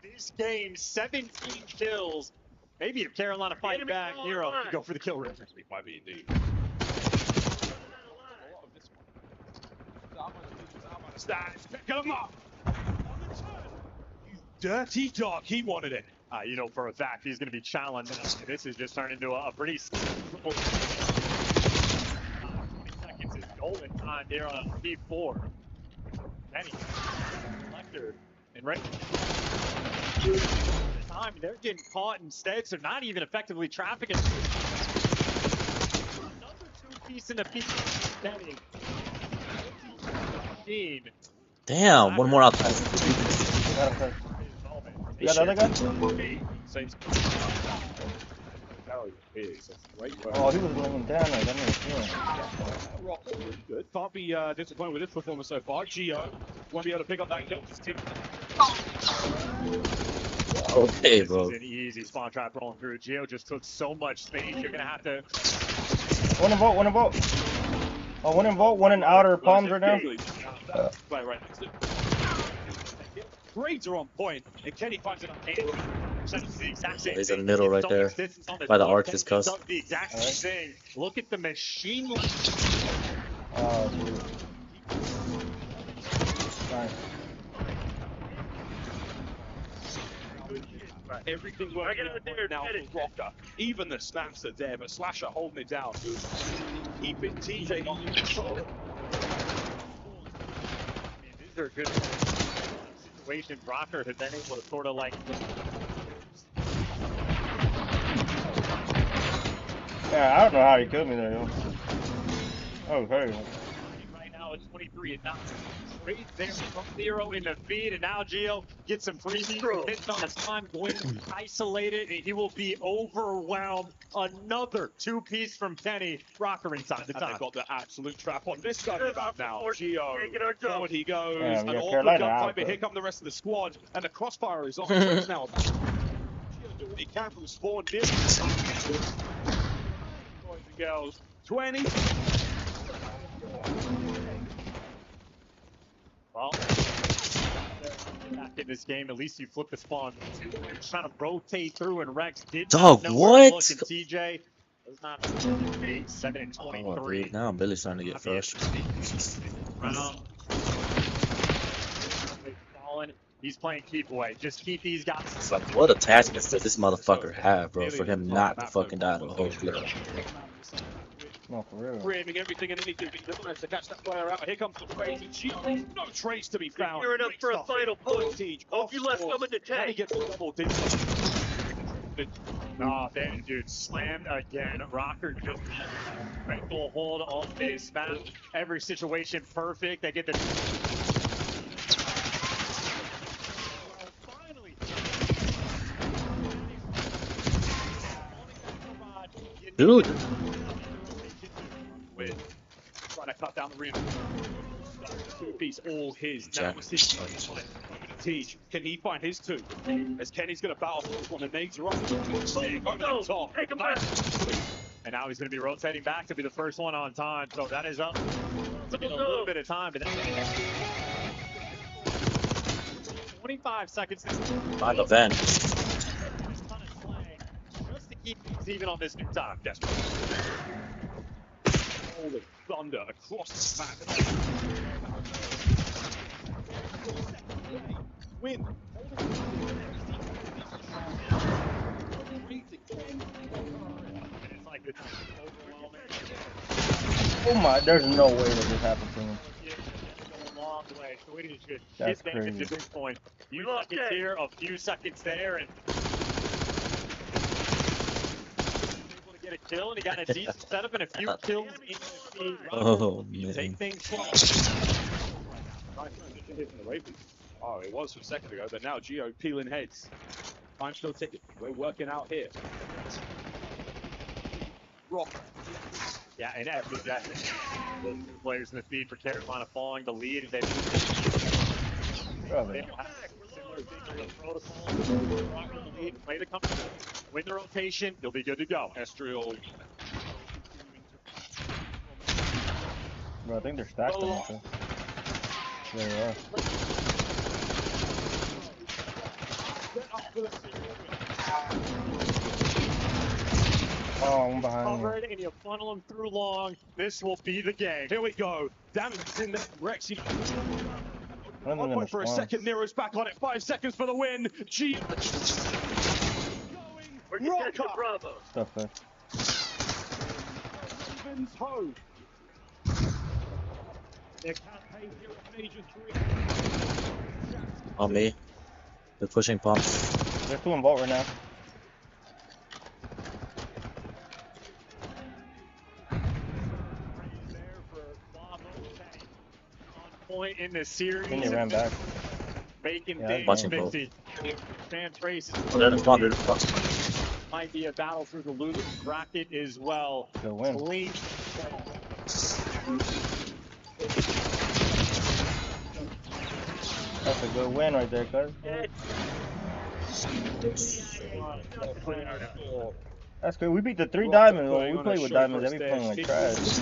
This game, 17 kills. Maybe if Carolina fight back, Hero could go for the kill rate. Might be indeed. Pick him up. You dirty dog. He wanted it. You know for a fact he's going to be challenged. This has just turned into a pretty 20 seconds is golden time here on P4. Penny, Lecter, and right time they're getting caught instead, so not even effectively trafficking. Another 2-piece in the P. Penny. Damn, one more outside. You got another guy? Oh, he was laying down. I didn't see him. Good. Can't be disappointed with this performance so far. Gio won't be able to pick up that kill. Okay, bro. This is an easy spawn trap rolling through. Gio just took so much space. You're gonna have to. One in vault. Oh, one in vault, one in outer palms right now. Right next to it. Grades are on point, and Kenny finds it on hand. He's in the middle right there, by the arc is cussed. The exact same thing. Look at the machine. Oh, dude. Nice. Everything working now for Rocker. Even the snaps are there, but Slasher holding it down. Keep it, TJ on control. These are good situations. Rocker has been able to sort of like. Yeah, I don't know how he killed me there, yo. Oh, hey. Right now it's 23-9. Straight there from 0 in the feed, and now Gio gets some free hits on the time, going isolated, and he will be overwhelmed. Another 2-piece from Kenny. Rocker inside the top. They've got the absolute trap on this side of the map now. Gio, forward he goes, yeah, and all the gunfight, but here come the rest of the squad, and the crossfire is on Twitch now. Gio doing what he can from spawn distance. Boys and girls, 20. Well, back in this game, at least you flip the spawn. Trying to rotate through, and Rex did Dog, not know what? where to look, and TJ was not 7-23. Now I'm really starting to get frustrated. He's playing keep away. Just keep these guys. It's like, what attachments does this motherfucker have, bro, for him not to fucking die to the whole clip? No, for real. Craving everything and anything to catch that player out. Here comes the crazy Gio. No trace to be found. Gearing up for a final push. Hope you left some in the tank. He gets a double dip. Oh, damn, dude. Slammed again. Rocker just full hold on this map. Every situation perfect. They get the. Finally. Dude. Trying to cut down the rim. 2-piece, all his. Now it's his Teach. Can he find his 2? As Kenny's going to battle for this one, and Nate's wrong. Go top. Take him back. And now he's going to be rotating back to be the first one on time. So that is up. It's a little bit of time, but 25 seconds. Find the vent. Just to keep things even on this new time. Desperate. Holy thunder across the map. Win. Oh my, there's no way that this happened to him. A long way. So it is just That's his damage crazy. at this point. few seconds here, a few seconds there, and able to get a kill, and he got a decent setup and a few kills in the feed. Oh, You man. take things slow. Nice transition here from the Ravens. Oh, it was from a second ago, but now Gio peeling heads. Time still ticking. We're working out here. Rock. Yeah, and after that, those two players in the feed for Carolina following the lead. They don't have similar things to the protocol. Rock with the lead, play the company, win the rotation, you'll be good to go. Estriel. Bro, I think they're stacked on each other. There they are. Oh, I'm behind Covered, and you funnel them through long. This will be the game. Here we go. Damage in there. Rex. 1 point for a second. Nero's back on it. 5 seconds for the win. Gio. Going. Rocker. Bravo. Stuff there. Ravens home. Their campaign here at Major 3. On me. They're pushing pumps. They're 2 in vault right now. Point in the series. And they ran back. Making Yeah, things messy. Fan traces. Might be a battle through the loot bracket as well. Good win. Clean. That's a good win right there, cuz. That's good. We beat the 3 diamonds. When we play with diamonds, they be playing like trash.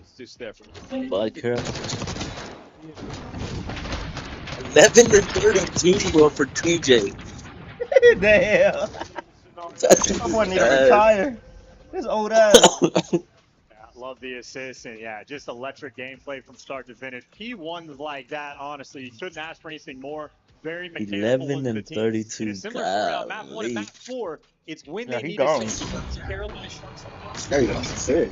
Assist there from Vodka. 11-32 bro, for TJ. Damn. I wasn't even retired. This old ass. Love the assist, and yeah, just electric gameplay from start to finish. He won like that, honestly. You couldn't ask for anything more. Very mechanical. 11-32. Similar story on map 1 and map 4. It's when they need gone. to save Carolina. There you go. Sick.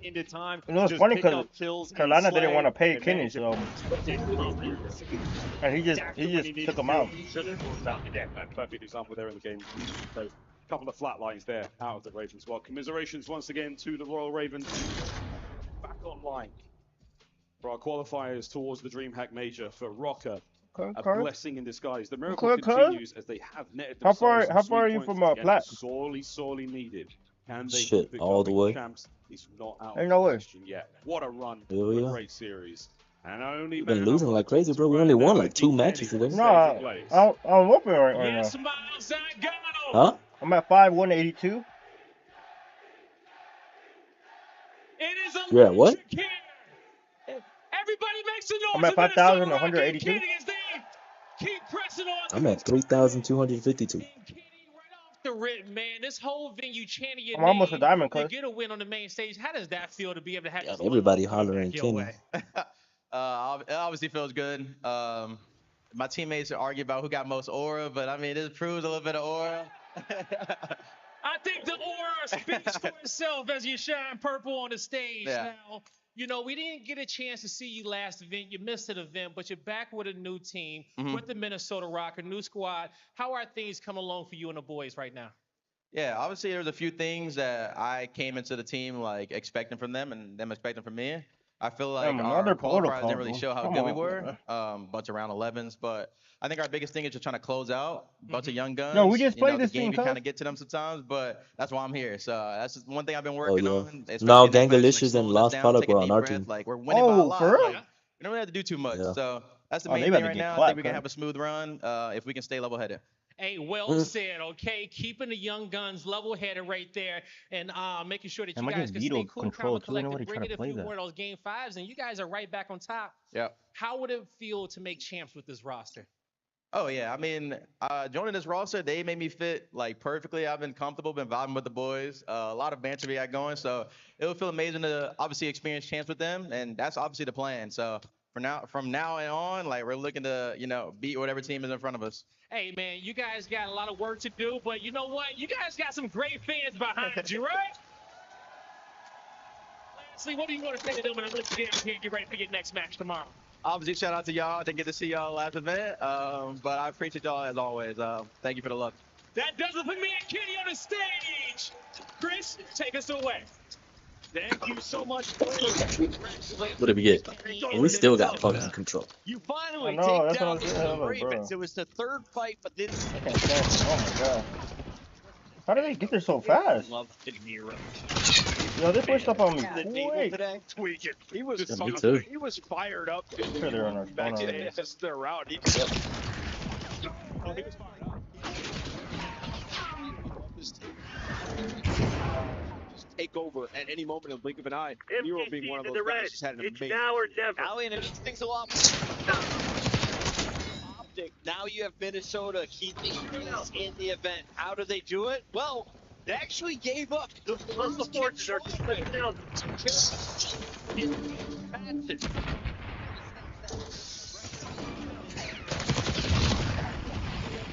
Into time. You know, it's funny because Carolina didn't want to pay Kenny, so and he just took him out. Perfect example there in the game. So, a couple of flat lines there out of the Ravens. Well, commiserations once again to the Royal Ravens. Back online for our qualifiers towards the DreamHack Major for Rocker. A blessing in disguise. The miracle continues as they have netted themselves. How far are you from plat? Sorely needed. Can they shit all the way? Champs? It's not out Ain't no way. question yet. What a run! Hell yeah. A great series. And only We've been losing like crazy, bro. We only won like 2 matches today. No, I'm whooping right now. Huh? I'm at 5,182. It is a Yeah, what? Everybody makes a noise. I'm at 5,182. Keep pressing on. I'm at 3,252. The rip, man. This whole venue chanting your I'm almost a diamond, to cuz. get a win on the main stage. How does that feel to be able to have this Everybody hollering Kenny. It obviously feels good. My teammates argue about who got most aura, but I mean, this proves a little bit of aura. I think the aura speaks for itself as you shine purple on the stage now. You know, we didn't get a chance to see you last event. You missed an event, but you're back with a new team, with the Minnesota Rocker, new squad. How are things coming along for you and the boys right now? Yeah, obviously there's a few things that I came into the team like expecting from them and them expecting from me. I feel like our qualifiers didn't really show how good we were. Bunch of round 11s, but I think our biggest thing is just trying to close out. Bunch of young guns. No, we just played this game. team, You kind of get to them sometimes, but that's why I'm here. So that's just one thing I've been Oh, working yeah. on. Now, Gangalicious and Lost Product were on our team. Like we're winning by a lot. For real? Like, we don't really have to do too much. Yeah. So that's the Oh, main they thing about to right get now. I clapped, think we can huh? have a smooth run if we can stay level-headed. Hey, well said, okay? Keeping the young guns level-headed right there and making sure that you guys can stay cool, calm, and collected, bring it a few more of those game 5s, and you guys are right back on top. Yeah. How would it feel to make champs with this roster? Oh, yeah. I mean, joining this roster, they made me fit, like, perfectly. I've been comfortable, been vibing with the boys. A lot of banter we got going, so it would feel amazing to obviously experience champs with them, and that's obviously the plan. So from now on, like we're looking to, beat whatever team is in front of us. Hey, man, you guys got a lot of work to do, but you know what? You guys got some great fans behind you, right? Lastly, what do you want to say to them when they get ready for your next match tomorrow? Obviously, shout out to y'all. I didn't get to see y'all last event, but I appreciate y'all as always. Thank you for the love. That does it for me and Kenny on the stage. Chris, take us away. Thank you so much. What did we get? And we still got fucking control. You finally know, take that's what down I'm saying. the I'm like, bro. Ravens. It was the third fight, but this. I can't stand it. Oh my god. How did they get there so fast? Love De Niro. Yo, they pushed up on me Quick. quick. Tweaking. He was Yeah, me too. He was fired up. Sure they're on our Back phone to already. their route. He Oh, he was fired up. Just take over at any moment in the blink of an eye. Nero being one of those guys who's had an amazing. now or never. Now, and it makes things a lot optic. Now you have Minnesota keeping things in the event. How do they do it? Well, they actually gave up the first control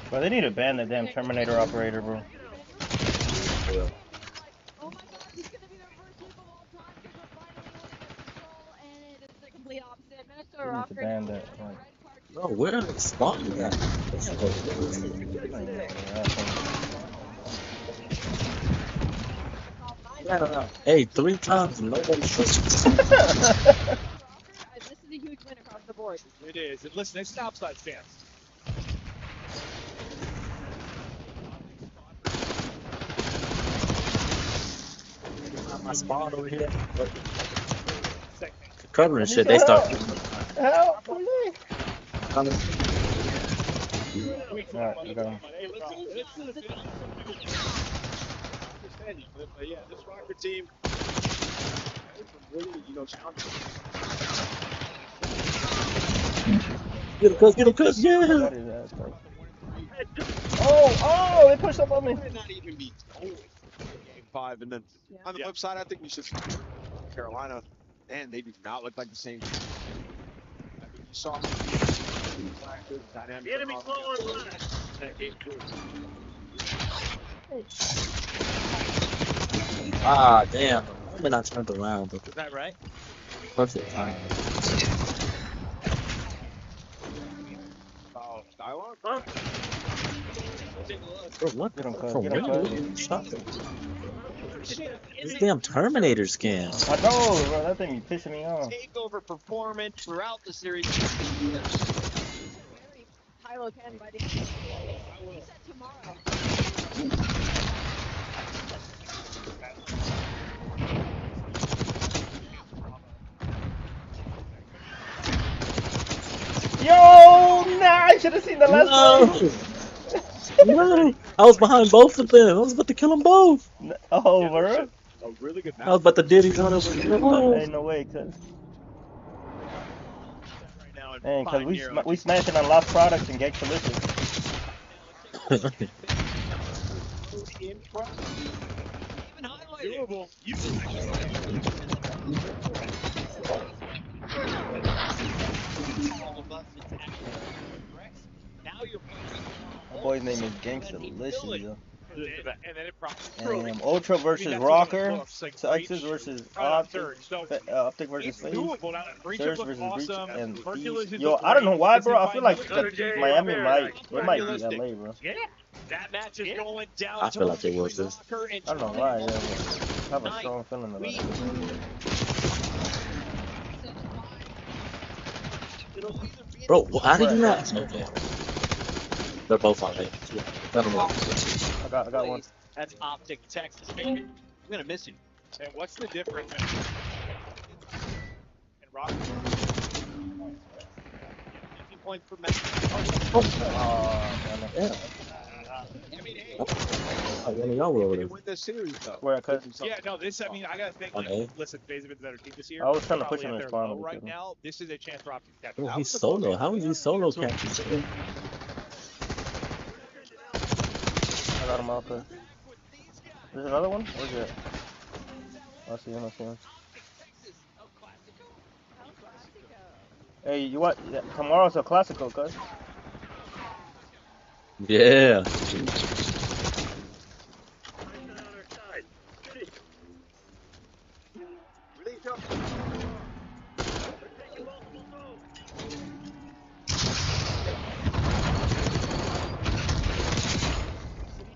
Bro, they need to ban the damn Terminator operator, bro. Yeah. Oh my god, he's gonna be their first hit of all time because we're finally in control, and it is the complete opposite. Minnesota They need to Rocker ban that. Like, Bro, where are they spawning at? Hey, 3 times and nobody shoots. This is a huge win across the board. It is. And listen, it's an outside stance. My spawn over here. Covering shit, they start. Help, please. Coming. Alright, I got him. But yeah, this Rocker team, really, challenging. Get him, cuz, yeah! Oh, they pushed up on me. Might not even be going game 5, and then on the flip side, I think we should. Carolina, man, they do not look like the same. I mean, you saw dynamic. Enemy close. Ah, damn. The moment I turned around, but Is that right? perfect time. Dialogue? Huh? Bro, what? Get him, cuz. From Get where? him, cuz. Stop it. This damn Terminator scan. I know, bro. That thing be pissing me off. Takeover performance throughout the series. Kylo Ken by the end. He said tomorrow. Yo, nah, I should have seen the last one. No, I was behind both of them. I was about to kill them both. Oh, bro. A really good I was about to diddy on them. Ain't no way, cuz. Hey, cuz we smashing on lost products and Gag Delicious. Doable. My boy's name is Gangsta Delicious, yo. And then it probably Ultra versus Rocker, Texas versus Optic versus Phase, Surge versus Breach, and Beast. Yo, I don't know why, bro. I feel like Miami might be LA, bro. That match is going down. I feel like they will too. I don't know why, yeah. I have a strong feeling about it. Bro, how did you not? Okay. They're both on me. I got one. That's Optic Texas. I'm gonna miss you. And what's the difference in Rock? 50 points per match. I mean, y'all were over there. Win this series, though. Where I cut. Yeah, no, this, I mean, I gotta think, Okay. listen, FaZe have been the better team this year. I was trying to push Probably him in at spawn their low with right him. now. This is a chance for Optic to catch Bro, up. he's solo. How is he solo captain? I got him out there. There's another one? Where's it? I see him, I see him. Hey, you what? Yeah, tomorrow's a classical, cuz. Yeah.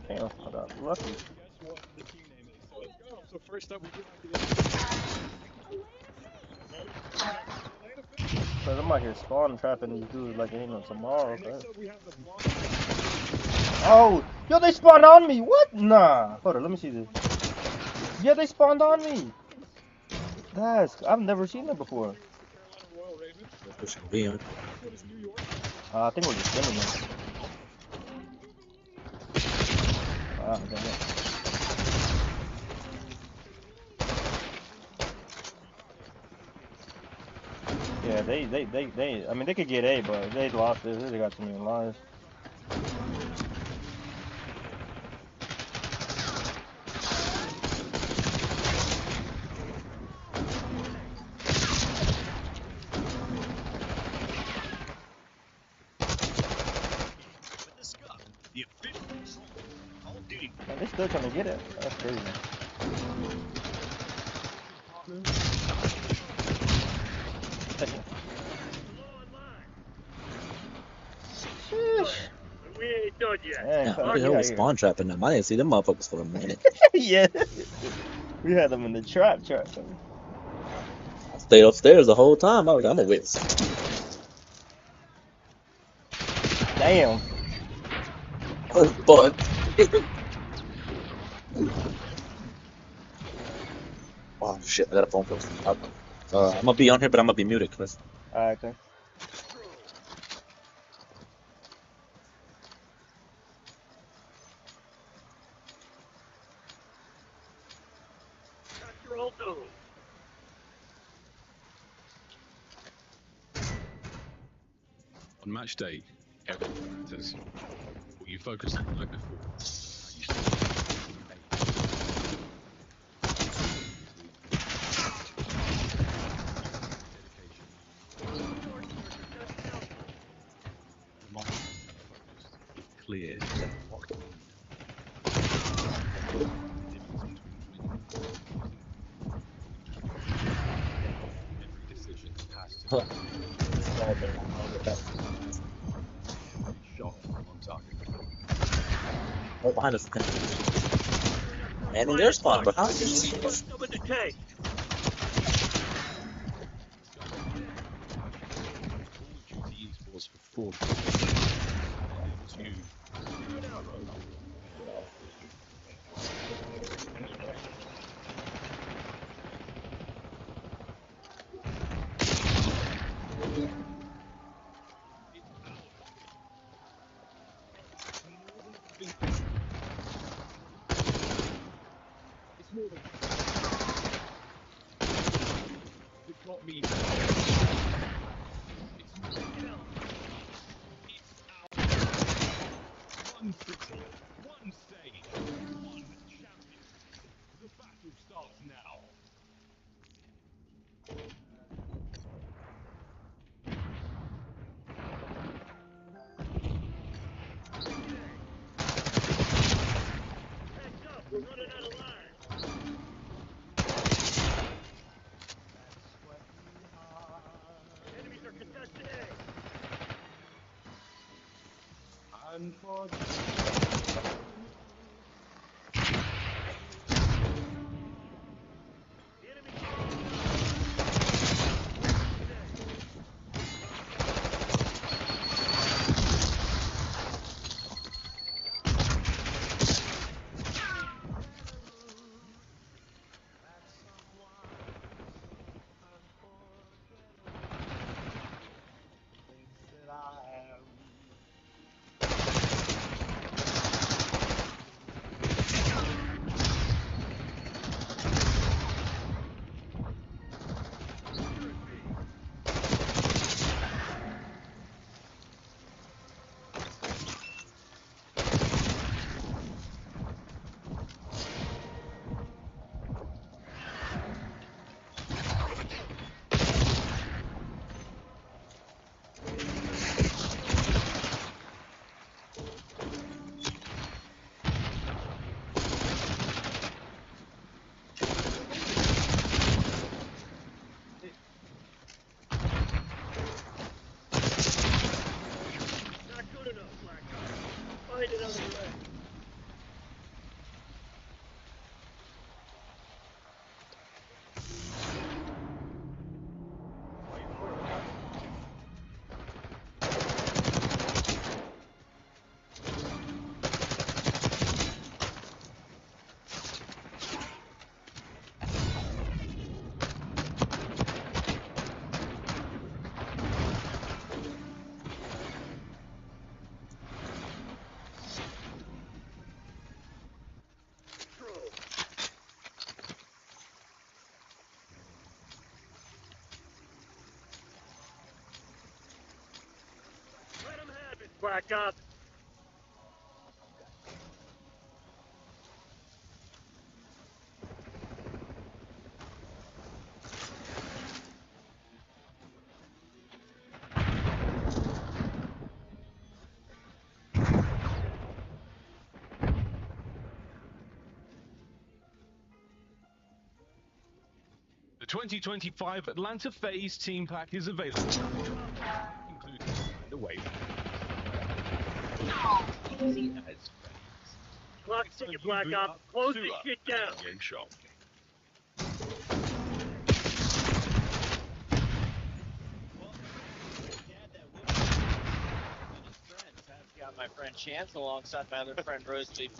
Damn, I got lucky. So first up, we do Cause I'm out here spawn trapping these dudes like it ain't no tomorrow, cuz. Oh, yo, they spawned on me. What? Nah. Hold on, let me see this. Yeah, they spawned on me. I've never seen that before. I think we're just spinning them. Ah, damn it. Yeah, they. I mean, they could get A, but they lost it. They got too many lives. And they still trying to get it. That's crazy. We ain't done yet. Man, Who the hell was spawn trapping them? I didn't see them motherfuckers for a minute. Yeah. We had them in the trap. I stayed upstairs the whole time. I was like, I'm a witness. Damn. Oh, but. Oh shit! I got a phone call. I'm gonna be on here, but I'm gonna be muted, Chris. Alright, okay. On match day, everything matters. What you focus on the night before. Clear. Every decision has to shot on target. Right behind us. And in their spawn, but how did you see us? Was for 4 It's more than it got me. One city, one stage, one champion. The battle starts now. We're running out of lives. Enemies are contested A. And for Back up. The 2025 Atlanta FaZe team pack is available, including the wave. Clock ticking, Black Ops. Close this shit down. Got my friend Chance alongside my other friend Rosalie,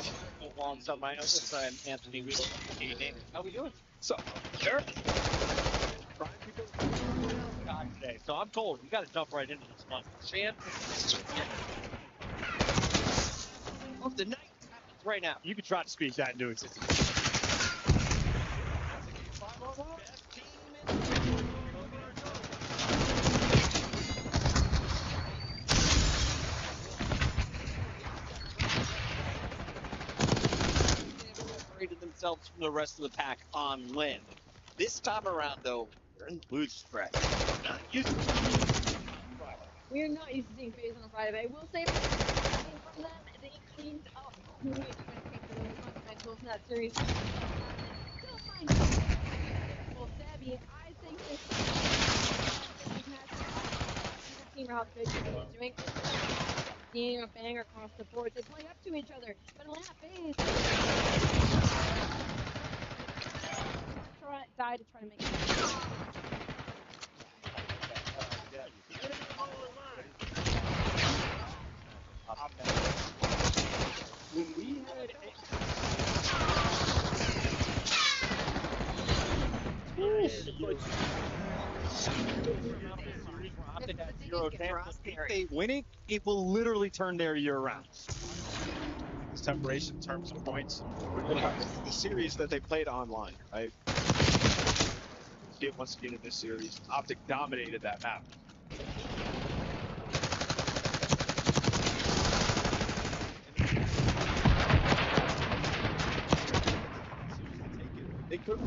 alongside my other friend Anthony. How we doing? So, Eric. Today. So I'm told we got to jump right into this one. Chance. Of the night happens right now. You can try to speak that into existence. Themselves from the rest of the pack on Lynn. This time around, though, they're in lose spread. We are not used to seeing FaZe on a Friday. I will say from them, they cleaned up quick when it came to those fundamentals in that series. Still find well, Savvy, I think this team how good is doing. Seeing a banger across the board, they play up to each other. But Atlanta FaZe die to try to make it. When we had winning, it will literally turn their year around. Separation in terms of points. The series that they played online, right? See it once again in this series. Optic dominated that map. They could.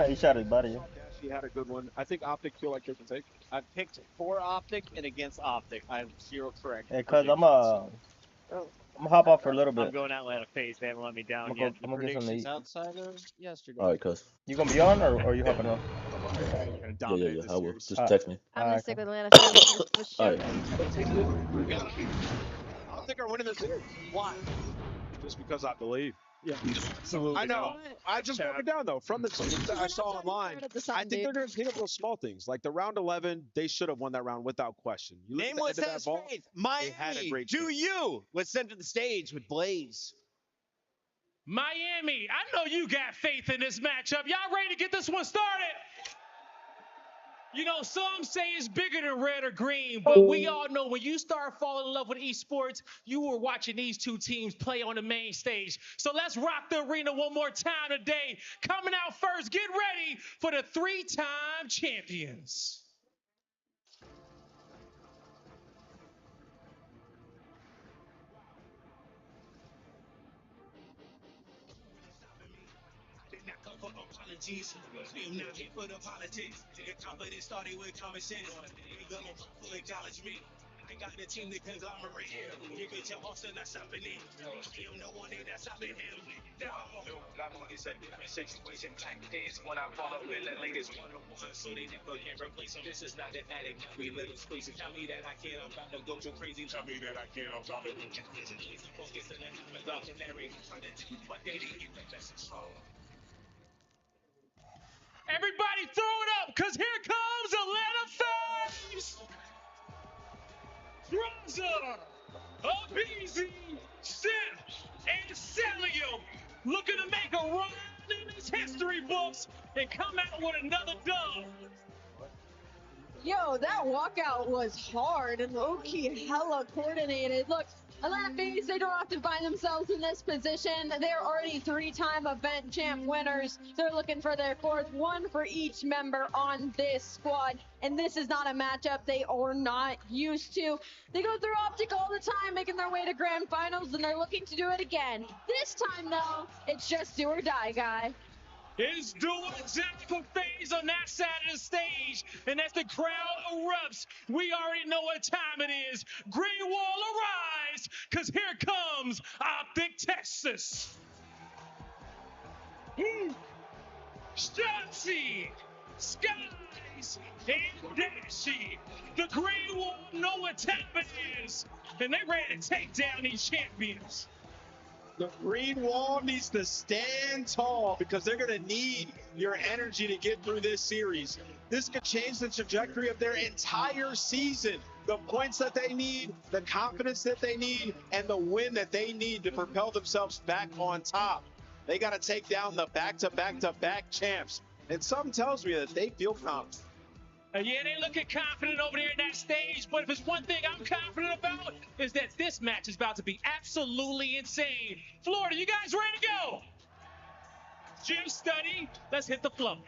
He shot his buddy. He had a good one. I think Optic feel like they can take it. I picked for Optic and against Optic. I have 0 correct. Hey, cuz I'm gonna hop off for a little bit. I'm going Atlanta FaZe. They haven't let me down yet. I'm gonna get something to eat. Outside of yesterday. All right, cuz. You gonna be on or you hopping off? Yeah. I will. Just text me. I'm gonna stick with Atlanta FaZe for sure. All right. Optic are winning this series. Why? Just because I believe. Yeah, absolutely. I know. I just broke it down though. From the tweets that I saw online, I think they're going to clean up those small things. Like the round 11, they should have won that round without question. Name what says faith. Miami, do you was sent to the stage with Blaze. Miami, I know you got faith in this matchup. Y'all ready to get this one started? You know, some say it's bigger than red or green, but we all know when you start falling in love with esports, you were watching these two teams play on the main stage. So let's rock the arena one more time today. Coming out first, get ready for the 3-time champions. Apologies, I'm not here for the politics. The confidence started with common sense. We gonna full acknowledgement. I got the team that conglomerate. Give it to Austin, not stopping it. Him, no one ain't not stopping him. No, I'm on this different situation. Like this, when I follow with the latest one-on-one, so they never can replace him. This is not an addict, we little squeeze. Tell me that I can't, I'm about to go too crazy. Tell me that I can't, I'm about to go too crazy. Focus on the documentary. My dating, you think that's strong. Everybody throw it up, because here comes Atlanta FaZe! Bronzer, Abizi, Sim, and Celio looking to make a run in his history books and come out with another dub. Yo, that walkout was hard and low-key hella coordinated. Look, Atlanta FaZe, they don't often find themselves in this position. They're already 3-time event champ winners. They're looking for their 4th, one for each member on this squad. And this is not a matchup they are not used to. They go through Optic all the time, making their way to grand finals, and they're looking to do it again. This time, though, it's just do or die, guy. It's do or die for FaZe on that side of the stage. And as the crowd erupts, we already know what time it is. Green Wall arise, because here comes Optic Texas. Stotzy, Skies, and Dashy. The Green Wall know what time it is. And they ready to take down these champions. The Green Wall needs to stand tall because they're going to need your energy to get through this series. This could change the trajectory of their entire season. The points that they need, the confidence that they need, and the win that they need to propel themselves back on top. They got to take down the back-to-back-to-back champs. And something tells me that they feel confident. Yeah, they looking confident over there in that stage, but if it's one thing I'm confident about, is that this match is about to be absolutely insane. Florida, you guys ready to go? Jim Study, let's hit the floor.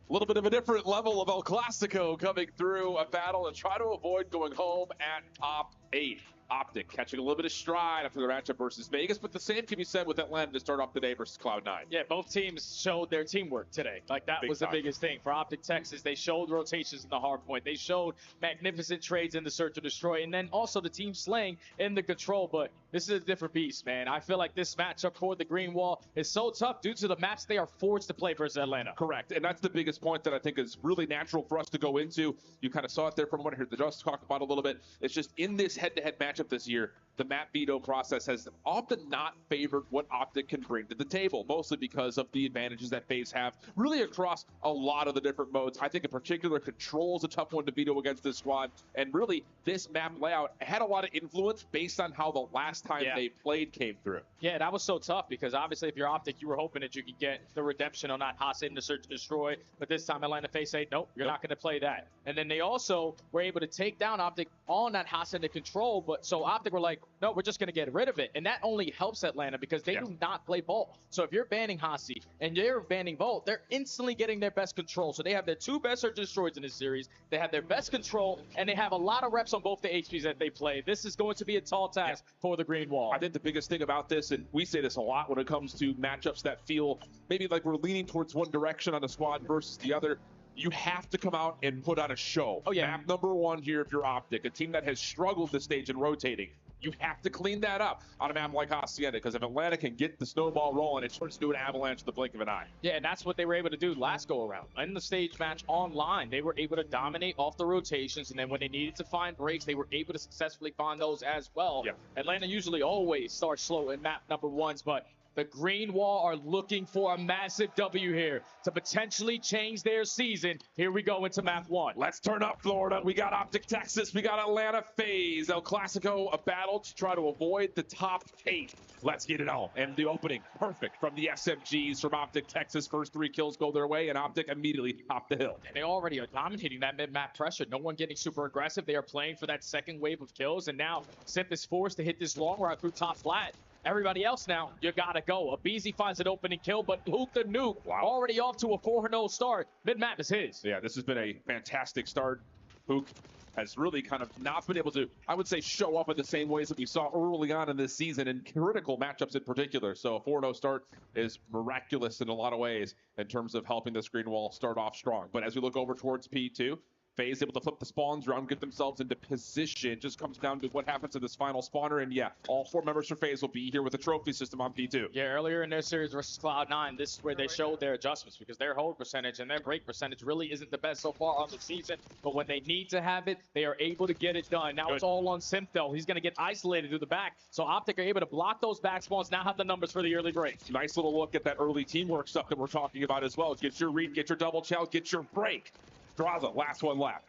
A little bit of a different level of El Clasico coming through a battle and try to avoid going home at top 8. Optic catching a little bit of stride after the matchup versus Vegas, but the same can be said with Atlanta to start off the day versus Cloud9. Yeah, both teams showed their teamwork today. Like, that was the biggest thing. For Optic Texas, they showed rotations in the hard point. They showed magnificent trades in the search and destroy, and then also the team slaying in the control. But this is a different beast, man. I feel like this matchup for the Green Wall is so tough due to the match they are forced to play versus Atlanta. Correct, and that's the biggest point that I think is really natural for us to go into. You kind of saw it there from what I heard the Just talk about a little bit. It's just in this head-to-head matchup this year, the map veto process has often not favored what Optic can bring to the table, mostly because of the advantages that FaZe have really across a lot of the different modes. I think in particular, Control is a tough one to veto against this squad, and really this map layout had a lot of influence based on how the last time they played came through. Yeah, that was so tough because obviously if you're Optic, you were hoping that you could get the redemption on that Hostage in the Search and Destroy, but this time Atlanta FaZe say, nope, you're not going to play that. And then they also were able to take down Optic on that Hostage in Control, but so Optic were like, no, we're just going to get rid of it. And that only helps Atlanta because they do not play Vault. So if you're banning Hossie and you're banning Vault, they're instantly getting their best control. So they have their 2 best Search and Destroys in this series. They have their best control, and they have a lot of reps on both the HPs that they play. This is going to be a tall task for the Green Wall. I think the biggest thing about this, and we say this a lot when it comes to matchups that feel maybe like we're leaning towards one direction on the squad versus the other, you have to come out and put on a show. Oh yeah. Map number 1 here if you're Optic, a team that has struggled this stage in rotating. You have to clean that up on a map like Hacienda, because if Atlanta can get the snowball rolling, it turns into an avalanche in the blink of an eye. Yeah, and that's what they were able to do last go-around. In the stage match online, they were able to dominate off the rotations, and then when they needed to find breaks, they were able to successfully find those as well. Yeah. Atlanta usually always starts slow in map number 1s, but the Green Wall are looking for a massive W here to potentially change their season. Here we go into map 1. Let's turn up Florida. We got Optic Texas. We got Atlanta FaZe. El Clasico, a battle to try to avoid the top 8. Let's get it on. And the opening, perfect from the SMGs from Optic Texas. First 3 kills go their way, and Optic immediately hop the hill. They already are dominating that mid-map pressure. No one getting super aggressive. They are playing for that second wave of kills, and now Simp is forced to hit this long route through top flat. Everybody else now, you gotta go. Abizi finds an opening kill, but Hook the Nuke already off to a 4-0 start. Mid-map is his. Yeah, this has been a fantastic start. Hook has really kind of not been able to, I would say, show up in the same ways that we saw early on in this season in critical matchups in particular. So a 4-0 start is miraculous in a lot of ways in terms of helping this Green Wall start off strong. But as we look over towards P2, FaZe able to flip the spawns around, get themselves into position. Just comes down to what happens to this final spawner. And yeah, all 4 members for FaZe will be here with a trophy system on P2. Yeah, earlier in their series versus Cloud9, this is where they showed their adjustments because their hold percentage and their break percentage really isn't the best so far on the season. But when they need to have it, they are able to get it done. Now it's all on Simp though. He's going to get isolated through the back. So Optic are able to block those back spawns, now have the numbers for the early break. Nice little look at that early teamwork stuff that we're talking about as well. Get your read, get your double chow, get your break. Draza, last one left.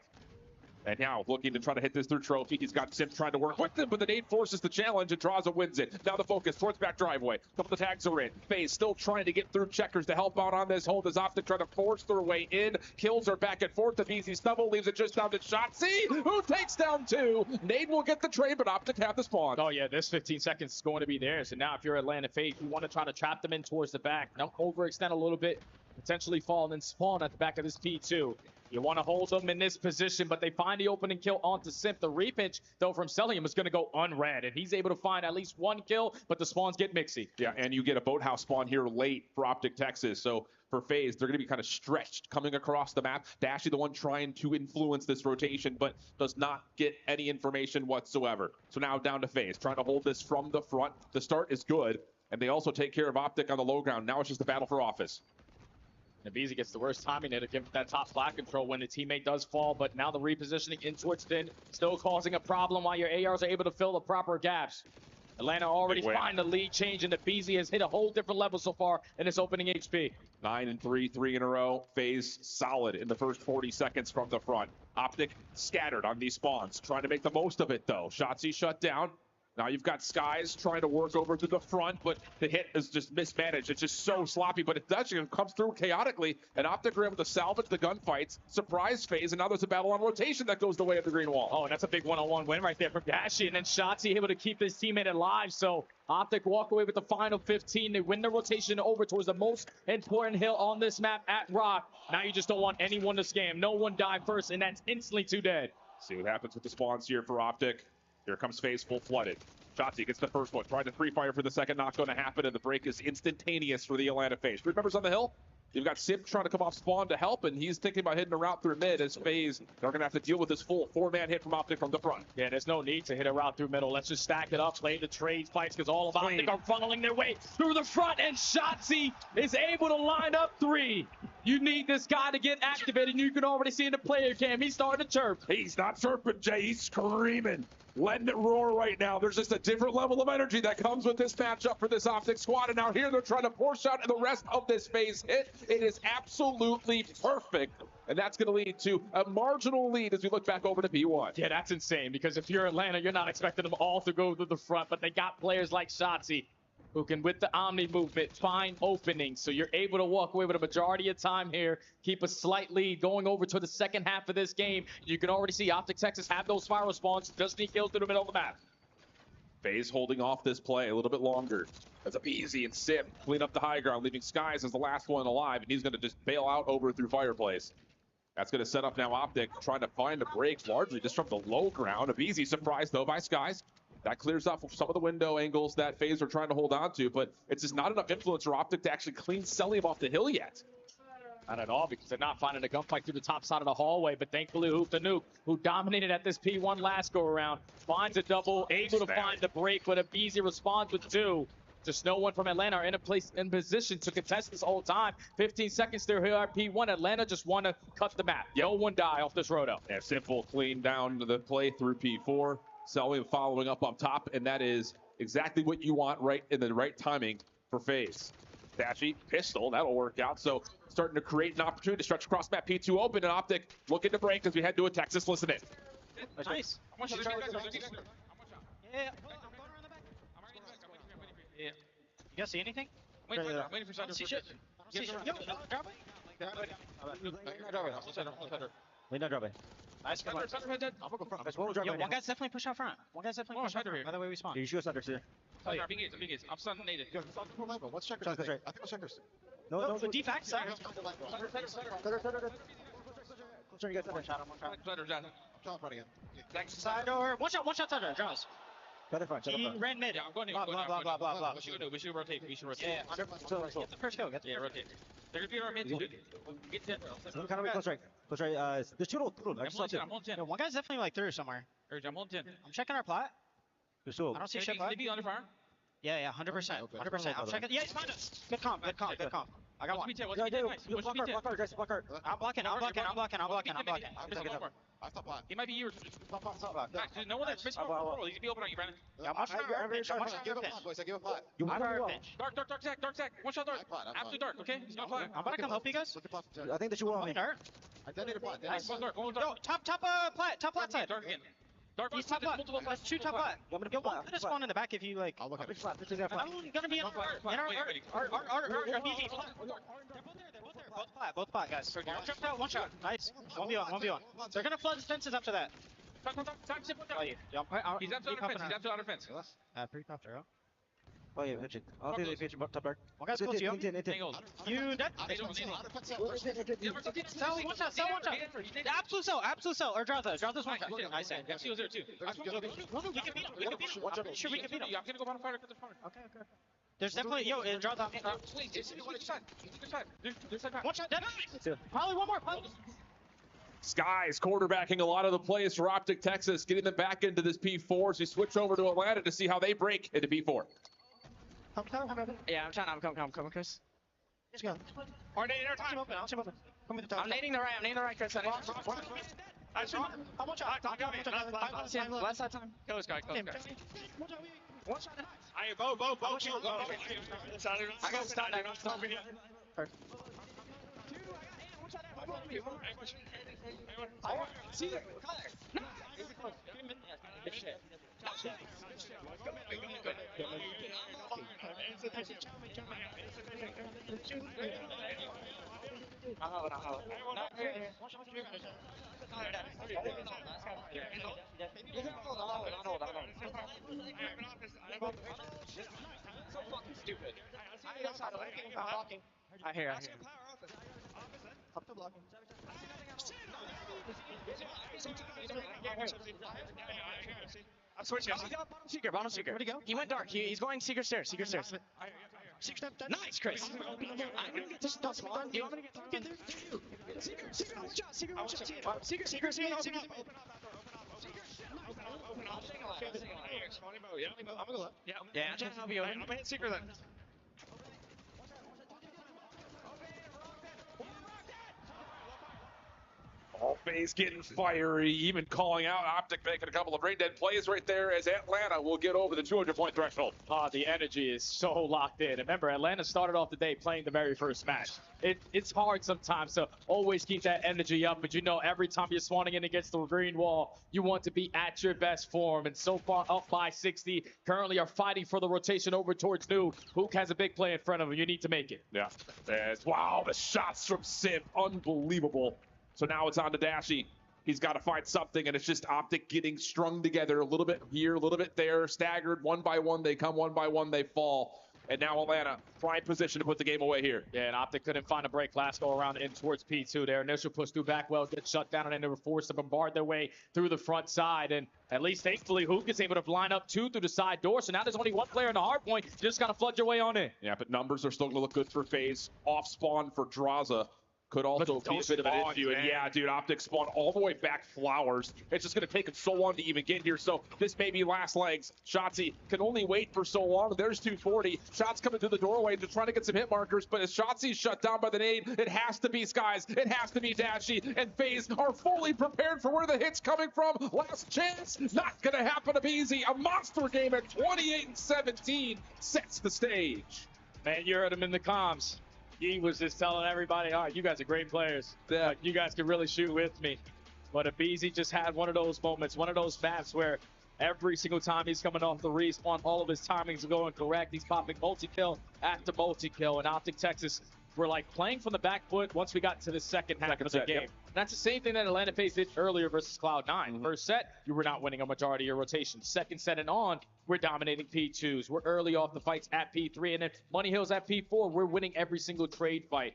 And now looking to try to hit this through trophy. He's got Sim trying to work with him, but the nade forces the challenge and draws and wins it. Now the focus towards back driveway. Couple of the tags are in. FaZe still trying to get through checkers to help out on this hold as Optic trying to force their way in. Kills are back and forth. The easy stumble leaves it just down to Shotzzy, who takes down 2. Nade will get the trade, but Optic have the spawn. Oh yeah, this 15 seconds is going to be theirs. And now if you're Atlanta FaZe, you want to try to trap them in towards the back. Now overextend a little bit, potentially fall and then spawn at the back of this P2. You want to hold them in this position, but they find the opening kill onto Simp. The repitch, though, from Celium is going to go unread, and he's able to find at least 1 kill, but the spawns get mixy. Yeah, and you get a boathouse spawn here late for Optic Texas. So for FaZe, they're going to be kind of stretched coming across the map. Dashy, the one trying to influence this rotation, but does not get any information whatsoever. So now down to FaZe, trying to hold this from the front. The start is good, and they also take care of Optic on the low ground. Now it's just a battle for office. Navizi gets the worst timing there to give that top flat control when the teammate does fall, but now the repositioning in towards thin, still causing a problem while your ARs are able to fill the proper gaps. Atlanta already find the lead change, and Navizi has hit a whole different level so far in his opening HP. 9 and 3, 3 in a row. FaZe solid in the first 40 seconds from the front. Optic scattered on these spawns, trying to make the most of it though. Shotzzy shut down. Now you've got Skies trying to work over to the front, but the hit is just mismanaged. It's just so sloppy, but it actually comes through chaotically, and Optic are able to salvage the gunfights, surprise FaZe, and now there's a battle on rotation that goes the way of the green wall. Oh, and that's a big one-on-one win right there from Dashy, and then Shotzzy able to keep his teammate alive, so Optic walk away with the final 15. They win the rotation over towards the most important hill on this map at Rock. Now you just don't want anyone to scam. No one die first, and that's instantly 2 dead. See what happens with the spawns here for Optic. Here comes FaZe full flooded. Shotzzy gets the first one. Tried to free fire for the second. Not going to happen, and the break is instantaneous for the Atlanta FaZe. 3 members on the hill. You've got Sim trying to come off spawn to help, and he's thinking about hitting a route through mid as FaZe are going to have to deal with this full 4-man hit from Optic from the front. Yeah, there's no need to hit a route through middle. Let's just stack it up, play the trade fights, because all of Optic are funneling their way through the front, and Shotzzy is able to line up 3. You need this guy to get activated, and you can already see in the player cam, he's starting to chirp. He's not chirping, Jay. He's screaming. Letting it roar right now. There's just a different level of energy that comes with this matchup for this Optic squad. And now here they're trying to force out the rest of this FaZe hit. It is absolutely perfect. And that's going to lead to a marginal lead as we look back over to P1. Yeah, that's insane, because if you're Atlanta, you're not expecting them all to go to the front, but they got players like Shotzzy who can, with the Omni movement, find openings. So you're able to walk away with a majority of time here, keep a slight lead going over to the second half of this game. You can already see Optic Texas have those spiral spawns, just need kills through the middle of the map. FaZe holding off this play a little bit longer. That's up easy, and Sim clean up the high ground, leaving Skies as the last one alive, and he's going to just bail out over through Fireplace. That's going to set up now Optic trying to find a break largely just from the low ground. A easy surprise though by Skies. That clears off some of the window angles that FaZe are trying to hold on to, but it's just not enough influence for Optic to actually clean Celium off the hill yet. Not at all, because they're not finding a gunfight through the top side of the hallway, but thankfully Hoop the Nuke, who dominated at this P1 last go-around, finds a double, able to find the break, but a easy response with 2. Just no one from Atlanta are in position to contest this whole time. 15 seconds there here at P1. Atlanta just want to cut the map. No one die off this roto. Yeah, simple, clean down to the play through P4. Celium following up top, and that is exactly what you want right in the right timing for FaZe. Dashy, pistol, that'll work out. So starting to create an opportunity to stretch across map. P2 open, and Optic looking to break as we head to a Texas. Listen in. Nice. Yeah. You guys see anything? Wait for Sunder. See shit. Lean down, drop it. Nice. I'm gonna go front. Yo, one guy's definitely push out front. One guy's definitely push out front. By the way we spawn. You shoot us under here. Oh, yeah. Big gates. I'm stunning native. What's checkers? I think it's checkers. No. Defact side. You guys center. Shot him. John front again. Back side door. One shot side door. Draws. Shut front. He ran mid. Yeah, I'm going in. Blah. We should rotate. Yeah. Get the first kill. Yeah, rotate. They're gonna be our mid. Get 10, bro. Kind of close right. Close right. There's 2 total. I'm on 10. Yo, one guy's definitely like through somewhere. I'm on 10. I'm checking our plot. There's 2. I don't see shit. They be under fire. Yeah, 100%. 100%. I'm checking. Yeah, he's behind us. Good comp. I got one. BT, Block her, guys, block her. I'm blocking. He might be yours. No one that's missing portal. He's gonna be open on you, Brandon. Yeah, I'm very sure. Give a pinch. Dark, Zach. One shot, dark. Absolute dark, okay? He's not flat. I'm about to come help you guys. I think that you will on me. I did a plat. Nice. One dark. Yo, top plat side. Dark again. Dark, he's top plat. Let's shoot top plat. Yo, I'm gonna spawn in the back if you like. I'll look at it. I'm gonna be in our. Both plat, guys. One shot. Nice. 1v1. They're gonna flood the fences after that. He's absolute outer fence. Pretty tough, Arrow. Oh yeah, pitch it. I'll do the pitch top dark. One guy's close to you. You dead? Sell one shot. Absolute cell. Or Drawtha's one shot. Nice. FC was there too. We can beat him. I'm sure we can beat him. I'm gonna go bottom fire. Okay. There's definitely, Drawtha. One shot, dead. Probably one more. Skies quarterbacking a lot of the plays for Optic Texas, getting them back into this P4 as we switch over to Atlanta to see how they break into P4. Yeah, I'm trying. I'm coming, Chris. Let's go. I'm nading the right, Chris. Last side time. Go, Sky. One shot. Go. I got stunned. Perfect. I hear. Up to blocking. I'm switching. Bottom seeker. Where'd he go? He went dark. He's going secret stairs. Nice, Chris. I'm gonna get this dust on. You want me to get there? Secret, one shot. Secret. I'm gonna go left. Yeah, I'll be over. I'm gonna hit secret then. All phase getting fiery, even calling out Optic, making a couple of brain dead plays right there as Atlanta will get over the 200-point threshold. The energy is so locked in. Remember, Atlanta started off the day playing the very first match. It's hard sometimes to always keep that energy up, but every time you're spawning in against the green wall, you want to be at your best form. And so far, up by 60, currently are fighting for the rotation over towards New. Hook has a big play in front of him. You need to make it. Yeah. Wow, the shots from Sim, unbelievable. So now it's on to Dashy. He's got to find something, and it's just Optic getting strung together a little bit here, a little bit there, staggered one by one. They come one by one, they fall. And now Atlanta, prime position to put the game away here. Yeah, and Optic couldn't find a break. Last go around in towards P2 there. Initial push through back well, gets shut down, and then they were forced to bombard their way through the front side. And at least thankfully, Hook is able to line up two through the side door. So now there's only one player in the hard point. You just got to flood your way on in. Yeah, but numbers are still going to look good for FaZe. Off spawn for Draza. Could also be a bit of an issue. And yeah, dude, Optic spawn all the way back Flowers. It's just going to take him so long to even get here. So this may be last legs. Shotzzy can only wait for so long. There's 240. Shots coming through the doorway to trying to get some hit markers. But as Shotzzy's shut down by the nade, it has to be Skies. It has to be Dashy. And FaZe are fully prepared for where the hit's coming from. Last chance. Not going to happen to be easy. A monster game at 28-17 sets the stage. Man, you heard him in the comms. He was just telling everybody, all right, you guys are great players. Yeah. You guys can really shoot with me. But Abizi just had one of those moments, one of those maps where every single time he's coming off the respawn, all of his timings are going correct. He's popping multi-kill after multi-kill. And Optic Texas were like playing from the back foot once we got to the second half of the game. Yep. That's the same thing that Atlanta FaZe did earlier versus Cloud9. First set, you were not winning a majority of your rotation. Second set and on, we're dominating P2s. We're early off the fights at P3. And then Money Hills at P4, we're winning every single trade fight.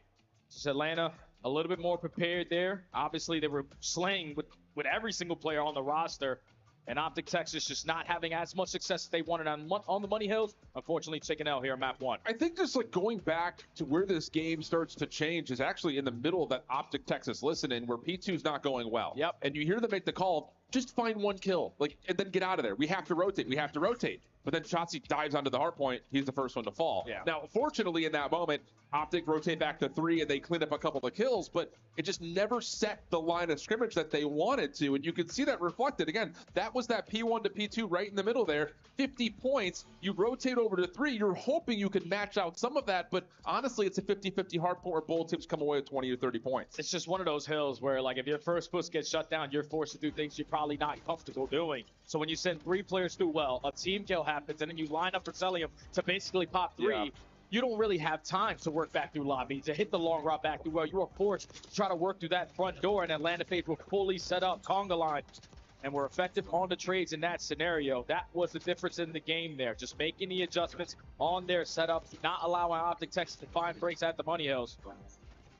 Just Atlanta a little bit more prepared there. Obviously, they were slaying with every single player on the roster. And Optic Texas just not having as much success as they wanted on the Money Hills. Unfortunately, chicken out here in map 1. I think just like going back to where this game starts to change is actually in the middle of that Optic Texas listening where P2's not going well. Yep. And you hear them make the call, just find one kill, like, and then get out of there. We have to rotate. We have to rotate. But then Shotzzy dives onto the hard point. He's the first one to fall. Yeah. Now, fortunately, in that moment, Optic rotate back to 3 and they clean up a couple of kills, but it just never set the line of scrimmage that they wanted to. And you can see that reflected. Again, that was that P1 to P2 right in the middle there. 50 points. You rotate over to 3. You're hoping you can match out some of that, but honestly, it's a 50-50 hard point where both teams come away with 20 or 30 points. It's just one of those hills where, like, if your first push gets shut down, you're forced to do things you're probably not comfortable doing. So when you send 3 players through well, a team kill happens, and then you line up for Celium to basically pop 3, Yeah. you don't really have time to work back through lobby, to hit the long route back through well. You are forced to try to work through that front door, and Atlanta FaZe were fully set up, conga line, and were effective on the trades in that scenario. That was the difference in the game there. Just making the adjustments on their setup, not allowing Optic Texas to find breaks at the money hills.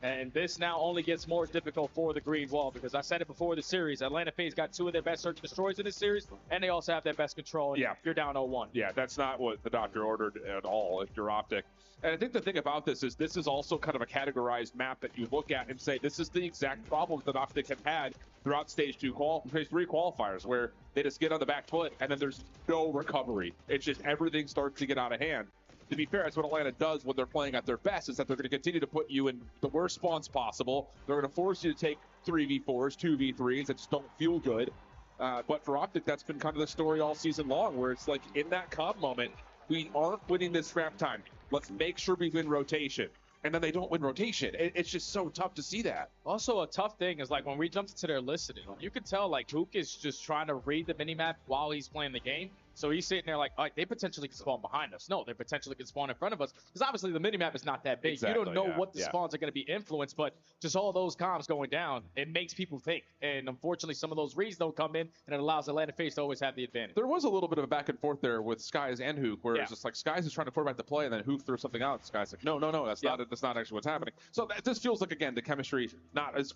And this now only gets more difficult for the Green Wall, because I said it before the series, Atlanta FaZe got 2 of their best search and destroys in this series, and they also have their best control. And you're down 0-1. Yeah, that's not what the doctor ordered at all if you're Optic. And I think the thing about this is also kind of a categorized map that you look at and say, this is the exact problems that Optic have had throughout stage 3 qualifiers, where they just get on the back foot and then there's no recovery. It's just everything starts to get out of hand. To be fair, that's what Atlanta does when they're playing at their best, is that they're going to continue to put you in the worst spawns possible. They're going to force you to take 3v4s, 2v3s that just don't feel good. But for Optic, that's been kind of the story all season long, where it's like, in that comp moment, we aren't winning this scrap time. Let's make sure we win rotation. And then they don't win rotation. It's just so tough to see that. Also, a tough thing is, like, when we jumped into their listening, you could tell, like, Hook is just trying to read the minimap while he's playing the game. So he's sitting there like, all right, they potentially can spawn behind us. No, they potentially can spawn in front of us. Because obviously the minimap is not that big. Exactly, you don't know what the spawns are going to be influenced, but just all those comms going down, it makes people think. And unfortunately, some of those reads don't come in, and it allows Atlanta FaZe to always have the advantage. There was a little bit of a back and forth there with Skies and Hook, where it's just like Skies is trying to quarterback the play, and then Hook throws something out. Skies like, no, that's not actually what's happening. So this feels like, again, the chemistry not as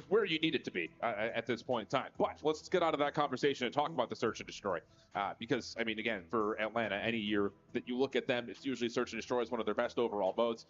where you need it to be at this point in time. But let's get out of that conversation and talk about the search and destroy, because I mean, again, for Atlanta, any year that you look at them, it's usually search and destroy is one of their best overall modes.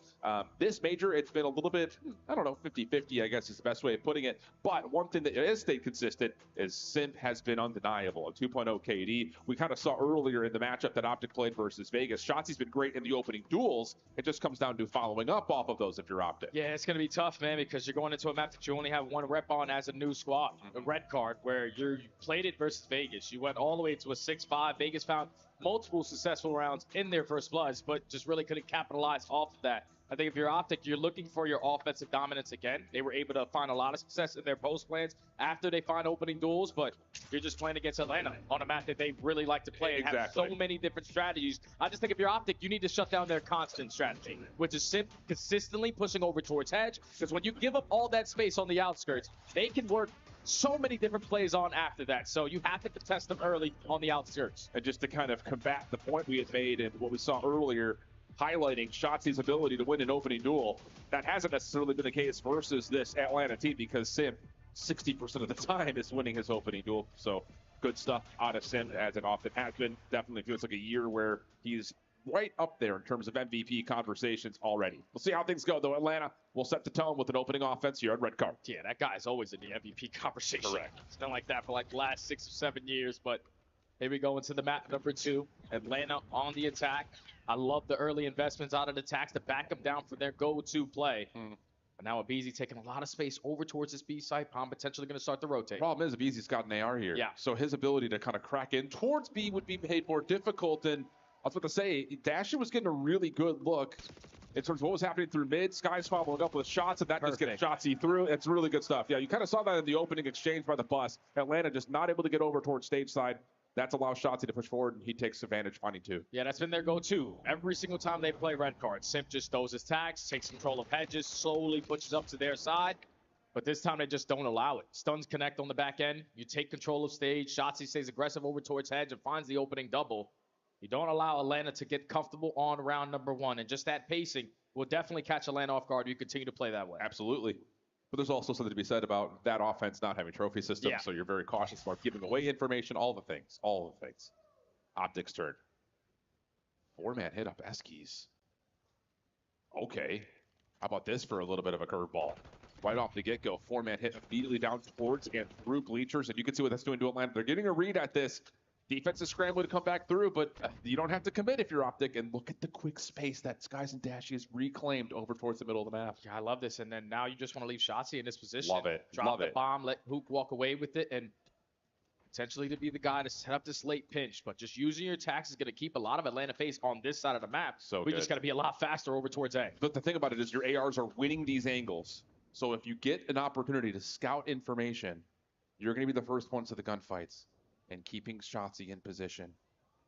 This major, it's been a little bit, I don't know, 50-50, I guess is the best way of putting it. But one thing that has stayed consistent is Simp has been undeniable. A 2.0 KD. We kind of saw earlier in the matchup that Optic played versus Vegas. Shotzi's been great in the opening duels. It just comes down to following up off of those if you're Optic. Yeah, it's going to be tough, man, because you're going into a map that you only have 1 rep on as a new squad, a red card, where you played it versus Vegas. You went all the way to a 6-5. Vegas found multiple successful rounds in their first bloods, but just really couldn't capitalize off of that. I think if you're Optic, you're looking for your offensive dominance again. They were able to find a lot of success in their post plans after they find opening duels, but you're just playing against Atlanta on a map that they really like to play and have so many different strategies. I just think if you're Optic, you need to shut down their constant strategy, which is Simp consistently pushing over towards Hedge, because when you give up all that space on the outskirts, they can work so many different plays on after that. So you have to contest them early on the outskirts. And just to kind of combat the point we had made and what we saw earlier, highlighting Shotzi's ability to win an opening duel, that hasn't necessarily been the case versus this Atlanta team, because Simp 60% of the time is winning his opening duel. So good stuff out of Simp, as it often has been. Definitely feels like a year where he's right up there in terms of MVP conversations already. We'll see how things go, though. Atlanta will set the tone with an opening offense here at Red Card. Yeah, that guy's always in the MVP conversation. Correct. It's been like that for like the last 6 or 7 years, but here we go into the map number 2. Atlanta on the attack. I love the early investments out of the attacks to back them down for their go-to play. But now Abizi taking a lot of space over towards his B site. Palm potentially going to start to rotate. Problem is, Abizi's got an AR here. Yeah. So his ability to kind of crack in towards B would be made more difficult. And I was about to say, Dasher was getting a really good look in terms of what was happening through mid. Sky's following up with shots, and that just gets Shotzzy through. It's really good stuff. Yeah, you kind of saw that in the opening exchange by the bus. Atlanta just not able to get over towards stage side. That's allows Shotzzy to push forward, and he takes advantage finding 2. Yeah, that's been their go-to. Every single time they play red card, Simp just throws his tags, takes control of hedges, slowly pushes up to their side. But this time they just don't allow it. Stuns connect on the back end. You take control of stage. Shotzzy stays aggressive over towards hedge and finds the opening double. You don't allow Atlanta to get comfortable on round number 1. And just that pacing will definitely catch Atlanta off guard. You continue to play that way. Absolutely. But there's also something to be said about that offense not having trophy systems, so you're very cautious about giving away information, all the things. Optic's turn. 4-man hit up Eskies. Okay. How about this for a little bit of a curveball? right off the get-go. 4-man hit immediately down towards and through bleachers, and you can see what that's doing to Atlanta. They're getting a read at this. Defense is scrambling to come back through, but you don't have to commit if you're Optic. And look at the quick space that Skies and Dashy has reclaimed over towards the middle of the map. Yeah, I love this. And then now you just want to leave Shotzi in this position. Love it. Drop the bomb, let Hook walk away with it, and potentially to be the guy to set up this late pinch. But just using your attacks is going to keep a lot of Atlanta face on this side of the map. So we just got to be a lot faster over towards A. But the thing about it is your ARs are winning these angles. So if you get an opportunity to scout information, you're going to be the first ones to the gunfights. And keeping Shotzi in position.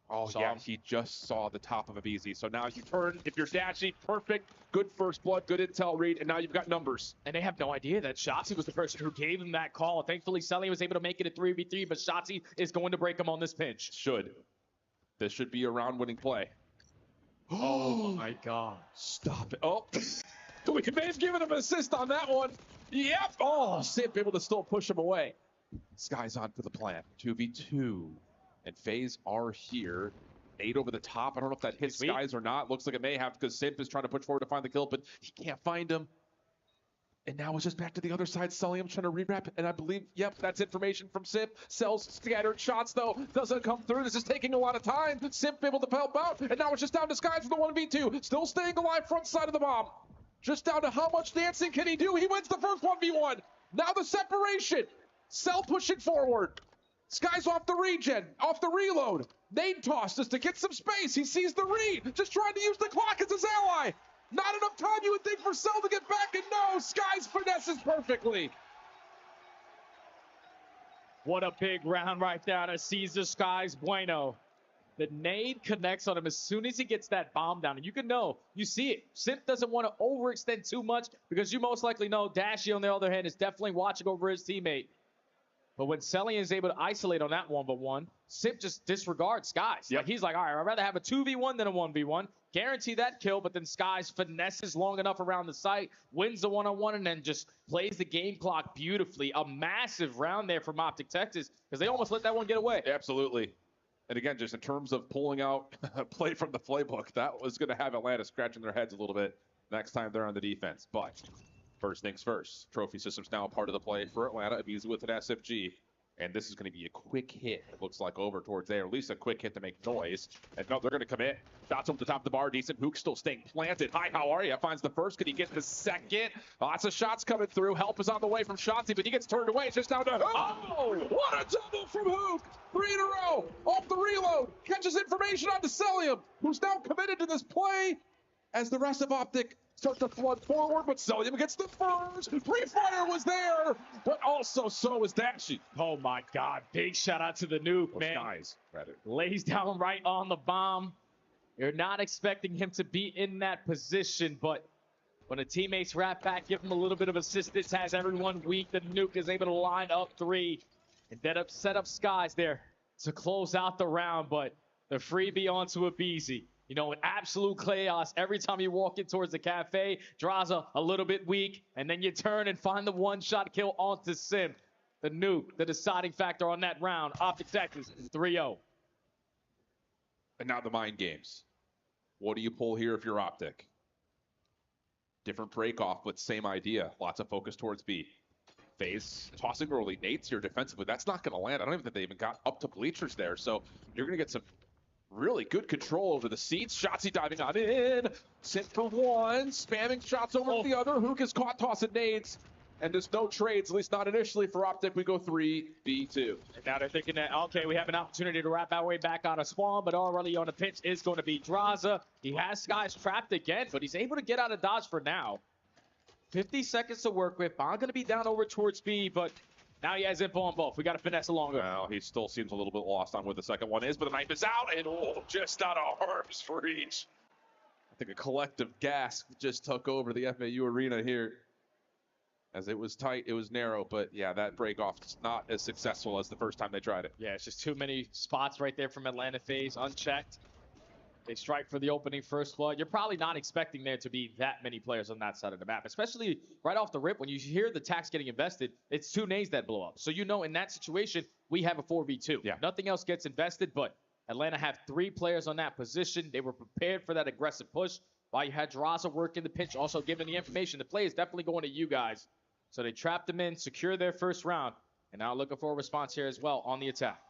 Oh, yeah, he just saw the top of a BZ. So now you turn, if you're Dashy, perfect, good first blood, good intel read, and now you've got numbers. And they have no idea that Shotzi was the person who gave him that call. Thankfully, Sully was able to make it a 3v3, but Shotzi is going to break him on this pinch. This should be a round-winning play. Oh, my God. Stop it. Oh, we may have given him an assist on that one. Yep. Oh, Simp able to still push him away. Sky's on for the plant. 2v2. And FaZe are here. 8 over the top. I don't know if that hits Skies or not. Looks like it may have because Simp is trying to push forward to find the kill, but he can't find him. And now it's just back to the other side. Sulliam trying to rewrap. And I believe, yep, that's information from Simp. Sells scattered shots, though. Doesn't come through. This is taking a lot of time. Simp able to help out. And now it's just down to Skies for the 1v2. Still staying alive front side of the bomb. Just down to how much dancing can he do. He wins the first 1v1. Now the separation. Cell pushing forward. Sky's off the regen, off the reload. Nade toss just to get some space. He sees the read, just trying to use the clock as his ally. Not enough time, you would think, for Cell to get back, and no, Sky's finesses perfectly. What a big round right there to Caesar Skies Bueno. The nade connects on him as soon as he gets that bomb down. And you can know, you see it. Simp doesn't want to overextend too much because you most likely know Dashy, on the other hand, is definitely watching over his teammate. But when Selly is able to isolate on that 1v1, Simp just disregards Skies. Like, he's like, all right, I'd rather have a 2v1 than a 1v1. Guarantee that kill, but then Skies finesses long enough around the site, wins the one-on-one, and then just plays the game clock beautifully. A massive round there from Optic Texas because they almost let that one get away. Absolutely. And again, just in terms of pulling out a play from the playbook, that was going to have Atlanta scratching their heads a little bit next time they're on the defense. But first things first, trophy system's now a part of the play for Atlanta. Abuser with an SFG. And this is going to be a quick hit, it looks like, over towards there. At least a quick hit to make noise. And no, they're going to commit. Shots over the top of the bar. Decent. Hook still staying planted. Hi, how are you? Finds the first. Can he get the second? Lots of shots coming through. Help is on the way from Shotzi, but he gets turned away. It's just down to Hook. Oh, what a double from Hook. 3 in a row. Off the reload. Catches information on Celium, who's now committed to this play as the rest of Optic start to flood forward, but Celium gets the first. Pre-fire was there, but also so was Dashy. Oh my God, big shout out to the nuke, man. Skies, rather. Lays down right on the bomb. You're not expecting him to be in that position, but when a teammate's wrap back, give him a little bit of assistance, has everyone weak. The nuke is able to line up 3 and then set up Skies there to close out the round, but the freebie onto a BZ. You know, an absolute chaos every time you walk in towards the cafe. Draza a little bit weak, and then you turn and find the one-shot kill onto Simp. The nuke, the deciding factor on that round. Optic Texas 3-0. And now the mind games. What do you pull here if you're Optic? Different break off, but same idea. Lots of focus towards B. FaZe tossing early. Nate's here defensively. That's not going to land. I don't even think they even got up to bleachers there. So you're going to get some really good control over the seats. Shotzi diving on in. Simp for 1. Spamming shots over to the other. Hook is caught tossing nades. And there's no trades, at least not initially for Optic. We go 3v2. And now they're thinking that, okay, we have an opportunity to wrap our way back out of spawn, but already on the pitch is going to be Draza. He has Skies trapped again, but he's able to get out of dodge for now. 50 seconds to work with. Bond going to be down over towards B, but now he has info on both. We got to finesse longer. Well, he still seems a little bit lost on where the second one is, but the knife is out, and just out of arms for each. I think a collective gasp just took over the FAU arena here. As it was tight, it was narrow, but yeah, that break off is not as successful as the first time they tried it. Yeah, it's just too many spots right there from Atlanta FaZe, unchecked. They strike for the opening first blood. You're probably not expecting there to be that many players on that side of the map, especially right off the rip. When you hear the tax getting invested, it's 2 nades that blow up. So you know in that situation, we have a 4v2. Yeah. Nothing else gets invested, but Atlanta have 3 players on that position. They were prepared for that aggressive push while you had Draza working the pitch, also giving the information. The play is definitely going to you guys. So they trapped them in, secure their first round, and now looking for a response here as well on the attack.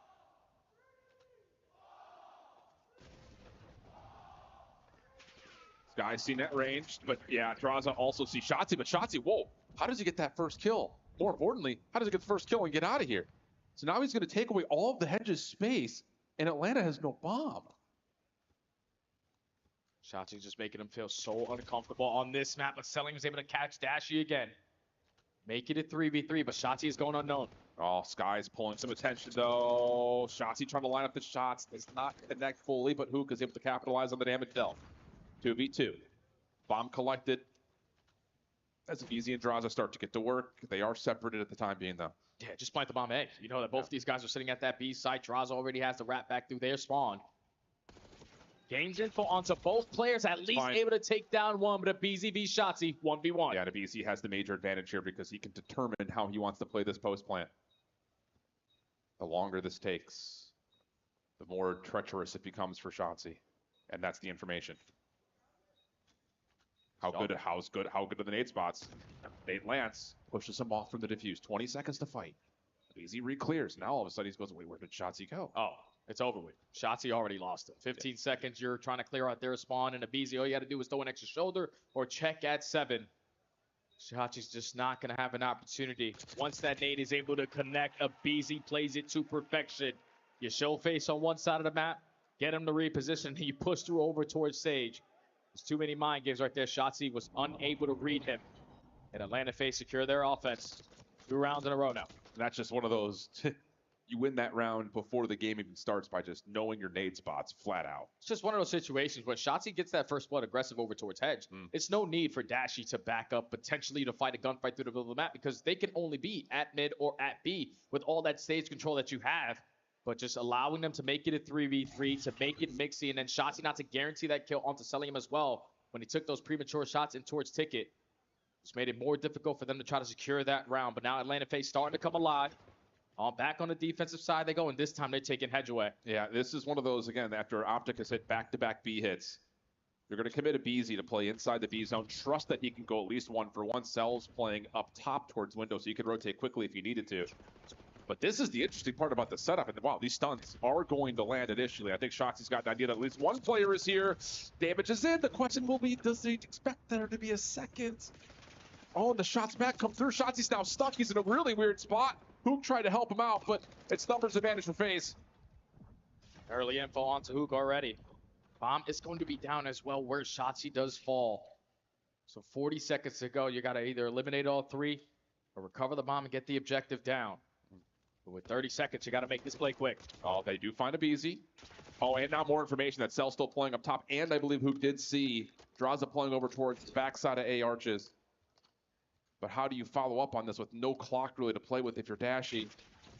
Guys see net ranged, but yeah, Draza also see Shotzzy, but Shotzzy, whoa, how does he get that first kill? More importantly, how does he get the first kill and get out of here? So now he's going to take away all of the Hedge's space, and Atlanta has no bomb. Shotzzy just making him feel so uncomfortable on this map, but Selling was able to catch Dashy again. Make it a 3v3, but Shotzzy is going unknown. Oh, Sky's pulling some attention, though. Shotzzy trying to line up the shots. Does not connect fully, but Hook is able to capitalize on the damage dealt. 2v2. Bomb collected. As Easy and Draza start to get to work. They are separated at the time being, though. Yeah, just plant the bomb A. You know that both of these guys are sitting at that B site. Draza already has the rat back through their spawn. Gains info onto both players, at least able to take down one, but a BZ v Shotzzy, 1v1. Yeah, and BZ has the major advantage here because he can determine how he wants to play this post plant. The longer this takes, the more treacherous it becomes for Shotzzy. And that's the information. How good are the nade spots? Nate Lance pushes him off from the defuse. 20 seconds to fight. BZ re-clears. Now all of a sudden he goes, wait, where did Shotzzy go? Oh, it's over with. Shotzzy already lost it. 15 seconds, you're trying to clear out their spawn, and a BZ, all you got to do is throw an extra shoulder or check at 7. Shotzzy's just not going to have an opportunity. Once that nade is able to connect, a BZ plays it to perfection. You show face on one side of the map, get him to reposition, and you push through over towards Sage. There's too many mind games right there. Shotzzy was unable to read him. And Atlanta FaZe secure their offense. 2 rounds in a row now. And that's just one of those, you win that round before the game even starts by just knowing your nade spots flat out. It's just one of those situations when Shotzzy gets that first blood aggressive over towards Hedge. It's no need for Dashy to back up, potentially to fight a gunfight through the middle of the map, because they can only be at mid or at B with all that stage control that you have. But just allowing them to make it a 3v3, to make it mixy, and then Shotzzy not to guarantee that kill onto Sellium as well when he took those premature shots in towards Ticket. Just made it more difficult for them to try to secure that round. But now Atlanta FaZe starting to come alive. Back on the defensive side they go, and this time they're taking Hedge away. Yeah, this is one of those, again, after Optic has hit back-to-back B hits. You're going to commit a BZ to play inside the B zone. Trust that he can go at least 1-for-1. Cell's playing up top towards window, so you can rotate quickly if you needed to. But this is the interesting part about the setup. And wow, these stuns are going to land initially. I think Shotzzy's got an idea that at least one player is here. Damage is in. The question will be, does he expect there to be a second? Oh, and the shots back come through. Shotzzy's now stuck. He's in a really weird spot. Hook tried to help him out, but it's numbers advantage for FaZe. Early info onto Hook already. Bomb is going to be down as well where Shotzzy does fall. So 40 seconds to go. You got to either eliminate all 3 or recover the bomb and get the objective down. But with 30 seconds, you got to make this play quick. Oh, they do find a BZ. Oh, and now more information that Cell's still playing up top. And I believe Hook did see Draza playing over towards the backside of A arches. But how do you follow up on this with no clock really to play with if you're Dashy?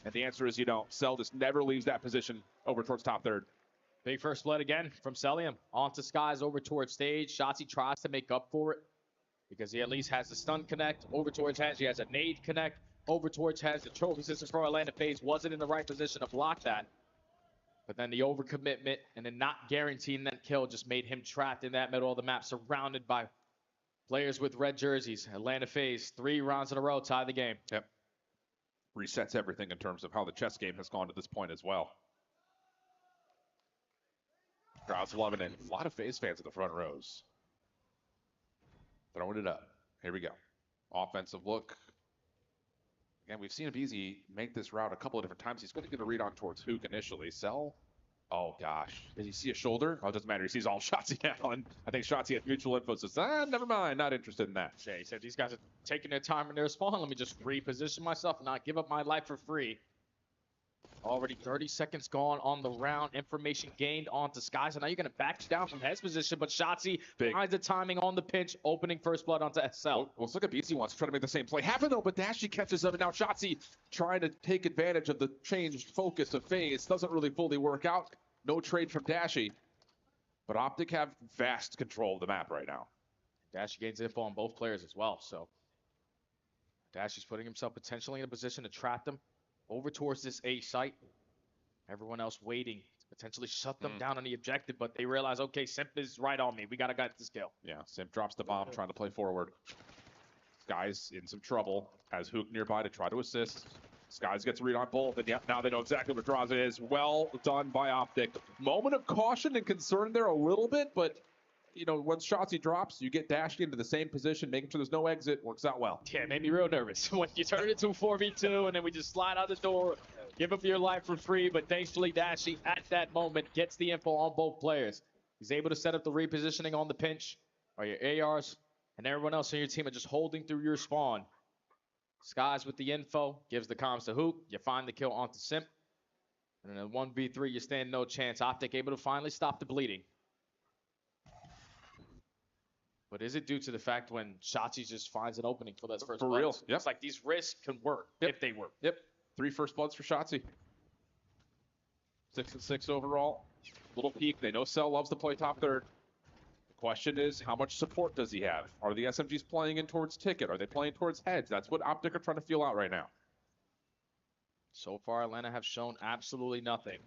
And the answer is you don't. Cell just never leaves that position over towards top third. Big first blood again from Cellium. Onto Skies over towards stage. Shotzzy tries to make up for it because he at least has the stun connect over towards Hedge. He has a nade connect over towards Hedge. The trophy system for Atlanta FaZe wasn't in the right position to block that. But then the overcommitment and then not guaranteeing that kill just made him trapped in that middle of the map, surrounded by players with red jerseys. Atlanta FaZe, 3 rounds in a row, tie the game. Yep. Resets everything in terms of how the chess game has gone to this point as well. Crowd's loving it. A lot of FaZe fans in the front rows. Throwing it up. Here we go. Offensive look. Again, we've seen BZ make this route a couple of different times. He's going to get a read on towards Hook initially. Cell. Oh, gosh. Did he see a shoulder? Oh, it doesn't matter. He sees all Shotzzy now. And I think Shotzzy had mutual info. Says, never mind. Not interested in that. Yeah, he said these guys are taking their time in their spawn. Let me just reposition myself and not give up my life for free. Already 30 seconds gone on the round. Information gained onto Sky. So now you're going to back down from Hedge position. But Shotzzy finds the timing on the pinch, opening first blood onto SL. Well, let's look at BZ wants to try to make the same play happen, though. But Dashy catches up. And now Shotzzy trying to take advantage of the changed focus of FaZe. Doesn't really fully work out. No trade from Dashy. But Optic have vast control of the map right now. Dashy gains info on both players as well. So Dashy's putting himself potentially in a position to trap them over towards this A site. Everyone else waiting to potentially shut them down on the objective, but they realize, okay, Simp is right on me. We got to get this kill. Yeah, Simp drops the bomb, trying to play forward. Sky's in some trouble. Has Hook nearby to try to assist. Skies gets a read on both, and now they know exactly what Draza is. Well done by Optic. Moment of caution and concern there a little bit, but you know, once Shotzi drops, you get dashed into the same position, making sure there's no exit. Works out well. Yeah, it made me real nervous when you turn it into a 4v2 and then we just slide out the door, give up your life for free. But thankfully, Dashy at that moment gets the info on both players. He's able to set up the repositioning on the pinch, or your ARs, and everyone else on your team are just holding through your spawn. Skies with the info, gives the comms to Hoop. You find the kill onto Simp. And in a 1v3, you stand no chance. Optic able to finally stop the bleeding. But is it due to the fact when Shotzi just finds an opening for that first For blood? real, yep. It's like these risks can work if they work. Yep. 3 first bloods for Shotzi. 6 and 6 overall. Little peak. They know Cell loves to play top third. The question is, how much support does he have? Are the SMGs playing in towards Ticket? Are they playing towards Heads? That's what Optic are trying to feel out right now. So far, Atlanta have shown absolutely nothing.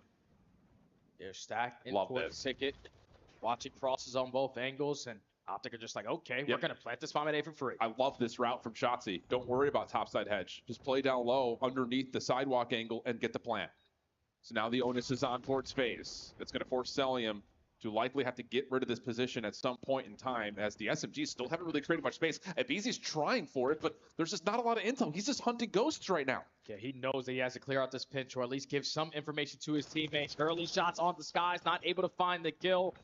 They're stacked in Love towards this. Ticket, watching crosses on both angles, and Optic are just like, okay, we're going to plant this bomb at A for free. I love this route from Shotzi. Don't worry about topside hedge. Just play down low underneath the sidewalk angle and get the plant. So now the onus is on towards phase. That's going to force Celium to likely have to get rid of this position at some point in time, as the SMGs still haven't really created much space. Abizi's trying for it, but there's just not a lot of intel. He's just hunting ghosts right now. Yeah, he knows that he has to clear out this pinch, or at least give some information to his teammates. Early shots on the Skies, not able to find the kill.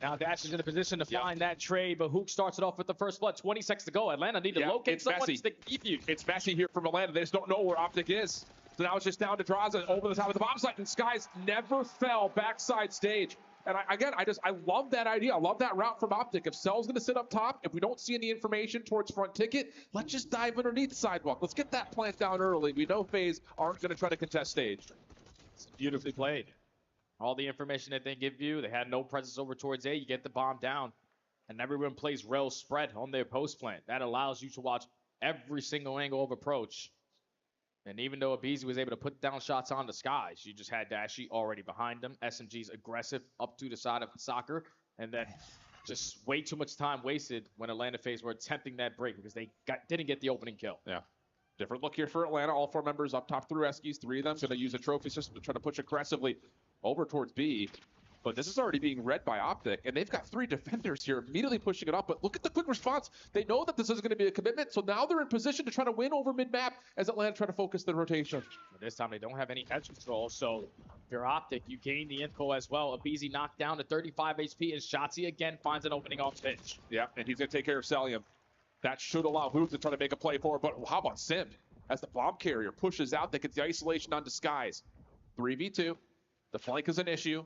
Now Dash is in a position to find that trade, but Hook starts it off with the first blood. 20 seconds to go. Atlanta need to locate someone to keep you. It's messy here from Atlanta. They just don't know where Optic is. So now it's just down to Draza over the top of the bomb site, and Skies never fell backside stage. And I love that idea. I love that route from Optic. If Cell's going to sit up top, if we don't see any information towards front Ticket, let's just dive underneath the sidewalk. Let's get that plant down early. We know FaZe aren't going to try to contest stage. It's beautifully played. All the information that they give you, they had no presence over towards A. You get the bomb down, and everyone plays rel spread on their post plant. That allows you to watch every single angle of approach. And even though Abizi was able to put down shots on the Skies, you just had Dashy already behind them. SMG's aggressive up to the side of soccer, and then just way too much time wasted when Atlanta FaZe were attempting that break because they didn't get the opening kill. Yeah. Different look here for Atlanta. All 4 members up top through Eskies. 3 of them going to use a trophy system to try to push aggressively over towards B. But this is already being read by Optic, and they've got 3 defenders here immediately pushing it up. But look at the quick response. They know that this is going to be a commitment, so now they're in position to try to win over mid-map as Atlanta try to focus their rotation. But this time they don't have any edge control, so if you're Optic, you gain the info as well. Abizi knocked down to 35 HP, and Shotzi again finds an opening on pitch. Yeah, and he's going to take care of Celium. That should allow Hoop to try to make a play for it, but how about Sim? As the bomb carrier pushes out, they get the isolation on Disguise. 3v2. The flank is an issue.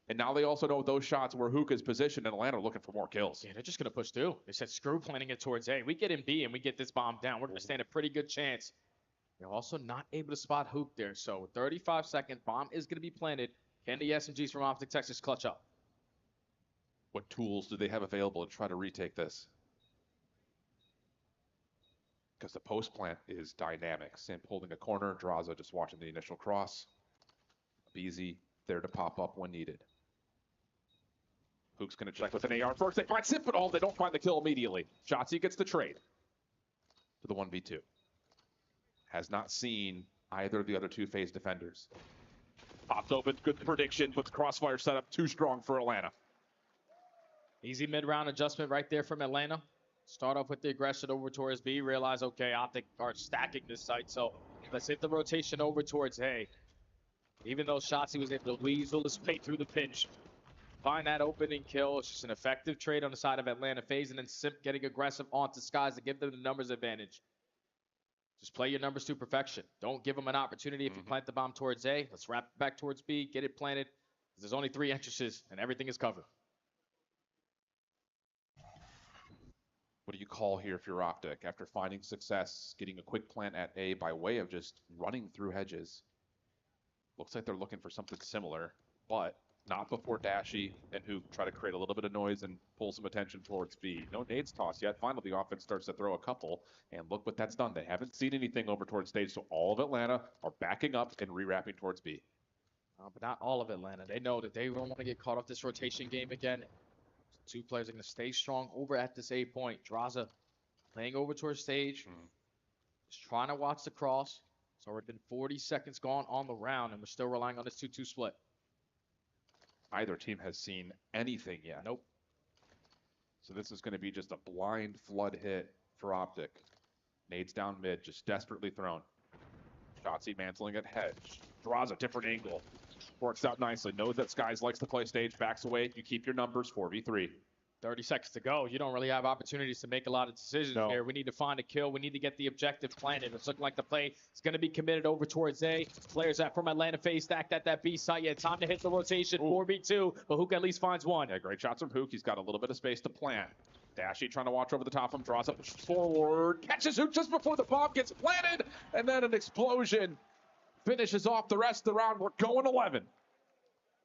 And now they also know those shots where Hook is positioned, and Atlanta are looking for more kills. Yeah, they're just going to push through. They said screw planting it towards A. We get in B and we get this bomb down. We're going to stand a pretty good chance. They're also not able to spot Hook there. So 35 seconds, bomb is going to be planted. Can the SMGs from Optic Texas clutch up? What tools do they have available to try to retake this? Because the post plant is dynamic. Simp holding a corner, Draza just watching the initial cross. Abizi there to pop up when needed. Hook's going to check with an AR first. They find Simp, but they don't find the kill immediately. Shotzi gets the trade to the 1v2. Has not seen either of the other 2 FaZe defenders. Pops open, good prediction, but the crossfire setup too strong for Atlanta. Easy mid-round adjustment right there from Atlanta. Start off with the aggression over towards B. Realize, okay, Optic are stacking this site, so let's hit the rotation over towards A. Even though Shotzi was able to weasel his way through the pinch, find that opening kill. It's just an effective trade on the side of Atlanta FaZe, and then Simp getting aggressive onto Skies to give them the numbers advantage. Just play your numbers to perfection. Don't give them an opportunity. If you plant the bomb towards A, let's wrap it back towards B, get it planted. There's only 3 entrances, and everything is covered. What do you call here if you're Optic? After finding success, getting a quick plant at A by way of just running through hedges. Looks like they're looking for something similar, but not before Dashy and Hoop try to create a little bit of noise and pull some attention towards B. No nades toss yet. Finally, the offense starts to throw a couple, and look what that's done. They haven't seen anything over towards stage, so all of Atlanta are backing up and re-wrapping towards B. But not all of Atlanta. They know that they don't want to get caught off this rotation game again. 2 players are going to stay strong over at this A point. Draza playing over towards stage. Just trying to watch the cross. It's already been 40 seconds gone on the round, and we're still relying on this 2-2 split. Neither team has seen anything yet. Nope. So this is going to be just a blind flood hit for Optic. Nades down mid, just desperately thrown. Shotzzy mantling at hedge. Draws a different angle. Works out nicely. Knows that Skies likes to play stage. Backs away. You keep your numbers. 4v3. 30 seconds to go. You don't really have opportunities to make a lot of decisions here. We need to find a kill. We need to get the objective planted. It's looking like the play is going to be committed over towards A. Players from Atlanta FaZe stacked at that B site. Yeah, time to hit the rotation. 4v2, but Hook at least finds one. Yeah, great shots from Hook. He's got a little bit of space to plant. Dashy trying to watch over the top of him. Draws up forward. Catches Hook just before the bomb gets planted. And then an explosion finishes off the rest of the round. We're going 11.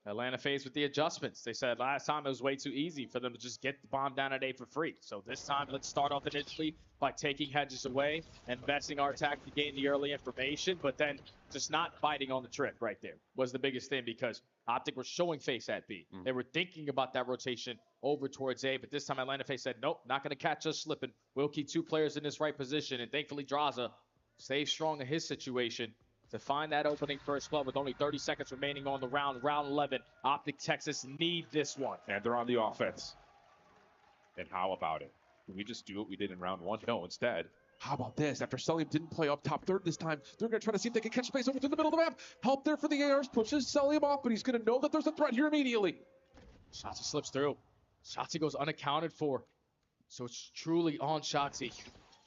Atlanta FaZe with the adjustments. They said last time it was way too easy for them to just get the bomb down at A for free. So this time, let's start off initially by taking hedges away and investing our attack to gain the early information, but then just not biting on the trick right there was the biggest thing because Optic were showing face at B. They were thinking about that rotation over towards A, but this time Atlanta FaZe said, nope, not going to catch us slipping. We'll keep 2 players in this right position, and thankfully Draza stays strong in his situation to find that opening first blood with only 30 seconds remaining on the round. Round 11, Optic Texas need this one. And they're on the offense. And how about it? Can we just do what we did in round 1? No, instead, how about this? After Selim didn't play up top third this time, they're going to try to see if they can catch space over to the middle of the map. Help there for the ARs, pushes Selim off, but he's going to know that there's a threat here immediately. Shotzzy slips through. Shotzzy goes unaccounted for. So it's truly on Shotzzy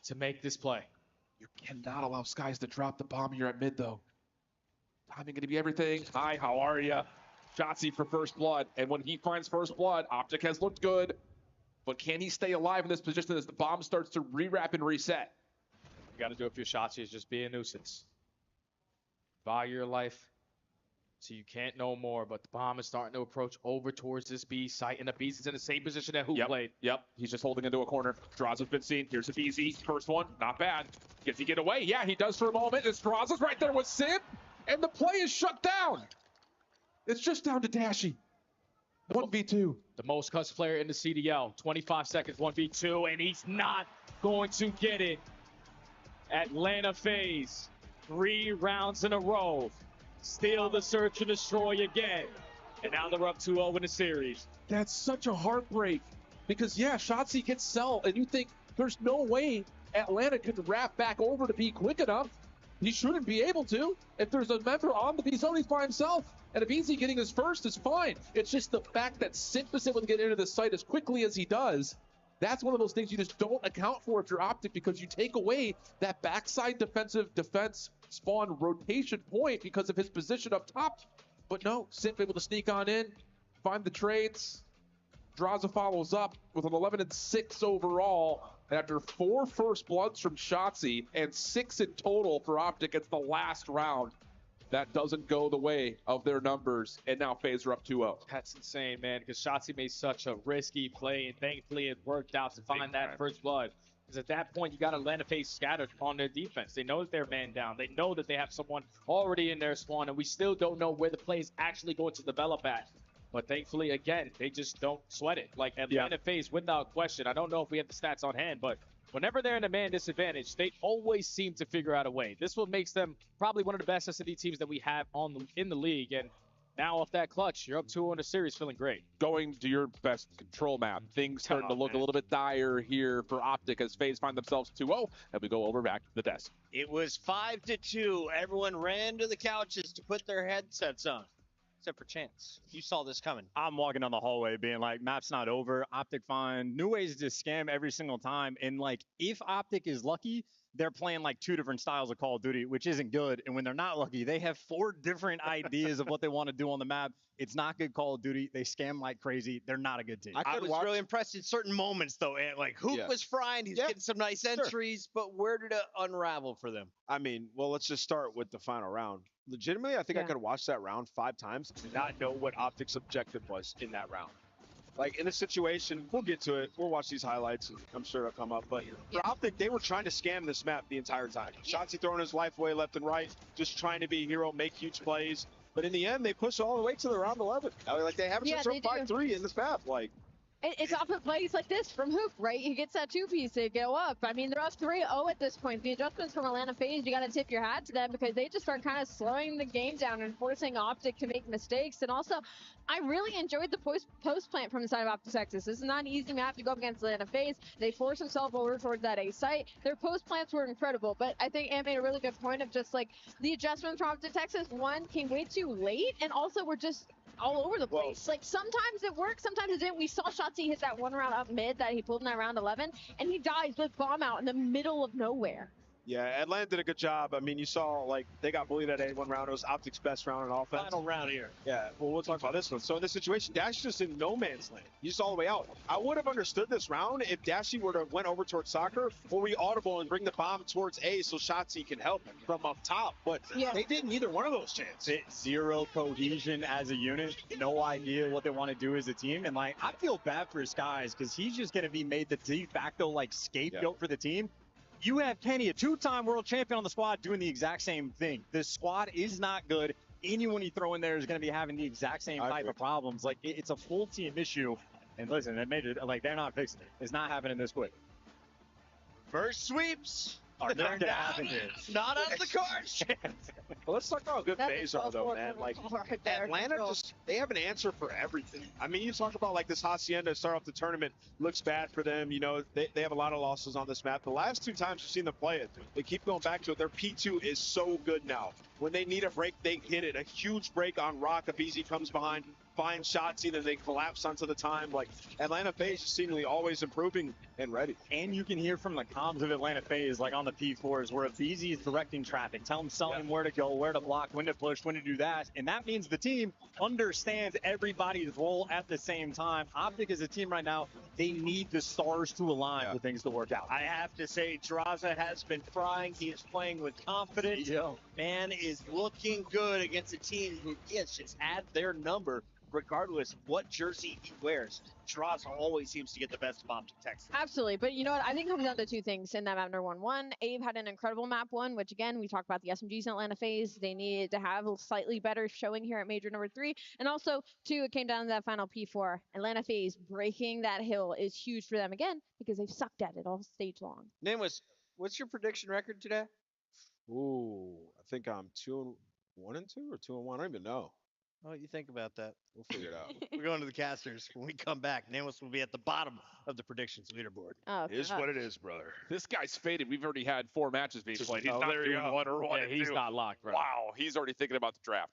to make this play. You cannot allow Skies to drop the bomb here at mid, though. Timing going to be everything. Hi, how are ya? Shotzzy for first blood. And when he finds first blood, Optic has looked good. But can he stay alive in this position as the bomb starts to rewrap and reset? You got to do it for your Shotzzy is just be a nuisance. Value your life so you can't know more. But the bomb is starting to approach over towards this B site. And the Beast is in the same position that Hoop played. Yep, he's just holding into a corner. Draws has been seen. Here's a BZ. First one, not bad. Gets he get away? Yeah, he does for a moment. As Draws is right there with Sim. And the play is shut down. It's just down to Dashy. 1v2. The most cuts player in the CDL. 25 seconds, 1v2, and he's not going to get it. Atlanta FaZe, 3 rounds in a row. Still the search and destroy again. And now they're up 2-0 in the series. That's such a heartbreak. Because, yeah, Shotzzy gets sell, and you think there's no way Atlanta could wrap back over to be quick enough. He shouldn't be able to. If there's a member on the B zone, he's by himself. And if Easy getting his first is fine. It's just the fact that Simp is able to get into the site as quickly as he does. That's one of those things you just don't account for if you're Optic, because you take away that backside defense spawn rotation point because of his position up top. But no, Simp able to sneak on in, find the trades. Draza follows up with an 11-6 overall. And after 4 first bloods from Shotzzy and 6 in total for Optic, it's the last round. That doesn't go the way of their numbers, and now FaZe are up 2-0. That's insane, man, because Shotzzy made such a risky play, and thankfully it worked out to find that first blood. Because at that point, you got Atlanta FaZe scattered on their defense. They know that they're man down. They know that they have someone already in their spawn, and we still don't know where the play is actually going to develop at. But thankfully, again, they just don't sweat it. Like Atlanta FaZe, without question. I don't know if we have the stats on hand, but whenever they're in a man disadvantage, they always seem to figure out a way. This what makes them probably one of the best S&D teams that we have in the league. And now off that clutch, you're up 2-0 in the series, feeling great. Going to your best control map, things starting to look a little bit dire here for Optic as FaZe find themselves 2-0, and we go over back to the desk. It was 5-2. Everyone ran to the couches to put their headsets on. Except for Chance. You saw this coming. I'm walking down the hallway being like, map's not over. Optic find new ways to scam every single time. And like, if Optic is lucky, they're playing like 2 different styles of Call of Duty, which isn't good. And when they're not lucky, they have 4 different ideas of what they want to do on the map. It's not good Call of Duty. They scam like crazy. They're not a good team. I was really impressed in certain moments, though. And like, Hoop was frying. He's getting some nice entries. But where did it unravel for them? I mean, well, let's just start with the final round. Legitimately, I think I could watch that round 5 times and not know what Optic's objective was in that round. Like, in this situation, we'll get to it. We'll watch these highlights, and I'm sure it'll come up. But for Optic, they were trying to scam this map the entire time. Shotzzy throwing his life away left and right, just trying to be a hero, make huge plays. But in the end, they push all the way to the round 11. Like, they have a 5-3 in this map. Like, It's off of plays like this from Hoop, right? He gets that two-piece to go up. I mean, they're up 3-0 at this point. The adjustments from Atlanta FaZe, you got to tip your hat to them because they just start kind of slowing the game down and forcing Optic to make mistakes. And also, I really enjoyed the post plant from the side of Optic Texas. This is not an easy map to go up against Atlanta FaZe. They force themselves over towards that A site. Their post plants were incredible, but I think Ant made a really good point of just like the adjustments from Optic Texas. One, came way too late, and also we're just all over the place. Like, sometimes it works, sometimes it didn't. We saw Shotzi hit that one round up mid that he pulled in that round 11, and he dies with bomb out in the middle of nowhere. Yeah, Atlanta did a good job. I mean, you saw, like, they got bullied at A1 round. It was Optic's best round on offense. Final round here. Yeah, well, we'll talk about this one. So in this situation, Dash just in no man's land. He's just all the way out. I would have understood this round if Dashy were to went over towards soccer, or we audible and bring the bomb towards A so Shotzi can help from up top. But they didn't either one of those chances. Zero cohesion as a unit. No idea what they want to do as a team. And, like, I feel bad for Skies because he's just going to be made the de facto, like, scapegoat for the team. You have Kenny, a two-time world champion on the squad, doing the exact same thing. This squad is not good. Anyone you throw in there is going to be having the exact same type of problems. Like, it's a full team issue. And listen, it made it, like, they're not fixing it. It's not happening this quick. First sweeps. Are not going to happen here. Not out of the cards. Well, let's talk about how good FaZe are, though, man. Like, Atlanta just, they have an answer for everything. I mean, you talk about, like, this Hacienda to start off the tournament looks bad for them. You know, they have a lot of losses on this map. The last two times you've seen them play it, they keep going back to it. Their P2 is so good now. When they need a break, they hit it. A huge break on Rock. A BZ comes behind, finds shots, either they collapse onto the time. Like, Atlanta FaZe is seemingly always improving and ready. And you can hear from the comms of Atlanta FaZe, like on the P4s, where BZ is directing traffic, telling him where to go, where to block, when to push, when to do that. And that means the team understands everybody's role at the same time. Optic is a team right now, they need the stars to align for things to work out. I have to say, Draza has been frying. He is playing with confidence. Man is looking good against a team who just had their number regardless of what jersey he wears. Draza always seems to get the best of Optic Texas. Absolutely, but you know what? I think it comes down to two things in that map number one. One, Abe had an incredible map one, which again, we talked about the SMGs in Atlanta FaZe. They needed to have a slightly better showing here at major number 3. And also, two, it came down to that final P4. Atlanta FaZe breaking that hill is huge for them again because they've sucked at it all stage long. Nimbus, what's your prediction record today? Ooh, I think I'm 2-1-2 or 2-1. I don't even know. Oh, you think about that. We'll figure it out. We're going to the casters. When we come back, Nimbus will be at the bottom of the predictions leaderboard. Oh, it is what it is, brother. This guy's faded. We've already had 4 matches being played. He's Oh, not there you doing go. 1 or 1 Yeah, and he's 2. not locked, bro. Wow, he's already thinking about the draft.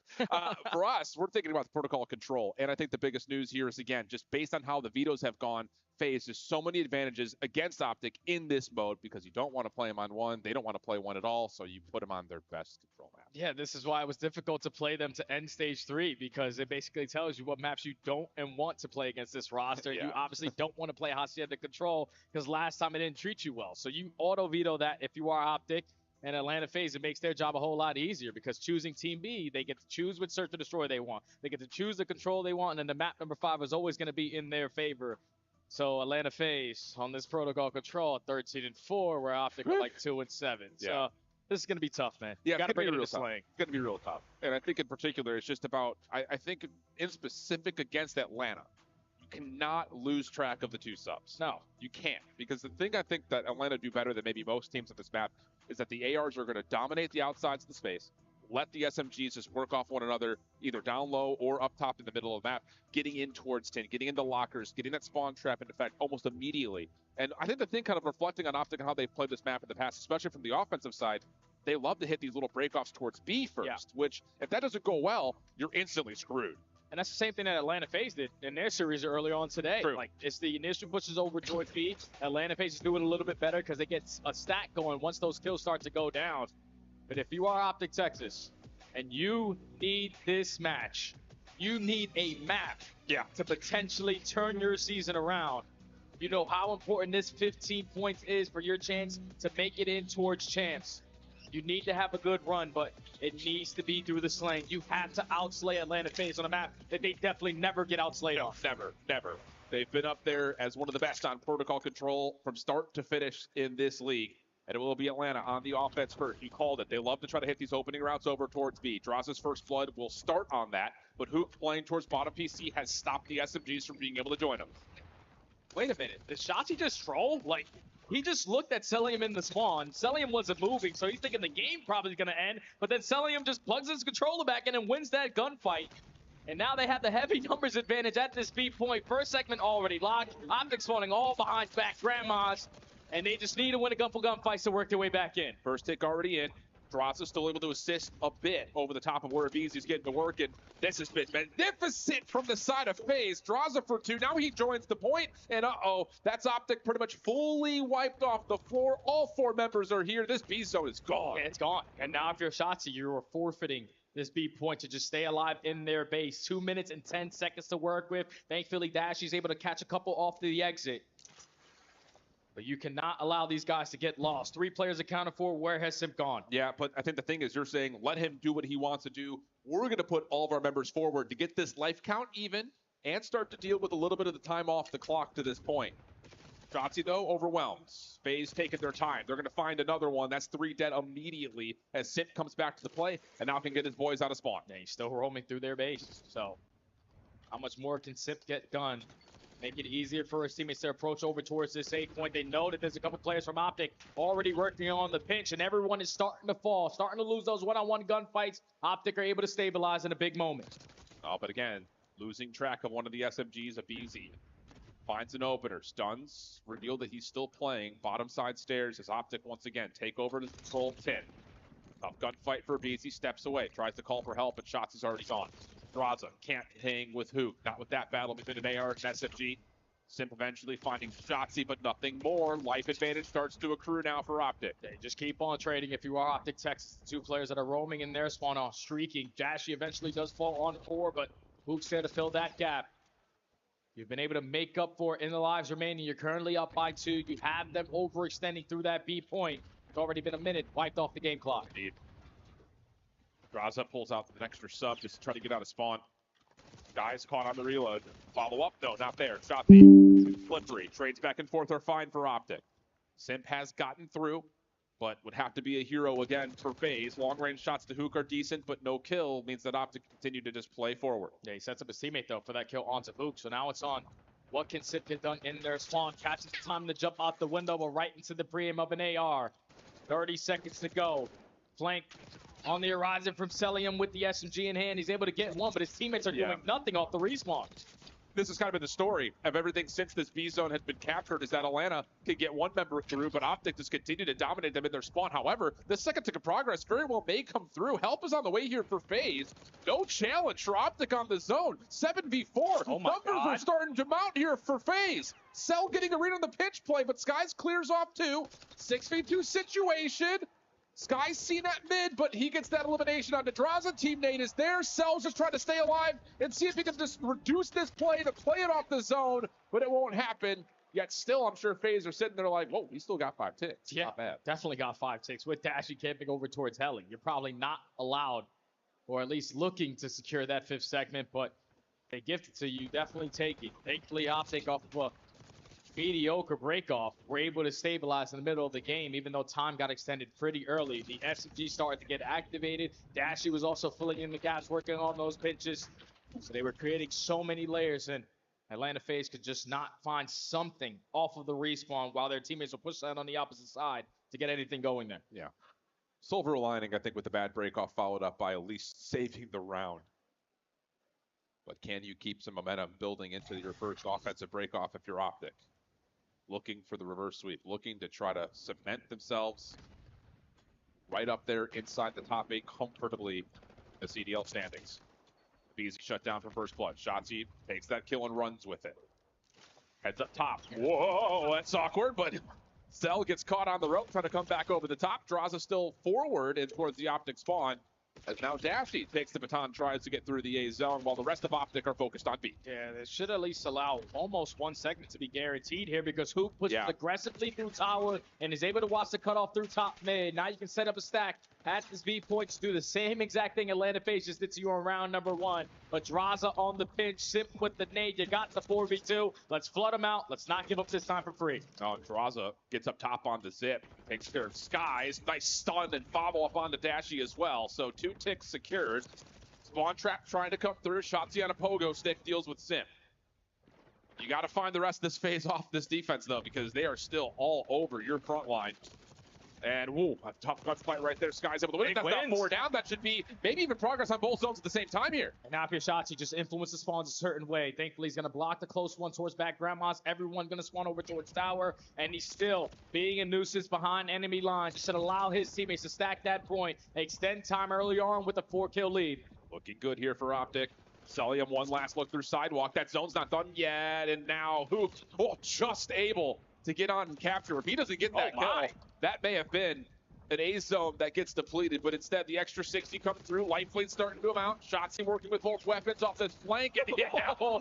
For us, we're thinking about the protocol control. And I think the biggest news here is, again, just based on how the vetoes have gone, FaZe, there's so many advantages against Optic in this mode because you don't want to play them on 1. They don't want to play 1 at all, so you put them on their best control map. Yeah, this is why it was difficult to play them to end stage 3 because it basically tells you what maps you don't and want to play against this roster. You obviously don't want to play Hacienda Control because last time it didn't treat you well. So you auto veto that if you are Optic. And Atlanta FaZe, it makes their job a whole lot easier because choosing Team B, they get to choose which search and destroy they want. They get to choose the control they want, and then the map number 5 is always going to be in their favor. So Atlanta FaZe on this protocol control 13-4, where Optic are like 2-7. So this is going to be tough, man. Yeah, you got to bring it to tough. slang. It's going to be real tough. And I think in particular, it's just about, I think in specific against Atlanta, you cannot lose track of the 2 subs. No, you can't. Because the thing I think that Atlanta do better than maybe most teams on this map is that the ARs are going to dominate the outsides of the space, let the SMGs just work off one another, either down low or up top in the middle of the map, getting in towards 10, getting into lockers, getting that spawn trap into effect almost immediately. And I think the thing kind of reflecting on Optic and how they've played this map in the past, especially from the offensive side, they love to hit these little breakoffs towards B first, which if that doesn't go well, you're instantly screwed. And that's the same thing that Atlanta FaZe did in their series earlier on today. True. Like, it's the initial pushes over towards B. Atlanta FaZe is doing a little bit better because they get a stack going once those kills start to go down. But if you are Optic Texas and you need this match, you need a map to potentially turn your season around. You know how important this 15 points is for your chance to make it in towards champs. You need to have a good run, but it needs to be through the slaying. You have to outslay Atlanta FaZe on a map that they definitely never get outslayed on. Never. They've been up there as one of the best on protocol control from start to finish in this league. And it will be Atlanta on the offense first. You called it. They love to try to hit these opening routes over towards B. Draza's first flood will start on that, but Hoop playing towards bottom PC has stopped the SMGs from being able to join them. wait a minute. Did Shotzi just troll? Like, he just looked at Celium in the spawn. Celium wasn't moving, so he's thinking the game probably is going to end. But then Celium just plugs his controller back in and wins that gunfight. And now they have the heavy numbers advantage at this B point. First segment already locked. Optic spawning all behind back grandmas. And they just need to win a gun-for-gun fight to work their way back in. First tick already in. Draza still able to assist a bit over the top of where Beezy's getting to work. And this has been magnificent from the side of FaZe. Draza for 2. Now he joins the point. And uh-oh, that's Optic pretty much fully wiped off the floor. All 4 members are here. This B zone is gone. Yeah, it's gone. And now if you're Shotzi, you're forfeiting this B point to just stay alive in their base. 2 minutes and 10 seconds to work with. Thankfully, Dashy's able to catch a couple off the exit. But you cannot allow these guys to get lost. 3 players accounted for. Where has Simp gone? Yeah, but I think the thing is you're saying let him do what he wants to do. We're going to put all of our members forward to get this life count even and start to deal with a little bit of the time off the clock to this point. Shotzi, though, overwhelmed. FaZe taking their time. They're going to find another one. That's 3 dead immediately as Simp comes back to the play and now can get his boys out of spawn. Yeah, he's still roaming through their base. So how much more can Simp get done? Make it easier for his teammates to approach over towards this A point. They know that there's a couple players from Optic already working on the pinch, and everyone is starting to fall, starting to lose those one-on-one gunfights. Optic are able to stabilize in a big moment. Oh, but again, losing track of one of the SMGs, a BZ. Finds an opener, stuns, reveal that he's still playing. Bottom side stairs as Optic once again take over to control 10. Tough gunfight for BZ, steps away, tries to call for help, but Shots is already gone. Draza can't hang with who? Not with that battle between an AR and SMG. Simp eventually finding Shotzi, but nothing more. Life advantage starts to accrue now for Optic. They just keep on trading. If you are Optic Texas, the 2 players that are roaming in their spawn are streaking. Dashy eventually does fall on 4, but Hook's there to fill that gap. You've been able to make up for it in the lives remaining. You're currently up by 2. You have them overextending through that B point. It's already been a minute, wiped off the game clock. Indeed. Draza pulls out an extra sub just to try to get out of spawn. Guys caught on the reload. Follow up? No, not there. Shotzi. Slippery. Trades back and forth are fine for Optic. Simp has gotten through, but would have to be a hero again for FaZe. Long-range shots to Hook are decent, but no kill means that Optic continue to just play forward. Yeah, he sets up his teammate, though, for that kill onto Hook. So now it's on. What can Simp get done in their spawn? Catches the time to jump out the window, but right into the pre-aim of an AR. 30 seconds to go. Flank on the horizon from Celium with the SMG in hand. He's able to get one, but his teammates are doing nothing off the respawn. This has kind of been the story of everything since this B zone has been captured, is that Atlanta can get one member through, but Optic just continue to dominate them in their spawn. However, the second tick of progress very well may come through. Help is on the way here for FaZe. No challenge for Optic on the zone. 7v4. Oh my Numbers God. are starting to mount here for FaZe. Cell getting a read on the pitch play, but Skies clears off too. 6v2 situation. Sky's seen at mid, but he gets that elimination onto Draza. Team Nate is there. Cell's just trying to stay alive and see if he can just reduce this play to play it off the zone, but it won't happen. Yet still, I'm sure FaZe are sitting there like, whoa, he still got 5 ticks. Yeah, not bad. Definitely got 5 ticks. With Dashy camping over towards Helly, you're probably not allowed, or at least looking to secure that 5th segment, but they gift it to you. Definitely take it. Thankfully, Optic off of a mediocre breakoff, we're able to stabilize in the middle of the game, even though time got extended pretty early. The SMG started to get activated. Dashy was also filling in the gaps, working on those pitches. So they were creating so many layers, and Atlanta FaZe could just not find something off of the respawn while their teammates were pushed out on the opposite side to get anything going there. Yeah. Silver lining, I think, with the bad breakoff followed up by at least saving the round. But can you keep some momentum building into your first offensive breakoff if you're Optic? Looking for the reverse sweep, looking to try to cement themselves right up there inside the top 8 comfortably in the CDL standings. BZ shut down for first blood. Shotzi takes that kill and runs with it. Heads up top. Whoa, that's awkward, but Cell gets caught on the rope trying to come back over the top. Draza still forward and towards the Optic spawn. As now Dashy takes the baton, tries to get through the A zone while the rest of Optic are focused on B. Yeah, they should at least allow almost 1 segment to be guaranteed here because Hoop pushes aggressively through tower and is able to watch the cutoff through top mid. Now you can set up a stack at this B point to do the same exact thing Atlanta FaZe just did to you on round number 1. But Draza on the pinch, Simp with the nade. You got the 4v2. Let's flood them out. Let's not give up this time for free. Oh, Draza gets up top on the zip. Takes care of Skies. Nice stun and follow up on the Dashy as well. So 2 ticks secured. Spawn trap trying to come through. Shotzi on a pogo stick deals with Simp. You got to find the rest of this phase off this defense, though, because they are still all over your front line. And, woo, a tough gunfight right there. Sky's able to win. That's not 4 down. That should be maybe even progress on both zones at the same time here. And now Shotzi just influences the spawns a certain way. Thankfully, he's going to block the close one towards back grandma's. Everyone going to spawn over towards tower. And he's still being a nuisance behind enemy lines. Just should allow his teammates to stack that point, extend time early on with a 4-kill lead. Looking good here for Optic. Celium, one last look through sidewalk. That zone's not done yet. And now Hook, just able to get on and capture. If he doesn't get that kill, that may have been an A zone that gets depleted, but instead the extra 60 coming through. Lifeline starting to come out. Shotzi working with both weapons off this flank. And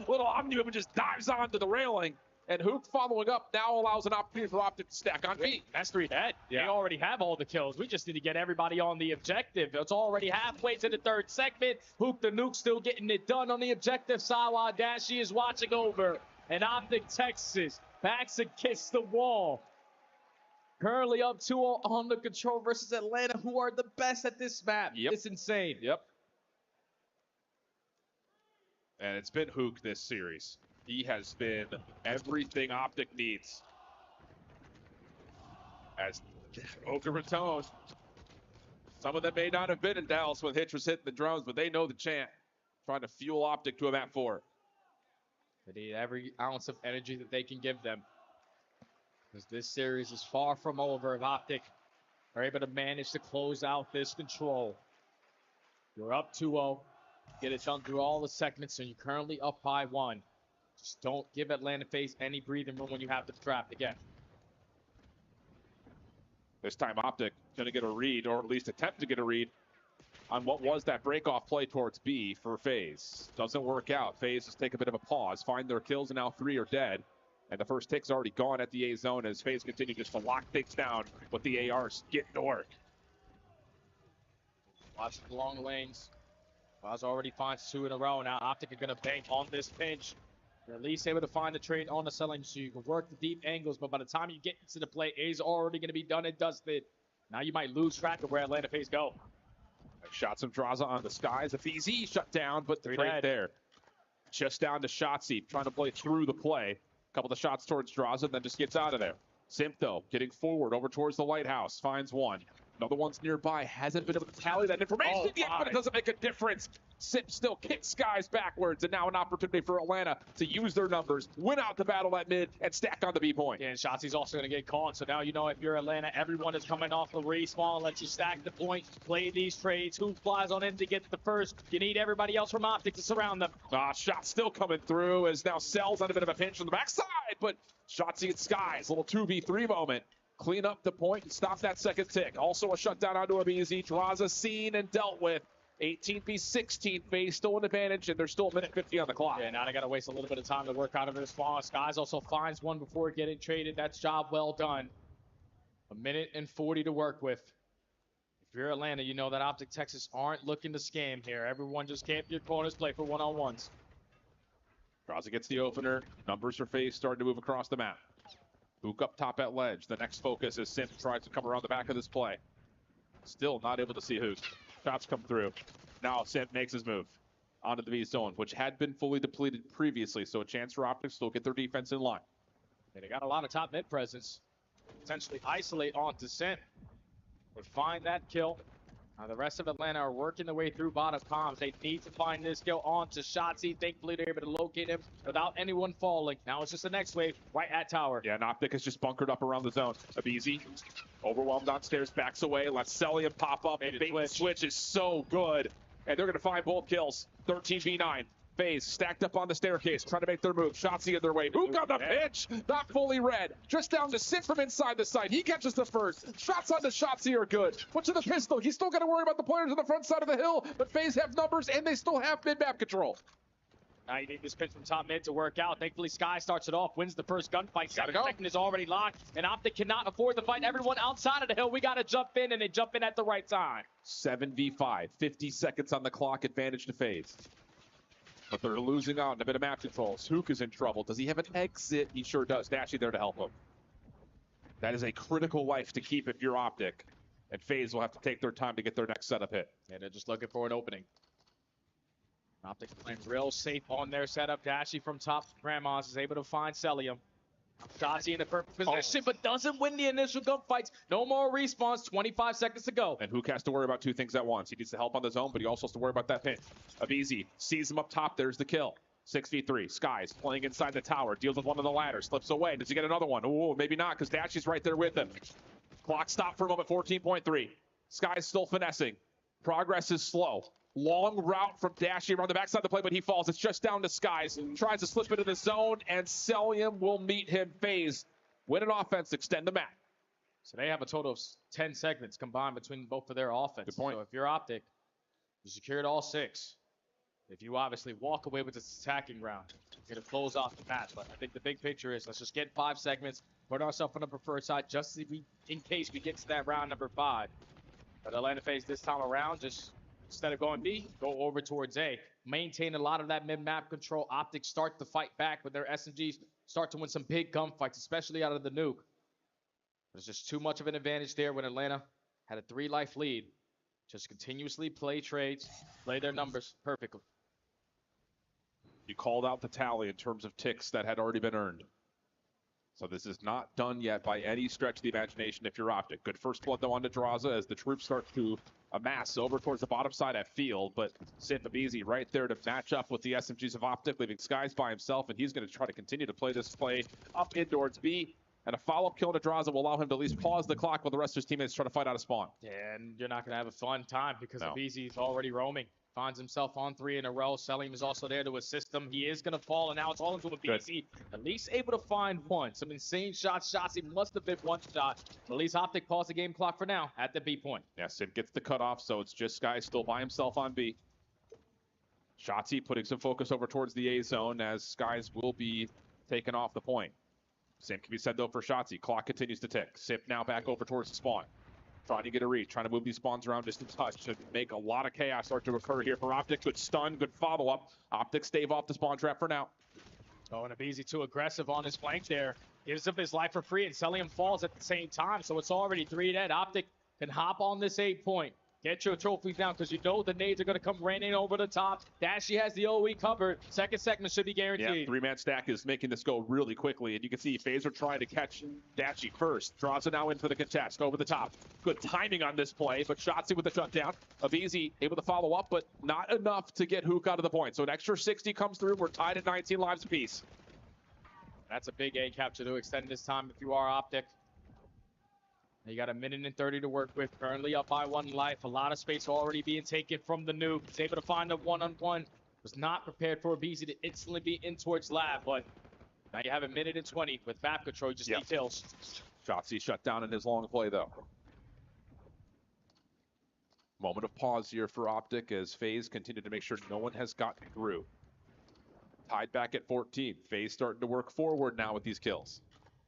little Omnium just dives onto the railing. And Hook following up now allows an opportunity for Optic to stack on feet. That's 3 dead. Yeah. They already have all the kills. We just need to get everybody on the objective. It's already halfway to the 3rd segment. Hook the Nuke still getting it done on the objective side while Dashi is watching over. And Optic Texas backs against the wall. Currently up 2-0 on the control versus Atlanta, who are the best at this map. Yep. It's insane. Yep. And it's been Hook this series. He has been everything Optic needs. As Boca Raton, some of them may not have been in Dallas when Hitch was hitting the drums, but they know the chant. Trying to fuel Optic to a map 4. They need every ounce of energy that they can give them. Because this series is far from over if Optic are able to manage to close out this control. You're up 2-0. Get it done through all the segments, and you're currently up by 1. Just don't give Atlanta FaZe any breathing room when you have to draft again. This time Optic going to get a read, or at least attempt to get a read, on what was that break-off play towards B for FaZe. Doesn't work out. FaZe just take a bit of a pause, find their kills, and now 3 are dead. And the first tick's already gone at the A zone as FaZe continue just to lock things down, but the ARs get to work. Watch the long lanes. Baz already finds 2 in a row. Now Optic are going to bank on this pinch. You're at least able to find the trade on the selling so you can work the deep angles, but by the time you get into the play, A's already going to be done and dusted. Now you might lose track of where Atlanta FaZe go. Shots from Draza on the skies. A FaZe shut down, but right there. Just down to Shotzi, trying to play through the play. Couple of shots towards Draza, then just gets out of there. Simp, though, getting forward over towards the lighthouse, finds one. Another one's nearby, hasn't been able to tally that information yet, but it doesn't make a difference. Simp still kicks Skies backwards, and now an opportunity for Atlanta to use their numbers, win out the battle at mid, and stack on the B point. Yeah, and Shotzi's also going to get caught, so now you know if you're Atlanta, everyone is coming off the respawn, let you stack the point, play these trades. Who flies on in to get the first? You need everybody else from Optic to surround them. Shot still coming through as now Cell's on a bit of a pinch on the backside, but Shotzi and Skies, little 2v3 moment. Clean up the point and stop that second tick. Also a shutdown onto a BZ. Draza seen and dealt with. 18 v 16, FaZe still an advantage, and there's still a minute 50 on the clock. Yeah, now they got to waste a little bit of time to work out of this spawn. Skies also finds one before getting traded. That's job well done. A minute and 40 to work with. If you're Atlanta, you know that Optic Texas aren't looking to scam here. Everyone just camp your corners, play for one-on-ones. Draza gets the opener. Numbers for FaZe starting to move across the map. Hook up top at ledge. The next focus is Simp tries to come around the back of this play. Still not able to see Hook. Shots come through. Now Simp makes his move onto the V zone, which had been fully depleted previously, so a chance for Optic to still get their defense in line. And they got a lot of top mid presence. Potentially isolate onto Simp. But find that kill. Now the rest of Atlanta are working their way through bottom comms. They need to find this kill onto Shotzi. Thankfully they're able to locate him without anyone falling. Now it's just the next wave right at tower. Yeah, and Optic is just bunkered up around the zone. Abizi, overwhelmed downstairs, backs away, lets Celium pop up. And bait switch is so good. And they're going to find both kills. 13v9. FaZe stacked up on the staircase, trying to make their move. Shotzi in their way. Hook on the pitch. Not fully read. Just down to Simp from inside the site. He catches the first. Shots on the Shotzi are good. What's in the pistol? He's still got to worry about the players on the front side of the hill, but FaZe have numbers, and they still have mid-map control. Now you need this pitch from top mid to work out. Thankfully, Sky starts it off, wins the first gunfight. Second is already locked, and Optic cannot afford to fight everyone outside of the hill. We got to jump in, and they jump in at the right time. 7v5, 50 seconds on the clock, advantage to FaZe. But they're losing out on a bit of map controls. Hook is in trouble. Does he have an exit? He sure does. Dashy there to help him. That is a critical life to keep if you're Optic. And FaZe will have to take their time to get their next setup hit. And they're just looking for an opening. Optics playing real safe on their setup. Dashy from top. Grandma's is able to find Celium. Shotzi in the perfect position, but doesn't win the initial gunfights. No more respawns. 25 seconds to go. And Hook has to worry about two things at once. He needs to help on the zone, but he also has to worry about that pinch. Abizi sees him up top. There's the kill. 6v3. Skies playing inside the tower. Deals with one of the ladders. Slips away. Does he get another one? Oh, maybe not, because Dashy's right there with him. Clock stopped for a moment. 14.3. Skies still finessing. Progress is slow. Long route from Dashy around the backside of the play, but he falls. It's just down to Skies. Tries to slip into the zone, and Celium will meet him. FaZe win an offense, extend the map. So they have a total of 10 segments combined between both of their offense. Good point. So if you're Optic, you secured all 6. If you obviously walk away with this attacking round, you're going to close off the match. But I think the big picture is let's just get 5 segments, put ourselves on the preferred side just in case we get to that round number 5. But Atlanta FaZe this time around, just instead of going B, go over towards A. Maintain a lot of that mid-map control. Optics start to fight back with their SMGs, start to win some big gunfights, especially out of the nuke. There's just too much of an advantage there when Atlanta had a 3-life lead. Just continuously play trades, play their numbers perfectly. You called out the tally in terms of ticks that had already been earned. So this is not done yet by any stretch of the imagination if you're Optic. Good first blood though onto Draza as the troops start to amass over towards the bottom side at field, but Abizi right there to match up with the SMGs of Optic, leaving Skies by himself, and he's going to try to continue to play this play up indoors B, and a follow-up kill to Draza will allow him to at least pause the clock while the rest of his teammates try to fight out of spawn. Yeah, and you're not going to have a fun time because No. Abizi's already roaming. Finds himself on 3 in a row. Celium is also there to assist him. He is going to fall, and now it's all into Abizi. At least able to find one. Some insane shots. He must have been one shot. At least Optic paused the game clock for now at the B point. Yeah, Sid gets the cutoff, so it's just Skies still by himself on B. Shotzi putting some focus over towards the A zone as Skies will be taken off the point. Same can be said, though, for Shotzi. Clock continues to tick. Sip now back over towards the spawn. Trying to get a read, trying to move these spawns around just a touch to make a lot of chaos start to occur here for Optic. Good stun, good follow-up. Optic stave off the spawn trap for now. Oh, and Abizi too aggressive on his flank there. Gives up his life for free, and Celium falls at the same time, so it's already 3 dead. Optic can hop on this 8 point. Get your trophies down, because you know the nades are going to come raining over the top. Dashy has the OE covered. Second segment should be guaranteed. Yeah, 3-man stack is making this go really quickly, and you can see FaZe are trying to catch Dashy first. Draws it now in for the contest, over the top. Good timing on this play, but Shotzi with the shutdown. Abizi able to follow up, but not enough to get Hook out of the point. So an extra 60 comes through. We're tied at 19 lives apiece. That's a big A capture to extend this time if you are Optic. You got 1:30 to work with. Currently up by 1 life. A lot of space already being taken from the nuke. He's able to find a one-on-one. Was not prepared for Abizi to instantly be in towards lab, but now you have 1:20 with map control. Just need kills. Shotzi shut down in his long play, though. Moment of pause here for Optic as FaZe continue to make sure no one has gotten through. Tied back at 14. FaZe starting to work forward now with these kills.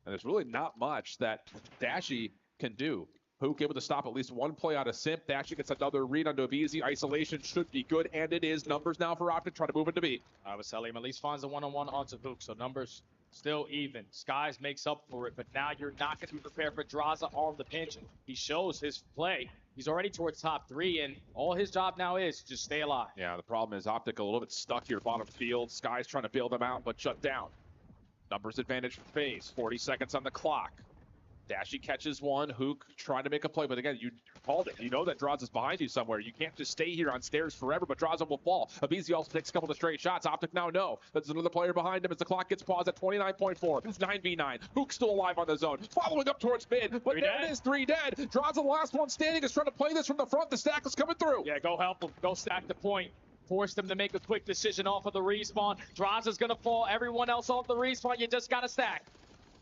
And there's really not much that Dashy can do. Hook able to stop at least one play out of Simp. Dashy gets another read onto Abizi. Isolation should be good, and it is. Numbers now for Optic, trying to move into B. Celium at least finds a one-on-one onto Hook, so numbers still even. Skies makes up for it, but now you're not going to be prepared for Draza on the pinch. He shows his play. He's already towards top 3, and all his job now is just stay alive. Yeah, the problem is Optic a little bit stuck here bottom field. Skies trying to bail them out, but shut down. Numbers advantage for FaZe. 40 seconds on the clock. Dashy catches one. Hook trying to make a play, but again, you called it. You know that Draza's behind you somewhere. You can't just stay here on stairs forever, but Draza will fall. Abizi also takes a couple of straight shots. Optic now no. There's another player behind him as the clock gets paused at 29.4. 9v9. Hook still alive on the zone. Following up towards mid, but there it is, 3 dead. Draza, the last one standing, is trying to play this from the front. The stack is coming through. Yeah, go help him. Go stack the point. Force them to make a quick decision off of the respawn. Draza's going to fall. Everyone else off the respawn. You just got to stack.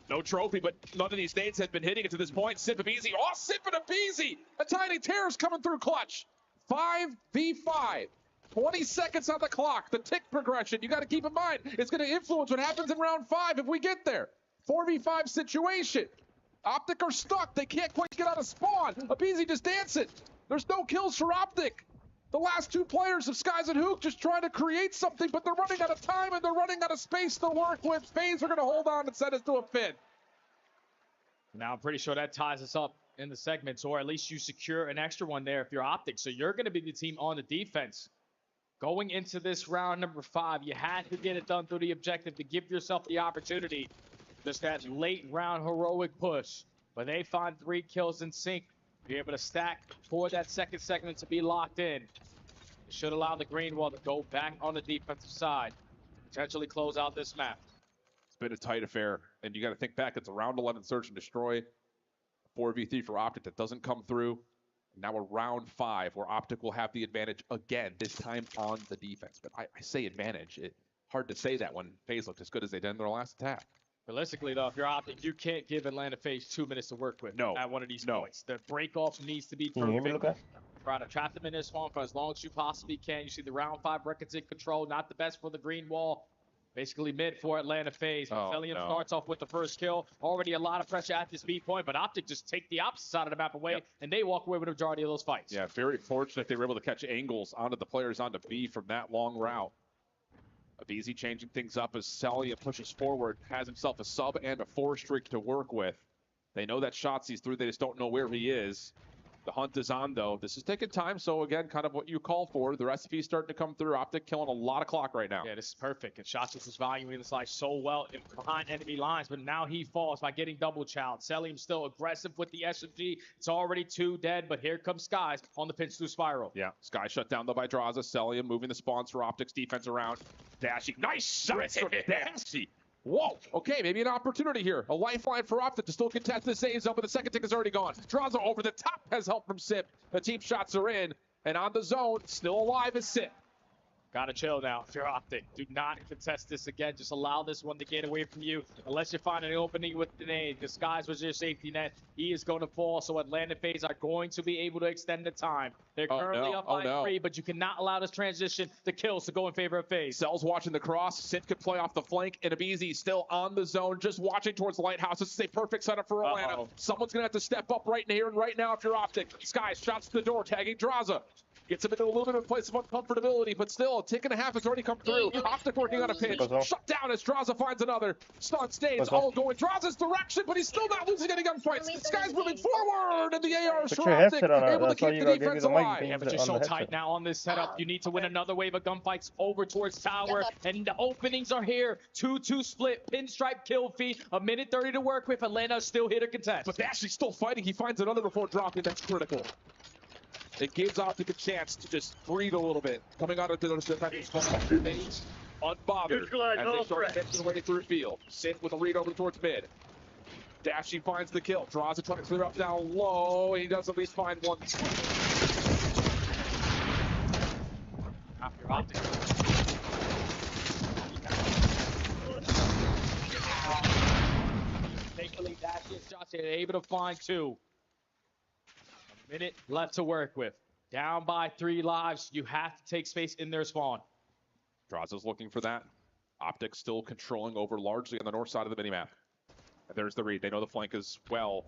No trophy, but none of these nades have been hitting it to this point. Sip Abizi. Oh, Sip and Abizi! A tiny tear's coming through clutch. 5v5. 20 seconds on the clock. The tick progression, you got to keep in mind, it's going to influence what happens in round 5 if we get there. 4v5 situation. Optic are stuck. They can't quite get out of spawn. Abizi just dancing. There's no kills for Optic. The last 2 players of Skies and Hook just trying to create something, but they're running out of time and they're running out of space to work with. FaZe are going to hold on and send us to a fin. Now I'm pretty sure that ties us up in the segments, or at least you secure an extra one there if you're Optic. So you're going to be the team on the defense. Going into this round number 5, you had to get it done through the objective to give yourself the opportunity. Just that late round heroic push. But they find 3 kills in sync. Be able to stack for that second segment to be locked in. It should allow the green wall to go back on the defensive side. Potentially close out this map. It's been a tight affair. And you got to think back, it's a round 11 search and destroy. 4v3 for Optic that doesn't come through. Now we're round 5 where Optic will have the advantage again, this time on the defense. But I say advantage. It's hard to say that when FaZe looked as good as they did in their last attack. Realistically, though, if you're Optic, you can't give Atlanta FaZe 2 minutes to work with at one of these points. The break-off needs to be perfect. Try to trap them in this spawn for as long as you possibly can. You see the round 5 records in control. Not the best for the green wall. Basically mid for Atlanta FaZe. Fellium starts off with the first kill. Already a lot of pressure at this B point, but Optic just take the opposite side of the map away, and they walk away with the majority of those fights. Yeah, very fortunate they were able to catch angles onto the players onto B from that long route. Easy changing things up as Celia pushes forward, has himself a sub and a 4 streak to work with. They know that Shotzi's through, they just don't know where he is. The hunt is on, though. This is taking time, so again, kind of what you call for. The recipe's starting to come through. Optic killing a lot of clock right now. Yeah, this is perfect. And Shotzi was valuing this life so well behind enemy lines, but now he falls by getting double chowed. Selim still aggressive with the SMG. It's already 2 dead, but here comes Skies on the pinch through spiral. Yeah, Sky shut down, though, by Draza. Celia moving the spawns for Optic's defense around. Dashie. Nice shot from Dashie. Whoa, okay, maybe an opportunity here. A lifeline for Optic to still contest the save zone, but the second tick is already gone. Draza over the top has help from Sip. The team shots are in, and on the zone, still alive is Sip. Gotta chill now if you're Optic. Do not contest this again. Just allow this one to get away from you. Unless you find an opening with the nade. Disguise was your safety net. He is going to fall, so Atlanta FaZe are going to be able to extend the time. They're currently up by 3, but you cannot allow this transition, the kills, to go in favor of FaZe. Cell's watching the cross. Sid could play off the flank, and Abizi still on the zone, just watching towards the Lighthouse. This is a perfect setup for Atlanta. Someone's going to have to step up right here and right now if you're Optic. Skies shots to the door, tagging Draza. Gets him into a little bit of a place of uncomfortability, but still, a tick and a half has already come through. Optic working on a pinch. Shut down as Draza finds another. Stun stays, all going Draza's direction, but he's still not losing any gunfights. Sky's moving forward, and the AR is for Optic, able to keep the defense alive. Yeah, but you're so tight now on this setup. You need to win another wave of gunfights over towards tower, and the openings are here. 2-2 split, pinstripe kill feed, 1:30 to work with. Atlanta still here to contest. But Ashley's still fighting. He finds another before dropping. That's critical. It gives Optic a chance to just breathe a little bit. Coming out of the defensive spot, unbothered as they start making their way through field. Sit with a read over towards mid. Dashie finds the kill. Draws it, trying to clear up down low. He does at least find one. After Optic. Thankfully, Dashie's shots are able to find 2. Minute left to work with. Down by 3 lives. You have to take space in their spawn. Draza's looking for that. Optic still controlling over largely on the north side of the minimap. And there's the read. They know the flank as well.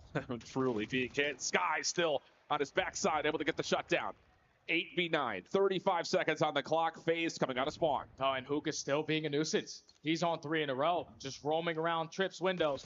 Truly being hit. Sky still on his backside, able to get the shut down. 8v9, 35 seconds on the clock. FaZe coming out of spawn. Oh, and Hook is still being a nuisance. He's on 3 in a row, just roaming around trips windows.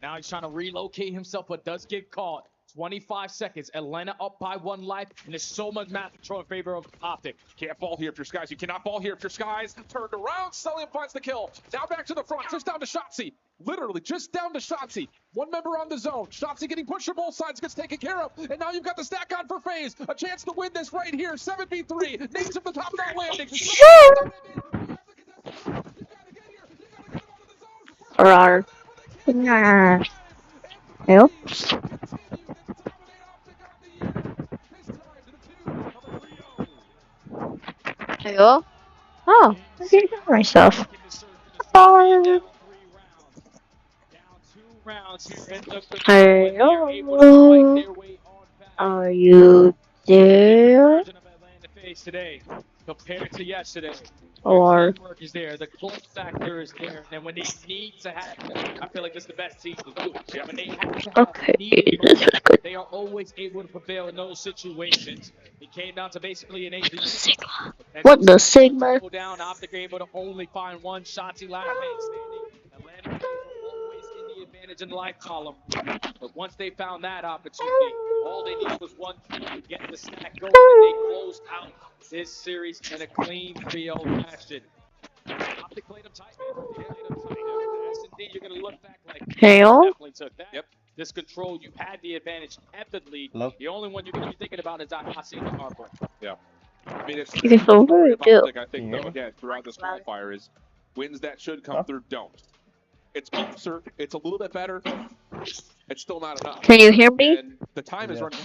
Now he's trying to relocate himself, but does get caught. 25 seconds. Atlanta up by 1 life, and there's so much map control in favor of Optic. Can't fall here if you're Skies. You cannot fall here if you're Skies. Turned around. Celia finds the kill. Now back to the front. Just down to Shotzi. Literally just down to Shotzi. 1 member on the zone. Shotzi getting pushed from both sides. Gets taken care of. And now you've got the stack on for FaZe. A chance to win this right here. 7v3. Names of the top not landing. Rar. Yep. Hello? Oh, I didn't know myself. Hello? Are you there? Today compared to yesterday. Or Work is there, the close factor is there, and when they need to have, I feel like this is the best team to do it. When they have to okay, this is good. They are always able to prevail in those situations. It came down to basically an 8 Sigma. What the Sigma? Go down, Optic able to only find 1 Shotzi last man standing. Atlanta always in the advantage in the life column. But once they found that opportunity, All they needed was one to get the stack going, and they closed out this series in a clean field fashion. Optic played them tight, man. They played them tight. S&D, you're going to look back like, Hell? definitely took that. Yep. This control, you had the advantage heavily. Hello? The only one you're going to be thinking about is Ahasi and Harper. Yeah. I mean, it's You can so story of do. Optic, I think, though, again, throughout this qualifier is wins that should come through don't. It's closer. It's a little bit better. It's still not enough. Can you hear me? And the time is running.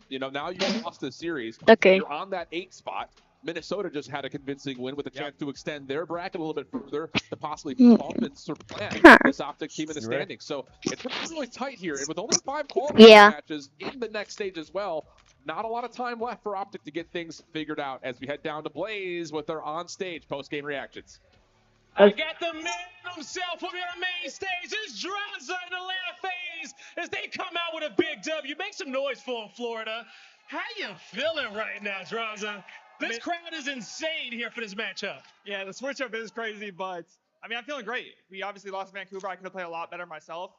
You know, now you lost the series. Okay. You're on that 8 spot. Minnesota just had a convincing win with a chance to extend their bracket a little bit further to possibly bump and surpass this Optic team in the standings. So it's really tight here. And with only 5 qualifying matches in the next stage as well, not a lot of time left for Optic to get things figured out as we head down to Blaze with their on-stage post-game reactions. I got the man himself on the main stage. It's Drazza in the Atlanta phase as they come out with a big W. Make some noise for him, Florida. How you feeling right now, Drazza? This crowd is insane here for this matchup. Yeah, the switch up is crazy, but I mean, I'm feeling great. We obviously lost Vancouver. I could have played a lot better myself.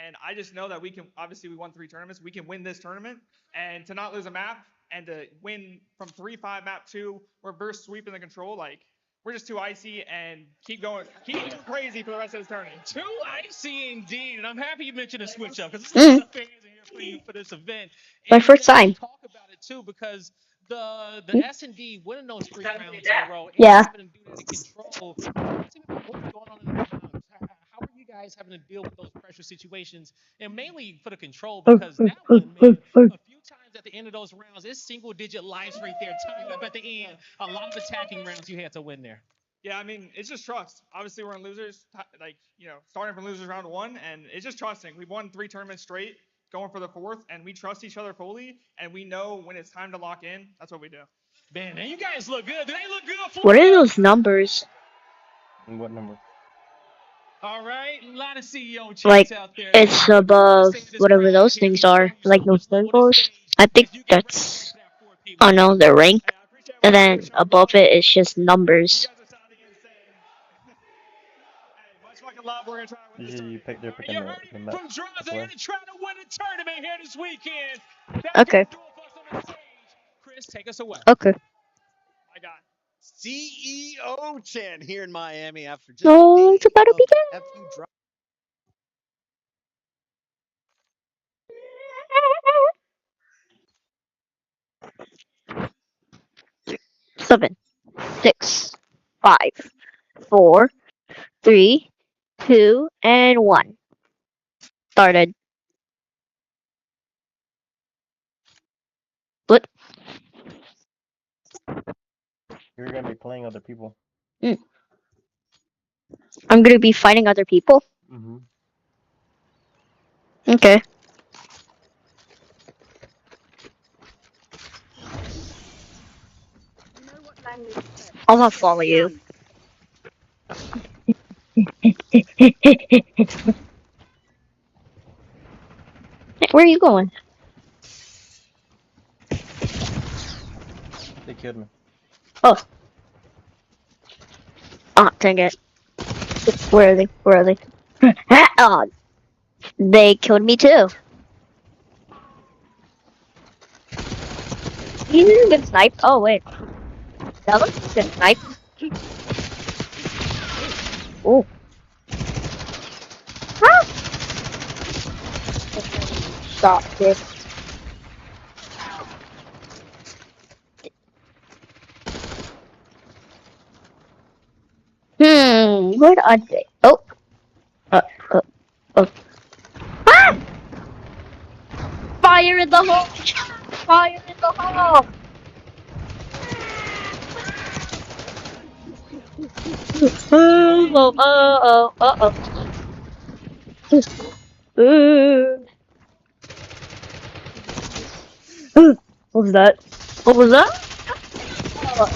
And I just know that we can, obviously we won 3 tournaments. We can win this tournament, and to not lose a map and to win from 3-5 map 2, reverse sweep in the control, like, we're just too icy and keep going crazy for the rest of this tournament. Too icy indeed, and I'm happy you mentioned a switch up because there's a lot of fans in here for you for this event. My first time. Talk about it too because the S&D winning those 3 rounds in a row and Yeah. having to do that in control. What's going on in the rounds? How are you guys having to deal with those pressure situations, and mainly for the control because that one, man, a few times at the end of those rounds, it's single-digit lives right there, tying up at the end. A lot of attacking rounds you had to win there. Yeah, I mean, it's just trust. Obviously, we're in losers, like, you know, starting from losers round 1, and it's just trusting. We've won 3 tournaments straight, going for the 4th, and we trust each other fully, and we know when it's time to lock in. That's what we do. Man, and you guys look good. Do they look good for What are those numbers? What number? All right, a lot of CEO chats Like, out there. it's above whatever those things are. Like those circles. I think that's, I don't know, the rank. And then above it, it's just numbers. You pick, they're picking the map. From Drazza here to try to win a tournament here this weekend. Okay. Chris, take us away. Okay. I got CEO Chan here in Miami after just Oh, it's about to begin. Seven, 6, 5, 4, 3, 2, and 1. Started. What? You're gonna be playing other people. I'm gonna be fighting other people? Mm-hmm. Okay. I'll not follow you. Where are you going? They killed me. Oh. Ah, dang it. Where are they? Where are they? Oh, they killed me too. You didn't get sniped. Oh, wait. That looks like a snipe. Oh. Ah! Stop this. Where are they? Oh. Oh. Ah! Fire in the hole! Fire in the hole! What was that? What was that? Oh.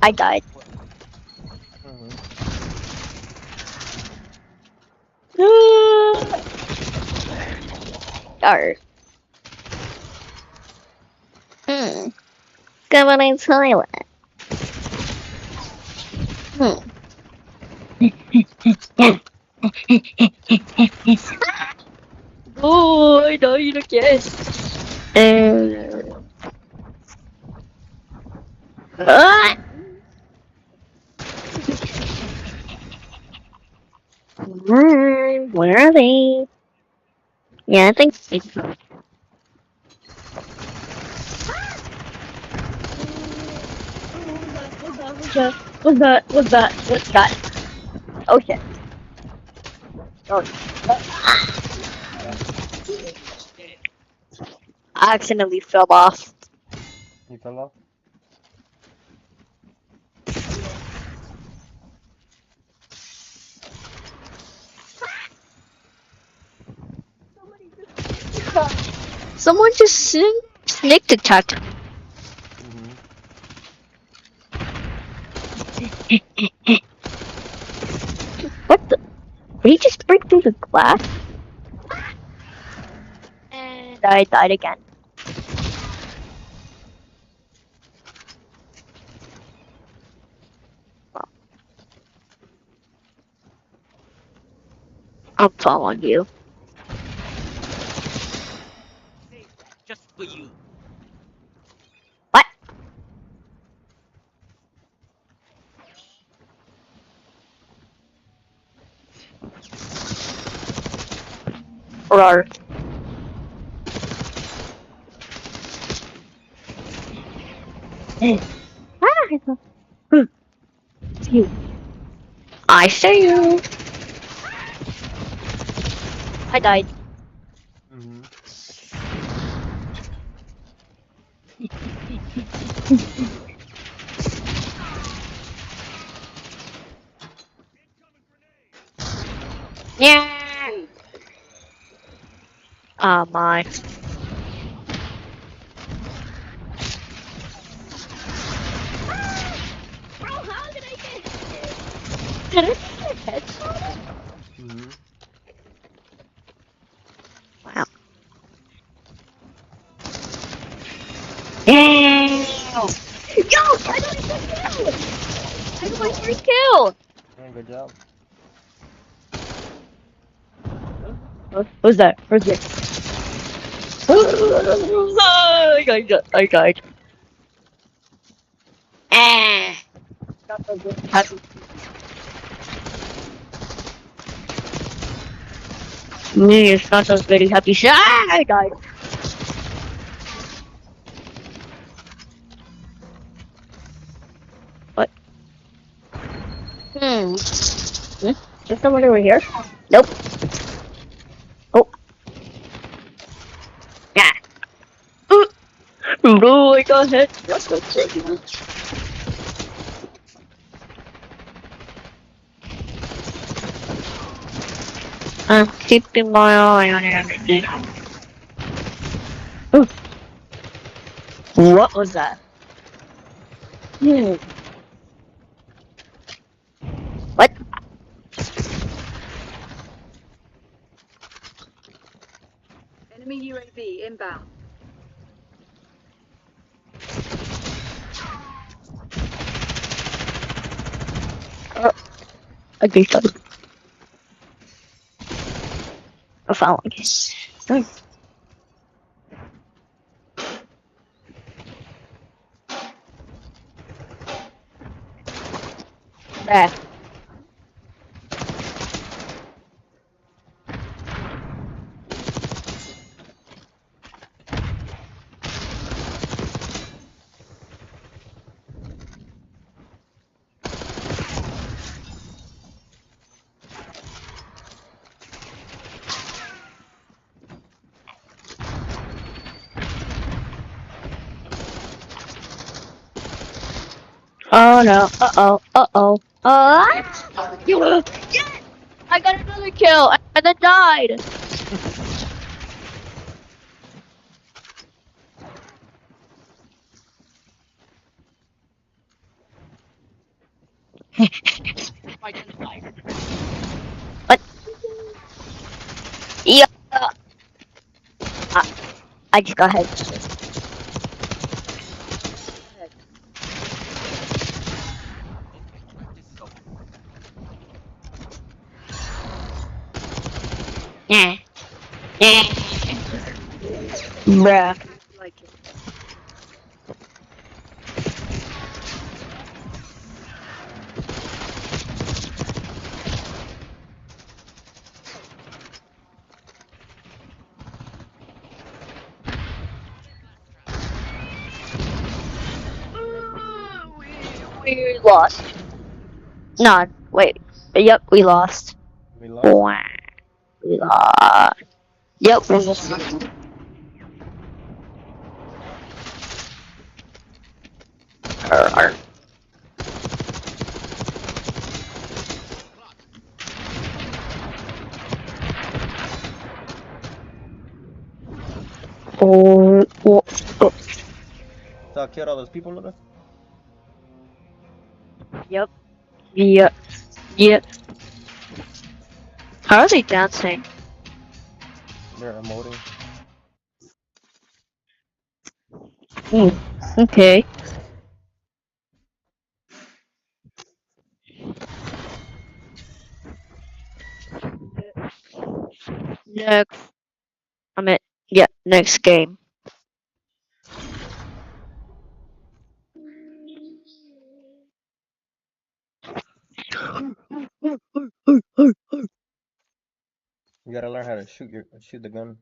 I died. Darn. Coming in toilet. Oh, I died again. Ah! Where are they? Yeah, I think it's. What's that? What's that? What's that? Oh shit. Oh. I accidentally fell off. You fell off? Someone just snake attacked. What the? Did he just break through the glass? And I died again. I'll following you. Just for you. What? Rar. You. I see you. I died. Yeah. Oh my. Bro, how did I get hit? Did I get a headshot? Wow. Damn. Yo, I got a kill. I got my first kill. Yeah, good job. Who's that? Who's that? I died. Ah. Me, it's not so very happy. Ah, I died. What? Is someone over here? Nope. Oh. Yeah. Bro, I got hit. I'm keeping my eye on everything. What was that? What? Enemy UAV inbound. I think so. I found one. There. Oh no. Uh-oh. Uh-oh. Yes! I got another kill and then died. What? Yeah. I just got hit. Yeah. Yeah. Bruh. We lost. No, wait. Yep, we lost. We lost. We lost. Yep, we lost. Oh. So I killed all those people, Luda? Yep. Yep. Yep. How are they dancing? They're emoting. Okay. Next. Yeah, next game. You gotta learn how to shoot the gun.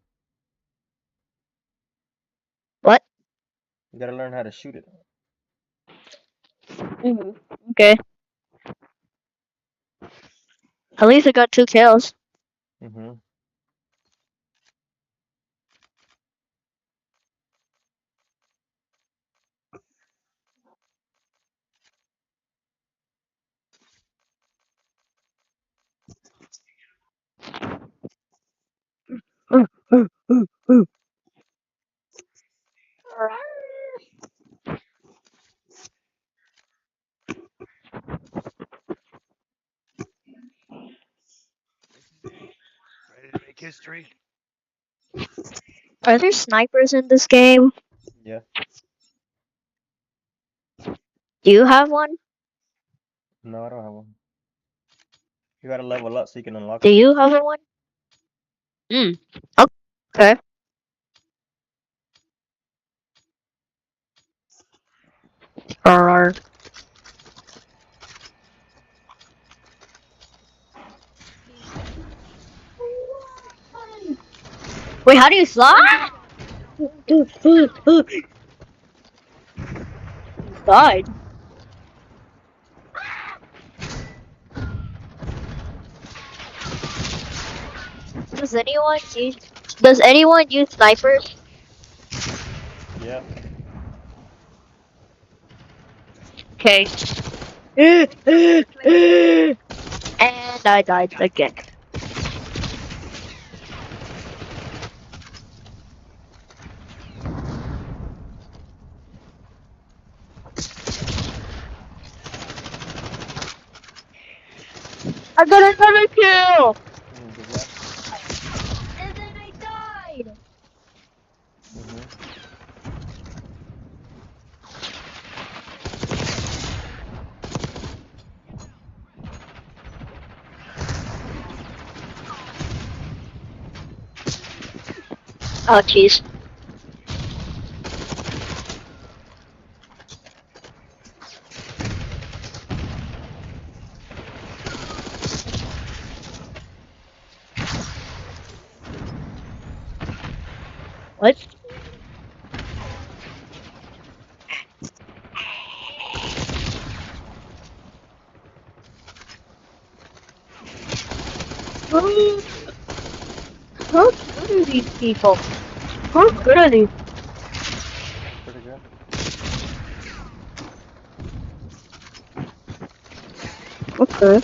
What? You gotta learn how to shoot it. Okay. At least I got 2 kills. Mm-hmm. Ready to make history? Are there snipers in this game? Yeah. Do you have one? No, I don't have one. You gotta level up so you can unlock Do it. you have one? Okay. Alright. Wait, how do you fly? Died. Does anyone use snipers? Yeah. Okay. And I died again. I got another kill! Good job. And then I died! Oh, jeez. What? How good are these people? How good are these? Pretty good. Okay.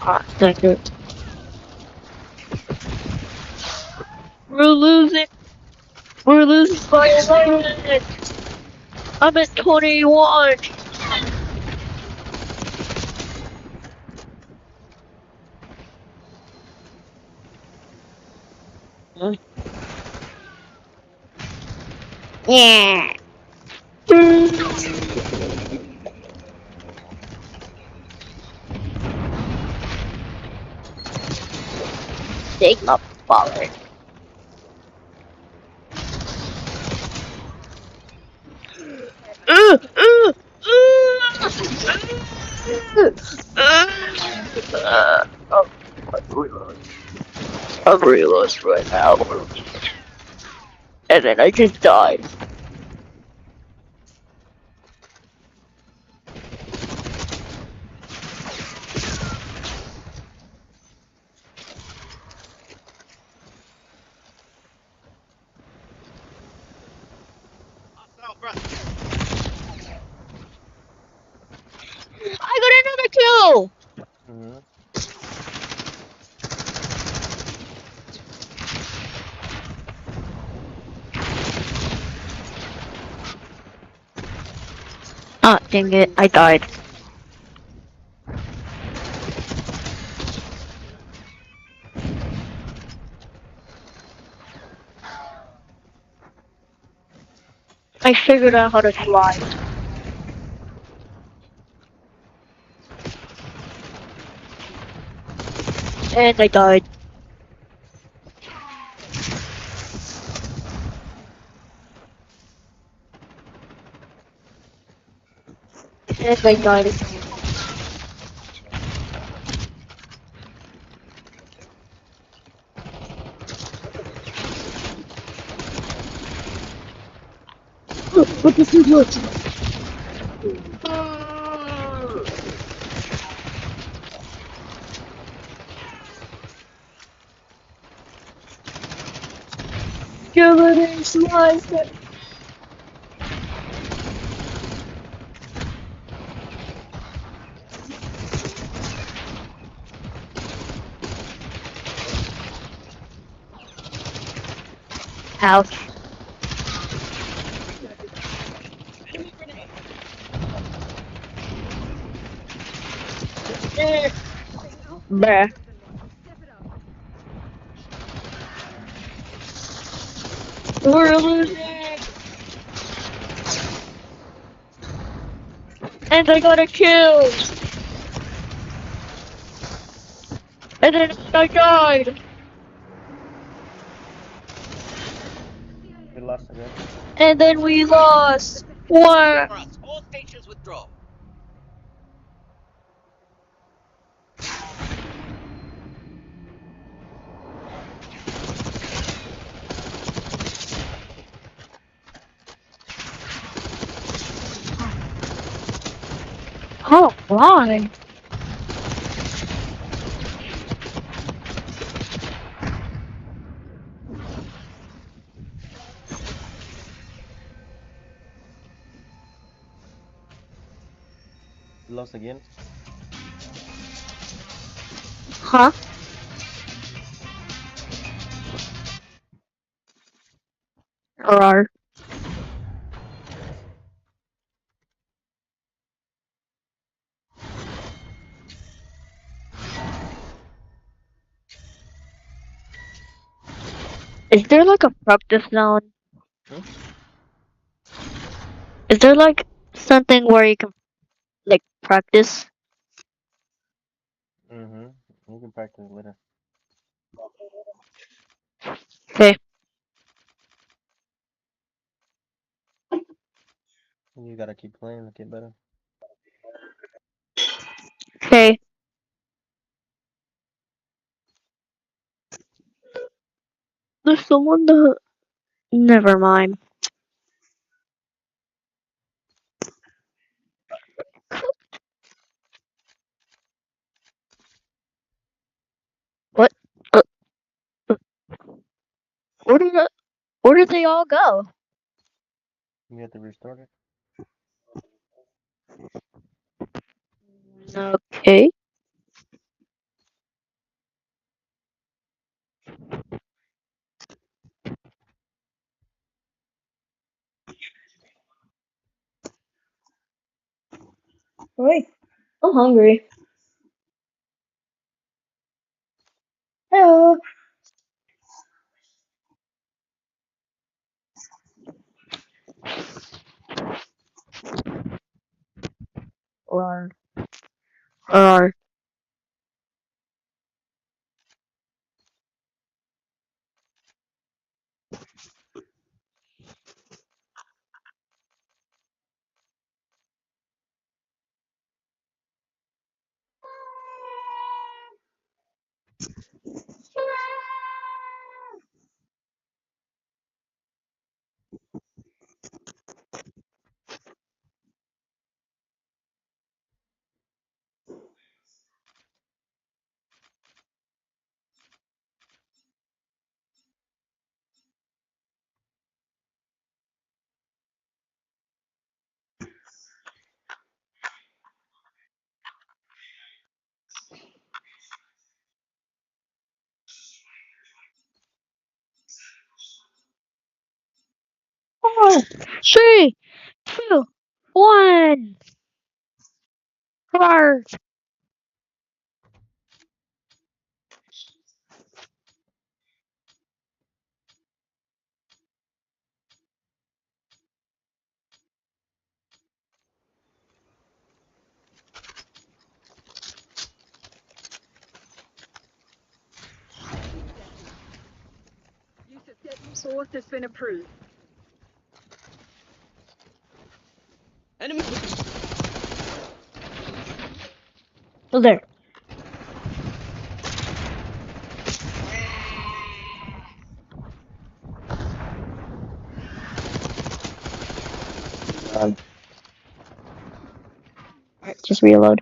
Ah, thank you. We're losing. We're losing by 11. I'm at 21. Yeah. Take my wallet. I'm really lost right now. And then I just died. I got another kill! Mhm. Ah, dang it, I died. I figured out how to fly. And I died. And I died. What the fuck? Skeleton sliced it. Ouch. Bruh. We're losing. And I got a kill. And then I died. We lost again. And then we lost. What? All stations withdraw. Oh, why? We lost again. Huh? Or is there like a practice zone? Is there like something where you can like practice? Mhm. We can practice later. Okay. You gotta keep playing to get better. Okay. There's someone that. Never mind. What? Uh, where did it, where did they all go? You have to restart it. Okay. Wait. I'm hungry. Hello. Rar. Rar. 4, 3, 2, 1. Roar. Use of deadly force has been approved. Enemy. Still there. Alright, just reload.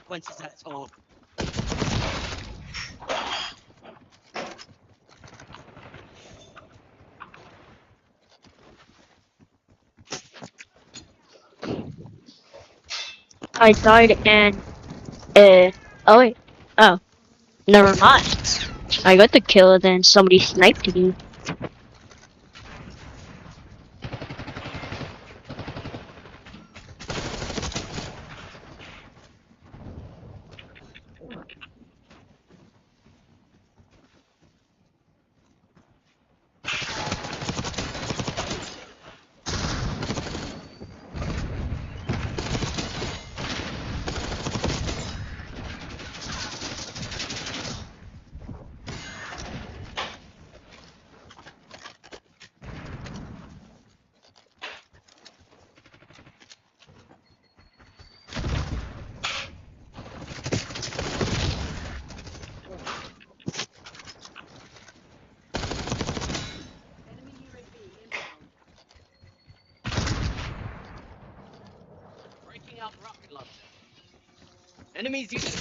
Consequences at all. I died and oh wait. Oh. Never mind. I got the kill then somebody sniped me. Breaking out rocket launcher. Enemies using.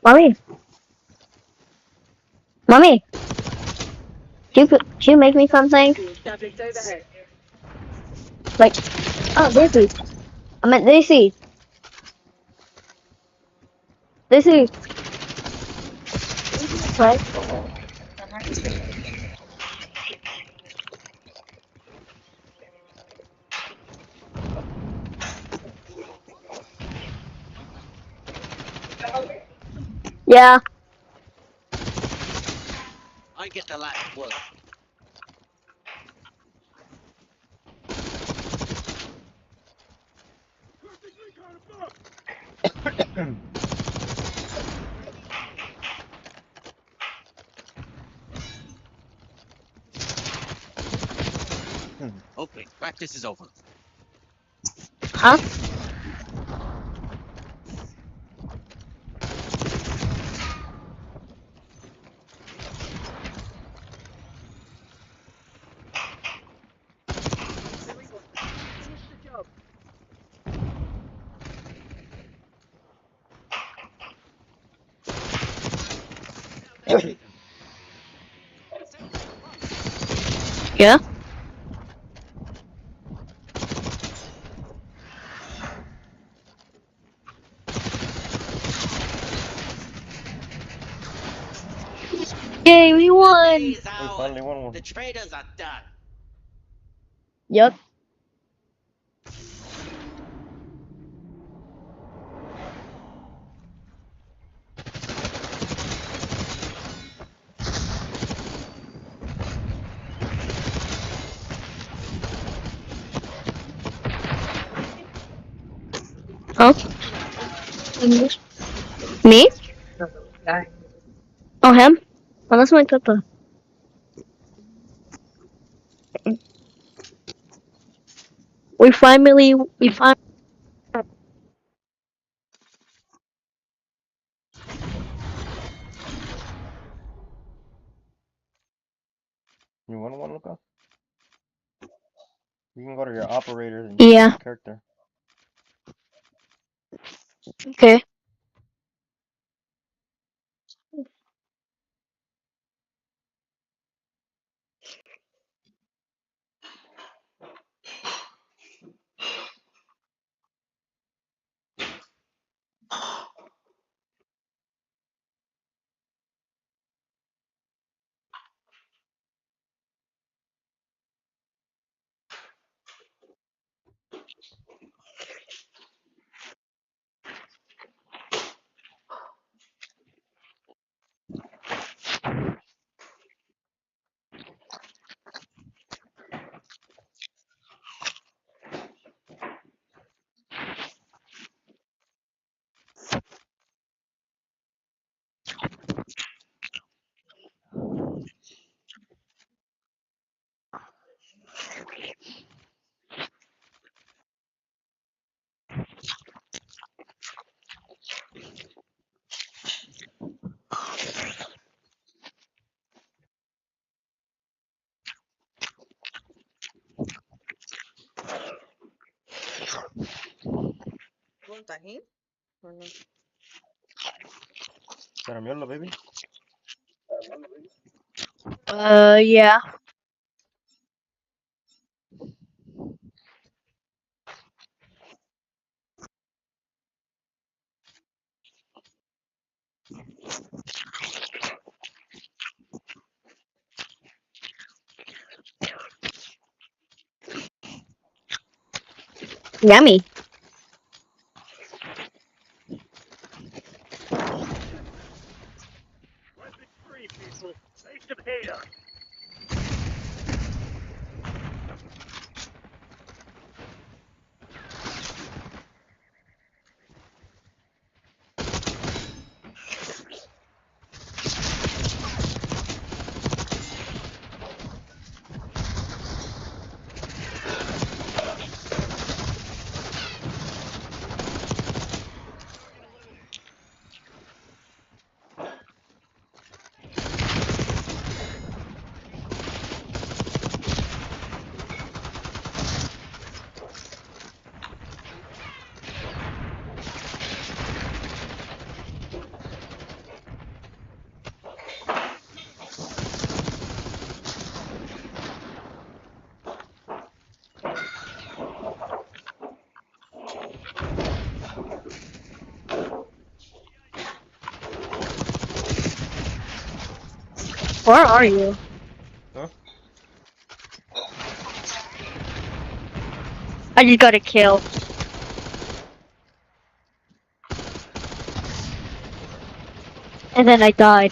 Mommy, mommy, can you make me something? Like, oh, Daisy. I meant Daisy. Daisy. Right. Yeah. I get the last word. Okay, practice is over. Huh? Yeah. Yay, we won! We finally won one. The traders are done. Yep. Huh? Me? Oh, him? Oh, that's my pepper. We finally. You want one, Luca? You can go to your operators and choose Yeah. a character. Okay. Caramello, baby. Yeah. Yummy. Free people, take them here. Where are you? Huh? I just got a kill. And then I died.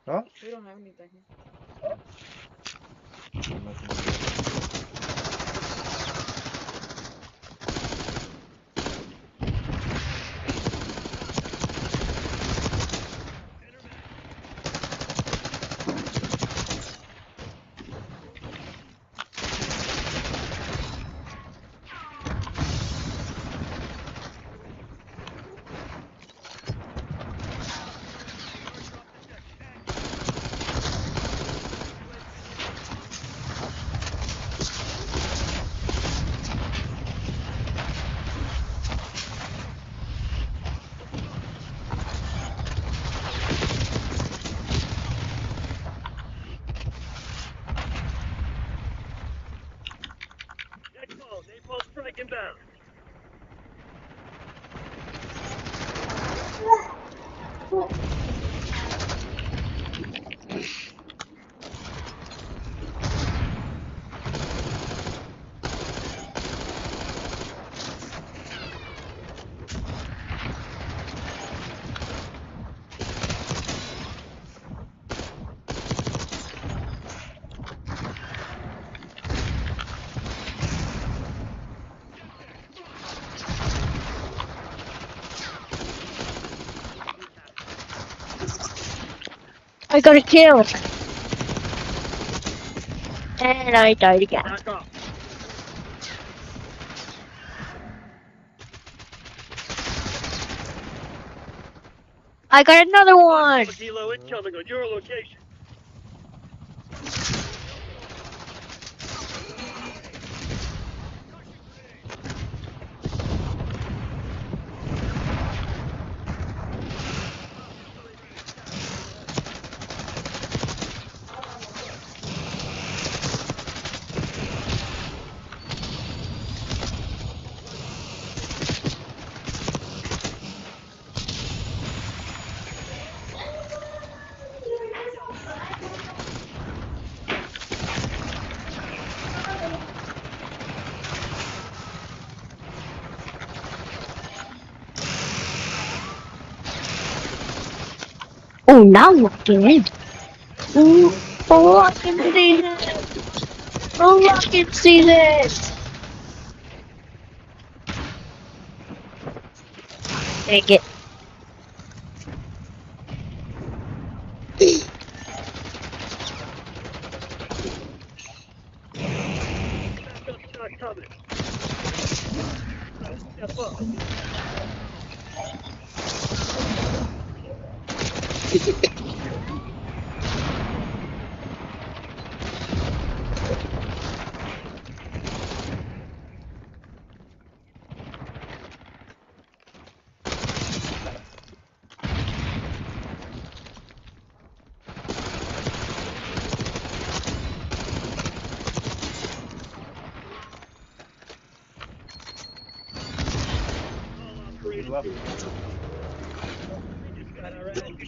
Huh? We don't have anything. I got a kill. And I died again. I got another one. Kilo incoming on your location. Oh, now looking in. Ooh, locking season. Locking season. Take it. Step up.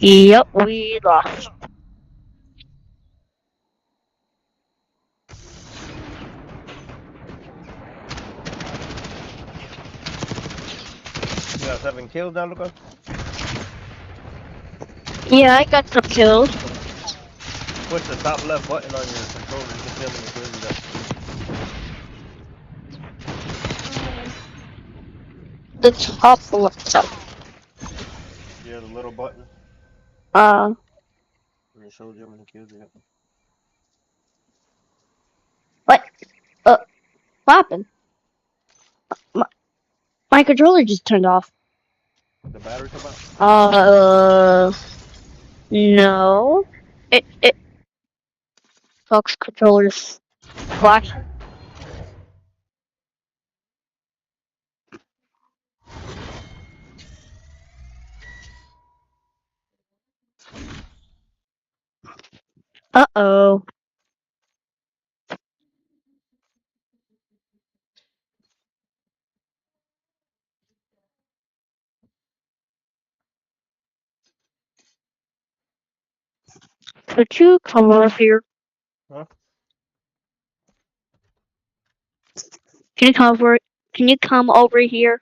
Yep, we lost. You got 7 kills now, Luca? Yeah, I got some kills. Push the top left button on your controller. You can see how many kills you got. The top left. Yeah, the little button. Uh, And it shows you how many kills you got. what? What happened? My controller just turned off. The battery come out? No. It Fox controllers flash. Uh-oh. Could you come over here? Huh? Can you come over? Can you come over here?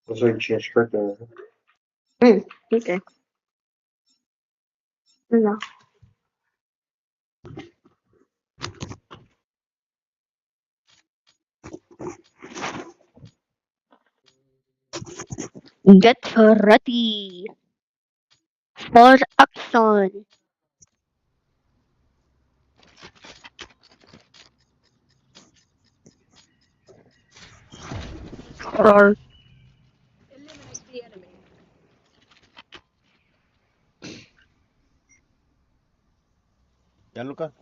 Looks like change there. Okay. No. Get ready for action. Or Eliminate the enemy. Yeah, Luca?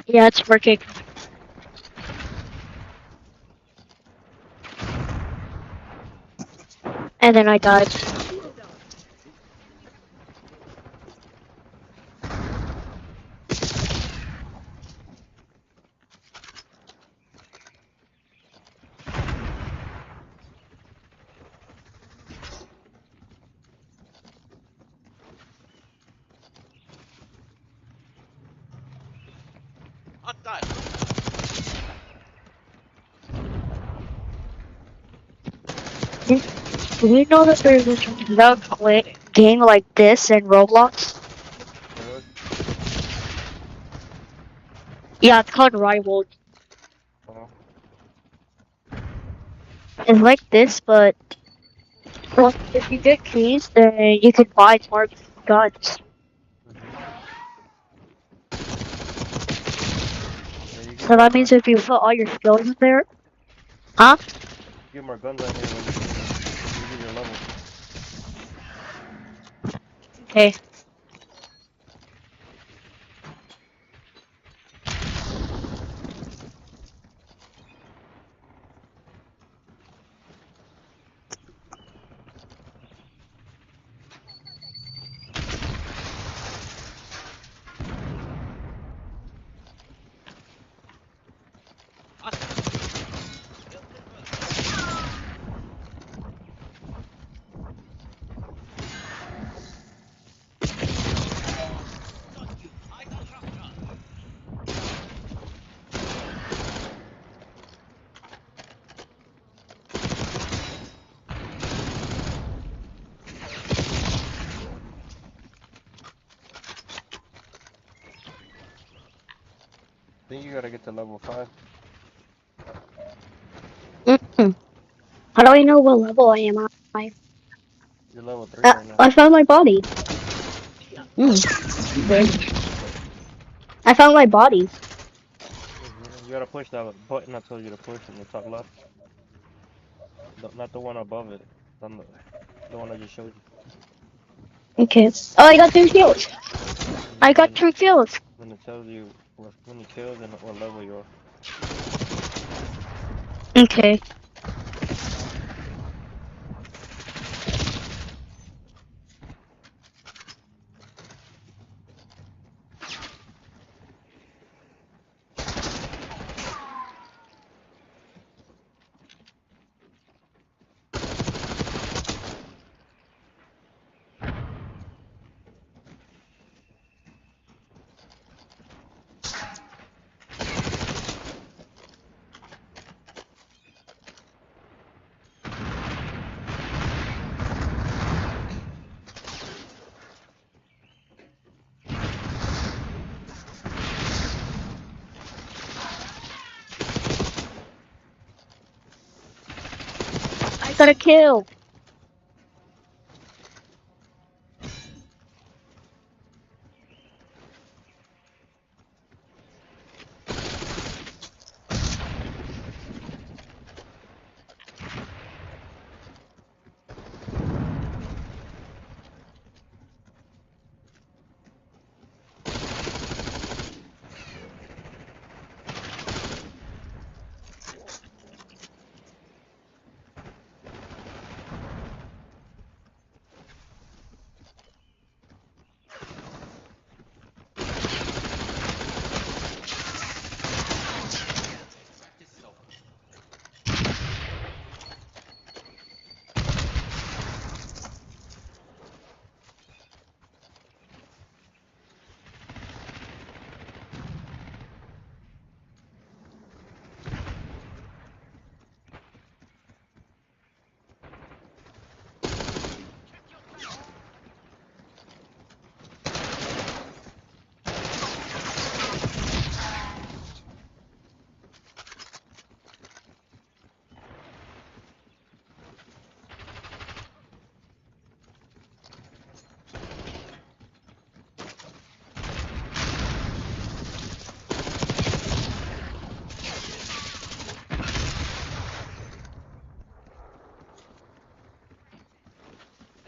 yeah, it's working. And then I died. Do you know that there's a game like this in Roblox? Yeah, it's called Rivals. It's like this, but well, if you get keys, then you can buy more guns. So that means if you put all your skills in there, huh? Get more guns on here when you get your level. Okay. I think you gotta get to level 5. How do I know what level I am at? You're level 3 right now. I found my body. I found my body. You gotta push that button I told you to push in the top left. Not the one above it. The one I just showed you. Okay. Oh, I got 3 kills. I got 3 kills. When it tells you when you killed and what level you are. Okay. I got a kill.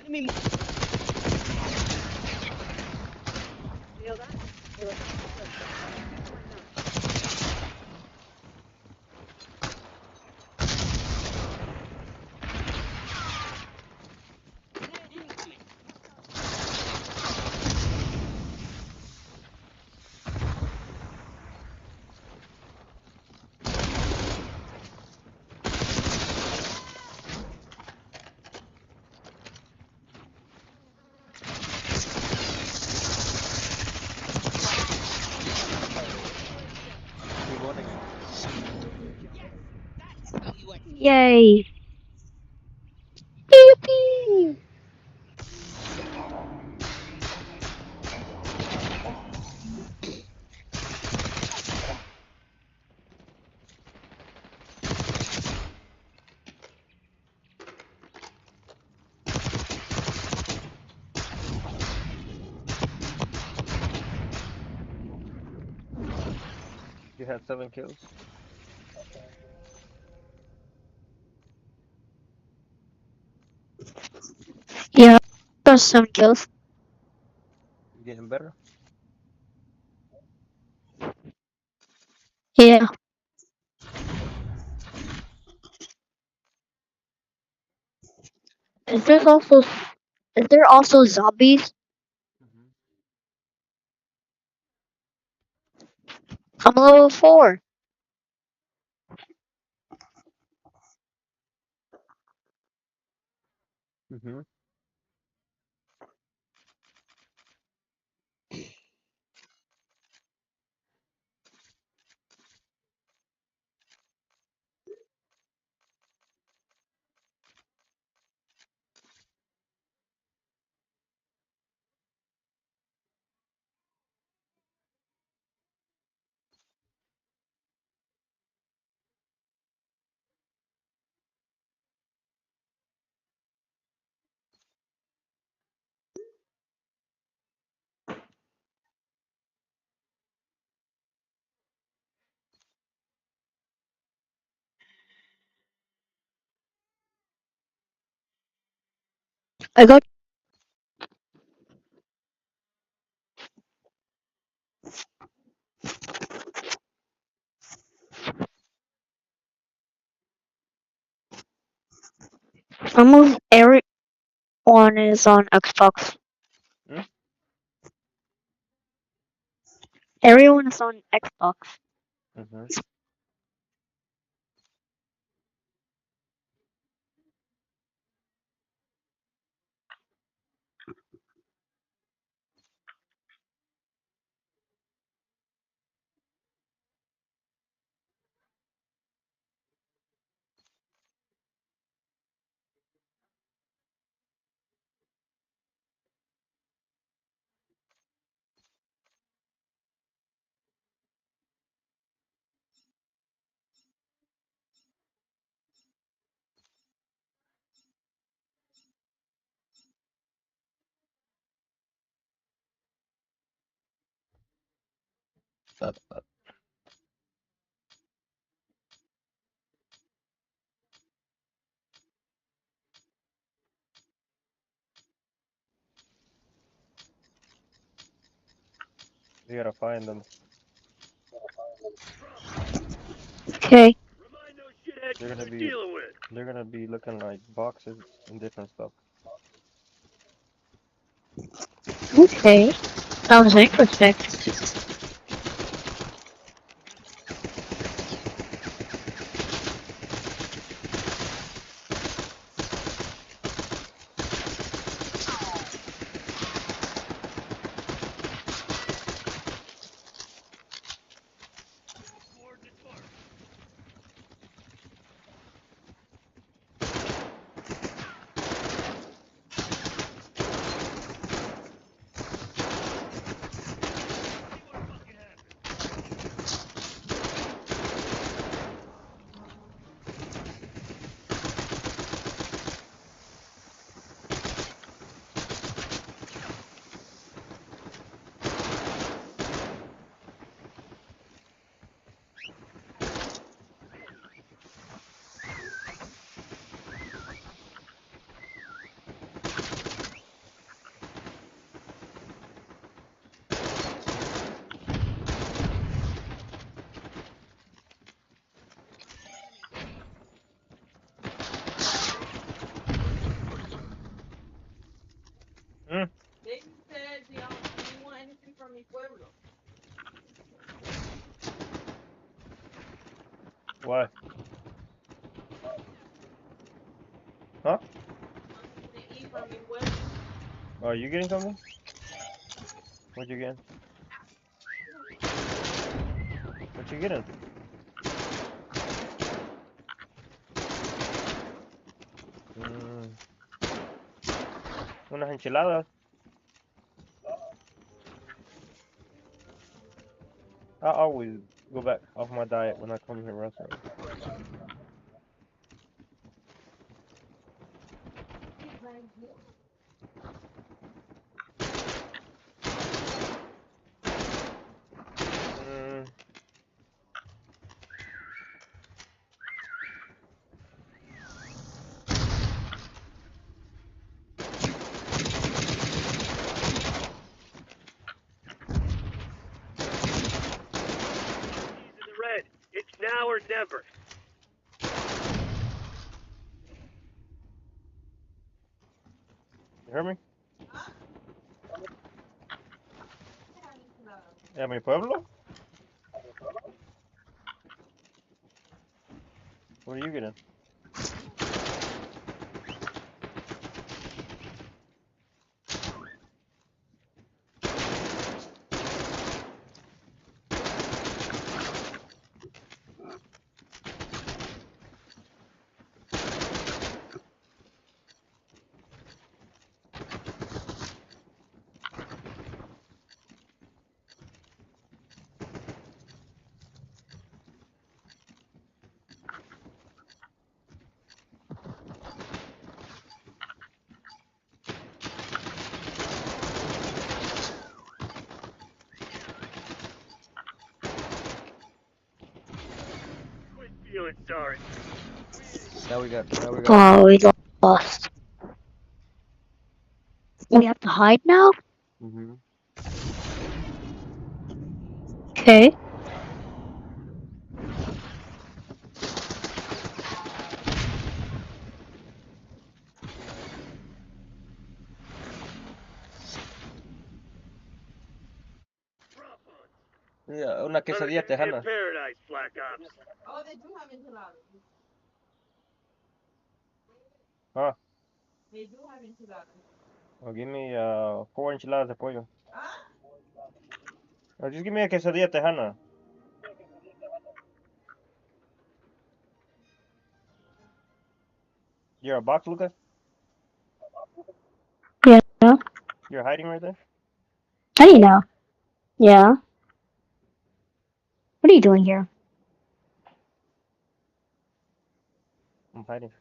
Enemy. Yay. Yippee. You had 7 kills. Yeah. Got some kills. You getting better? Yeah. Is there also zombies? I'm level 4. Mm-hmm. I got. Almost everyone is on Xbox. Hmm? Everyone is on Xbox. Mm-hmm. You gotta find them. Okay. They're gonna be looking like boxes and different stuff. Okay. Sounds interesting. Hmm? Baby said, do you want anything from mi pueblo? Why? Huh? To eat from mi pueblo. Oh, are you getting something? What you getting? What you getting? Unas enchiladas. I always go back off my diet when I come to a restaurant. The red. It's now or never. You heard me? ¿A mi pueblo? What are you getting? Quit feeling sorry. Now we got Oh, we lost. We have to hide now? Mhm. Okay. Yeah, una quesadilla tejana. Paradise, Black Ops. Oh, they do have enchiladas. Huh? They do have enchiladas. Well, give me 4 enchiladas de pollo. Or just give me a quesadilla tejana. You're a box, Lucas? Yeah. You're hiding right there? How do you know? Yeah. What are you doing here? I'm hiding.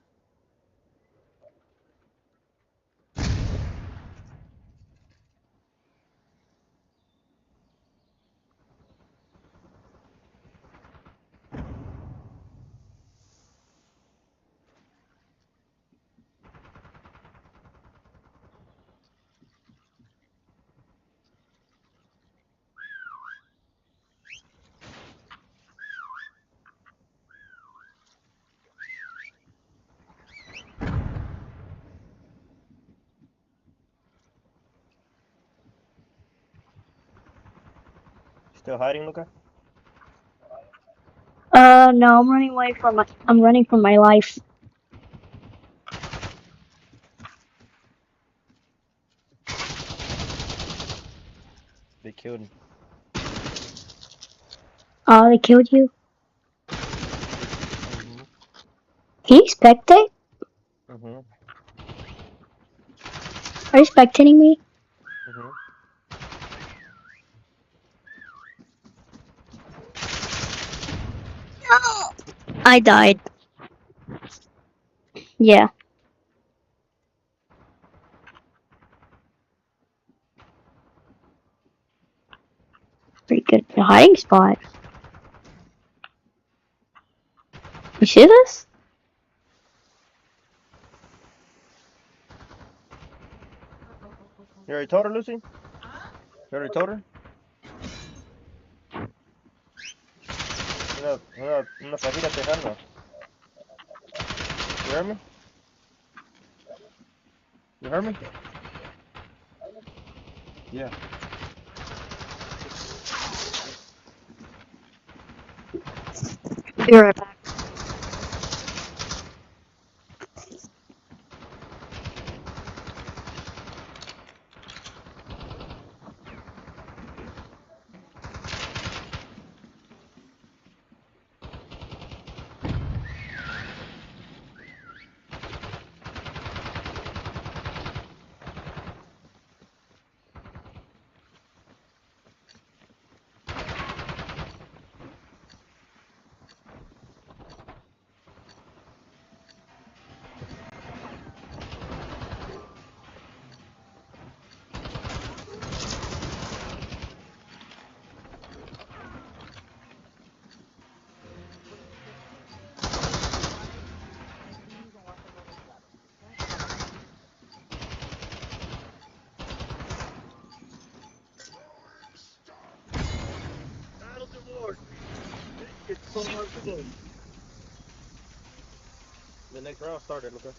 Still hiding, Luca? No, I'm running from my life. They killed him. Oh, they killed you? Mm-hmm. Can you spectate? Mm-hmm. Are you spectating me? Mm-hmm. I died. Yeah. Pretty good. The hiding spot. You see this? You already told her, Lucy? You already told her? Una fajita tejana. You heard me? You heard me? Yeah. Be right back. Battle divorce. It's so hard to win. The next round started, Luca.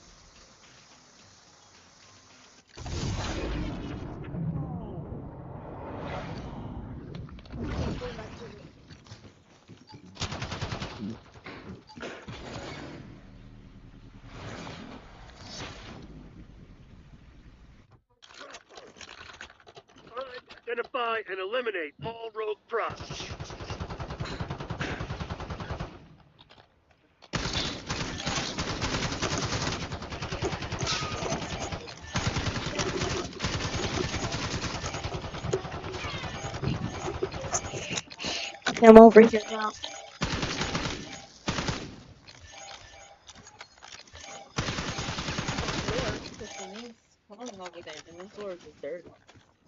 Identify and eliminate all rogue props. I'm over here now.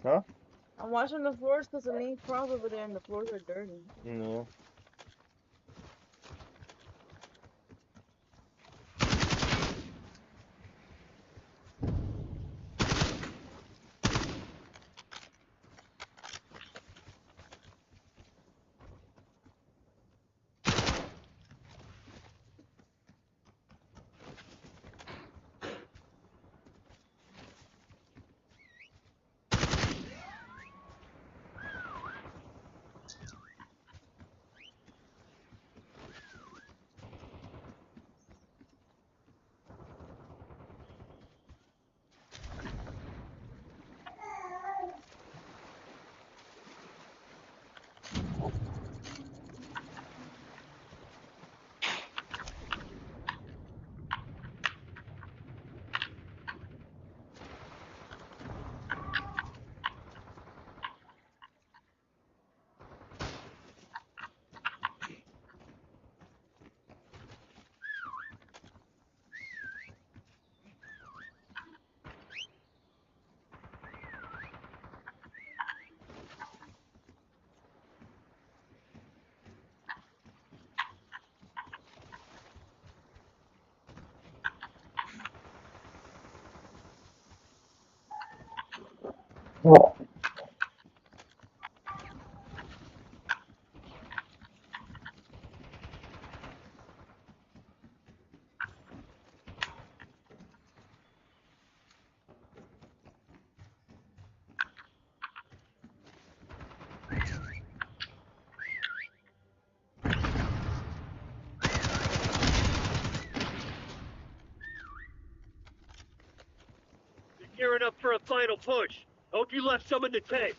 Huh? I'm washing the floors because the link's crawled over there and the floors are dirty. No. Gearing up for a final push. Hope you left some in the tank.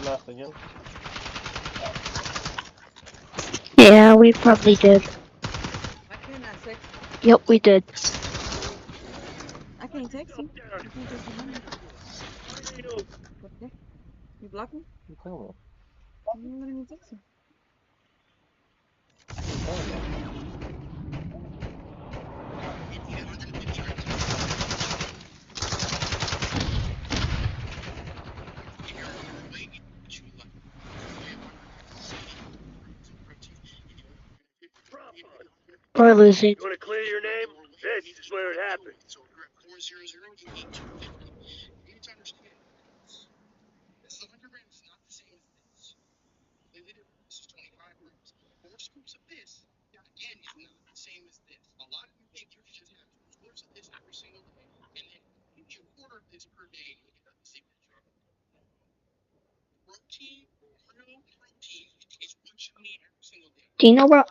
Left again. Yeah, we probably did. I cannot text. Yep, we did. I can't text you. I can't text your number. What the? You block me? You tell me. You don't let me text you. We're losing. You want to clear your name? This is where it happened. Do you know where?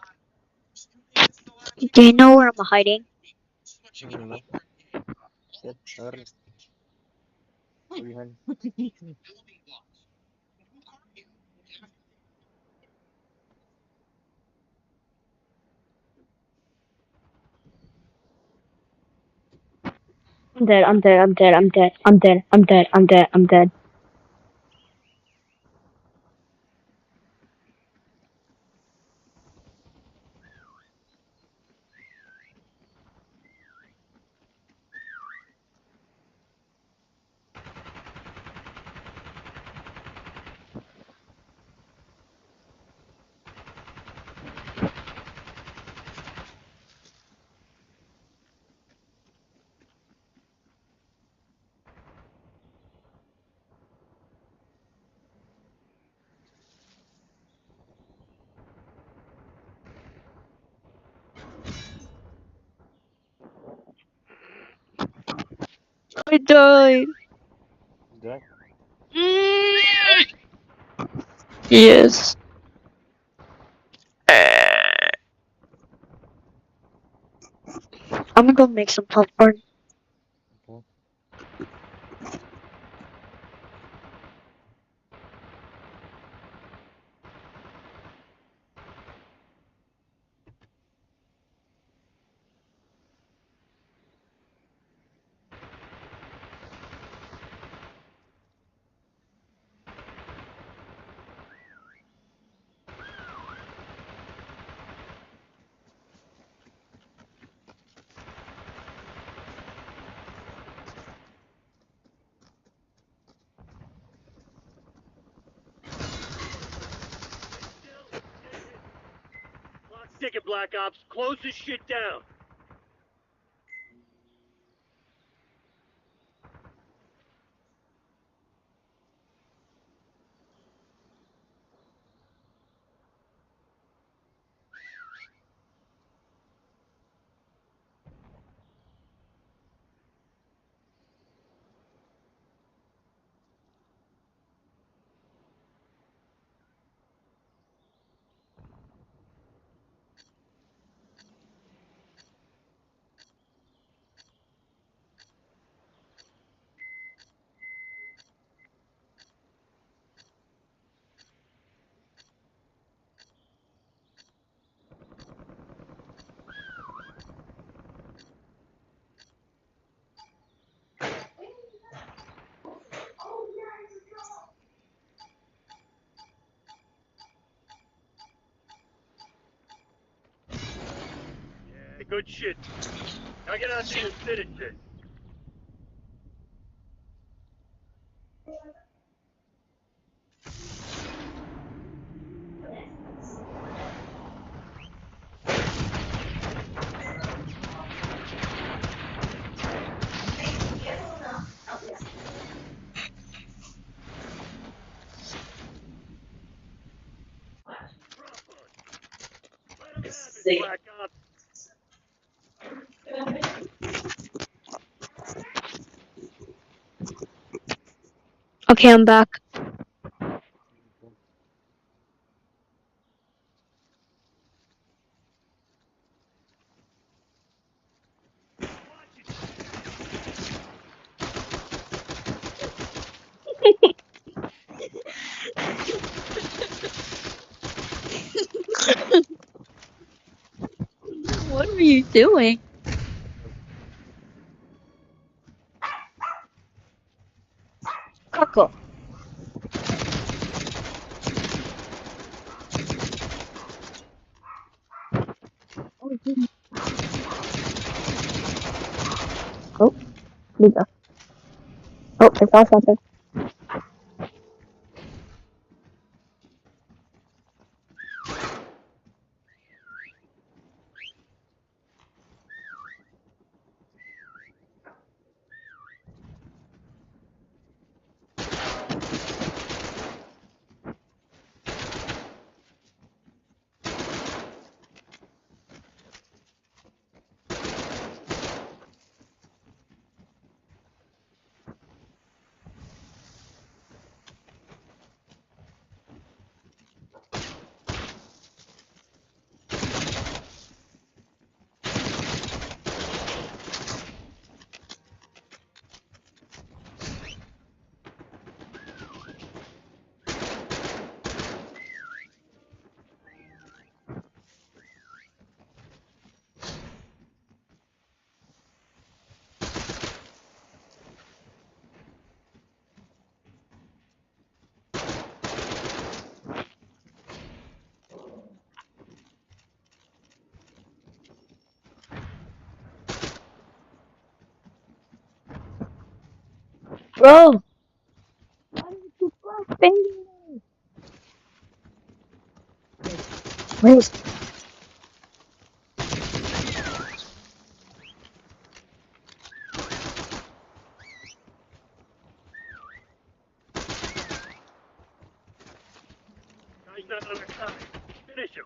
Do you know where I'm hiding? No. Shit, sorry. Where you heading? I'm dead. I'm dead. I'm dead. I'm dead. I'm dead. I'm dead. I'm dead. I'm dead. I died. Dead. Yes. I'm gonna go make some popcorn. Okay. Clock's ticking, Black Ops. Close this shit down. Good shit. Now get out there and finish it. Black Ops. Okay, I'm back. What are you doing? Coco. Oh, Lisa. Oh, I saw something. Bro! Why did you block me? Where's... Guy's not on our side. Finish him.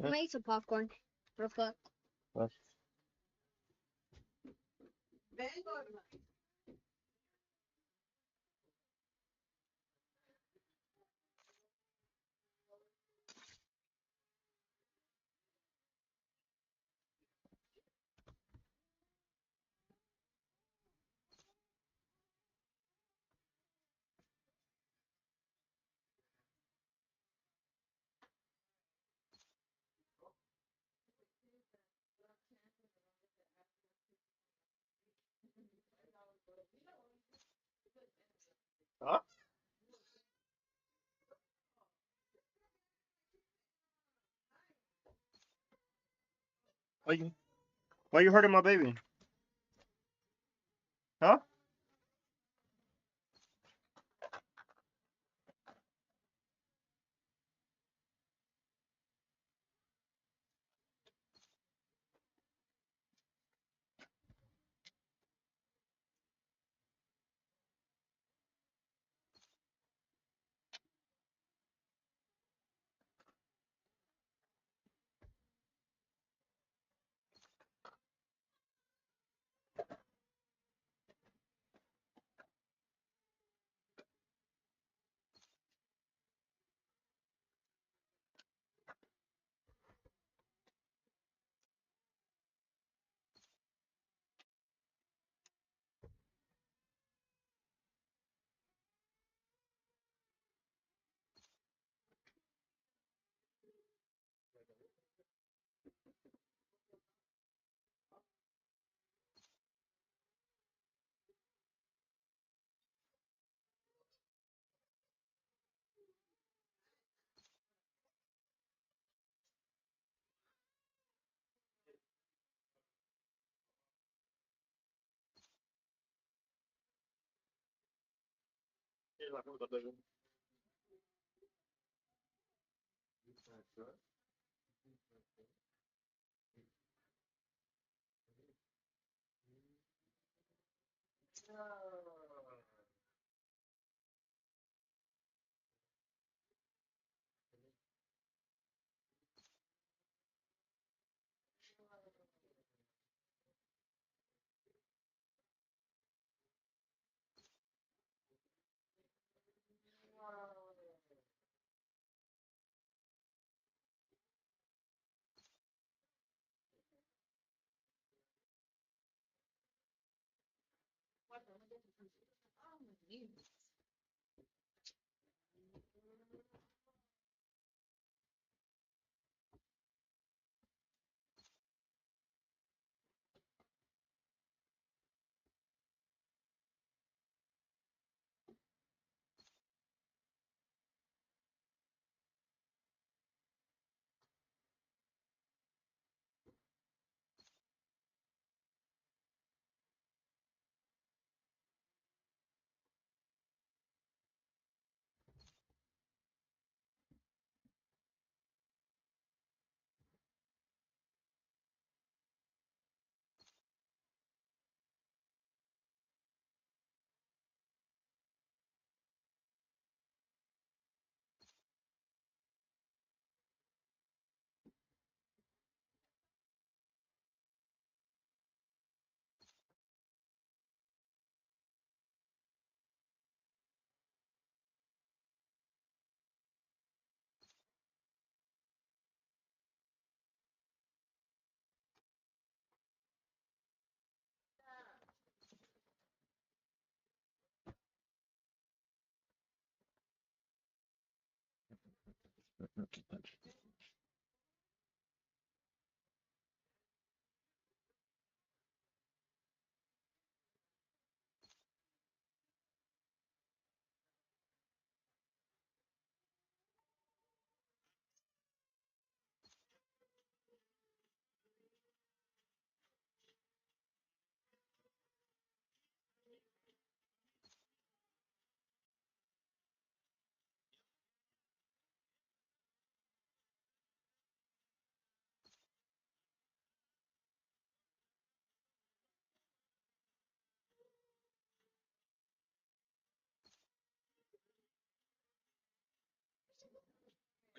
I'm gonna eat some popcorn real quick. What? Huh? Why you hurting my baby? Huh?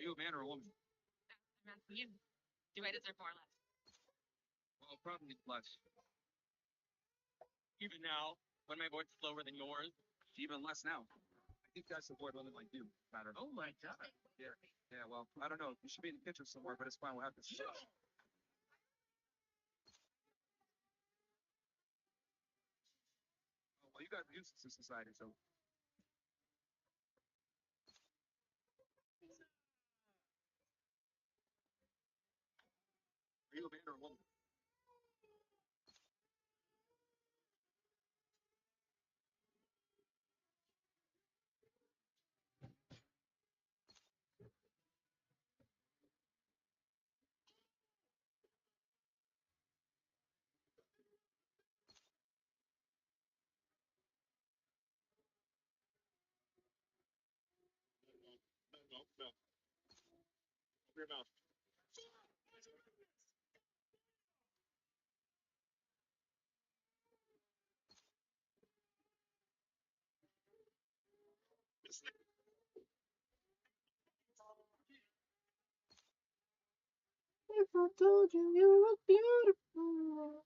Are you a man or a woman? I'm asking you. Do I deserve more or less? Well, probably less. Even now, when my voice is lower than yours, even less now. I think that's the boy women like you matter. Oh my god. Yeah. Yeah, well, I don't know. You should be in the kitchen somewhere, but it's fine. We'll have to see. Oh, well, you guys are useless in society, so. Are you a man or a woman? No. Open your mouth. If I told you you were beautiful.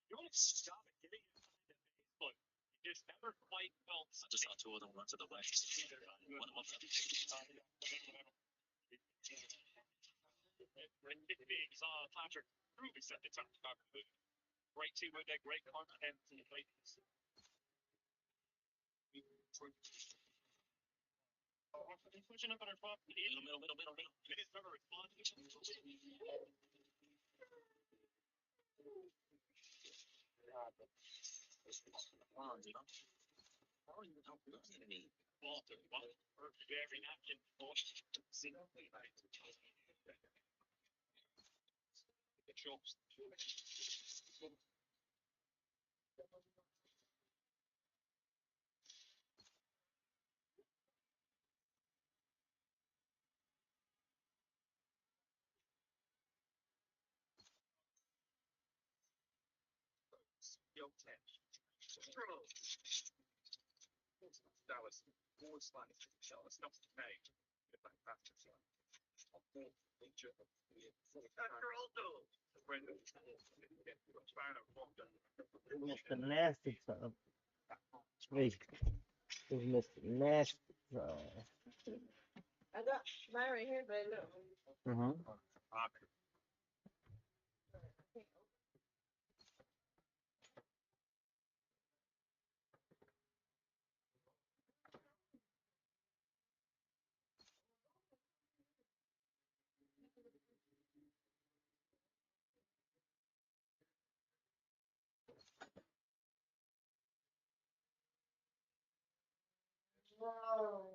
You want to stop it, getting it behind the base, but you just never quite felt. I just saw two of them run to the west. One of them. Ridiculous. Saw Patrick Ruby set the top back. Great team with that great confidence in the ladies. Pushing up on our top. Middle. It is never responding. Walter, every napkin. It shows. That was four slides. It's not made. Mr. Nasty Time. Wait, it's Mr. Nasty Time. I got mine right here, but look. Whoa.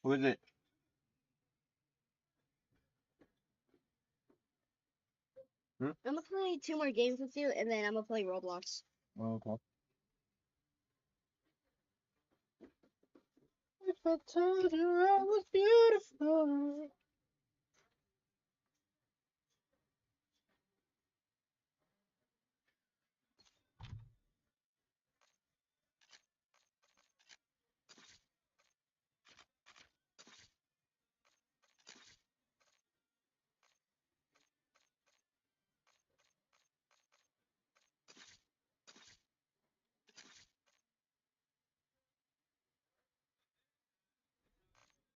Who is it? Hmm? I'm gonna play 2 more games with you, and then I'm gonna play Roblox. Okay. If I told you I was beautiful.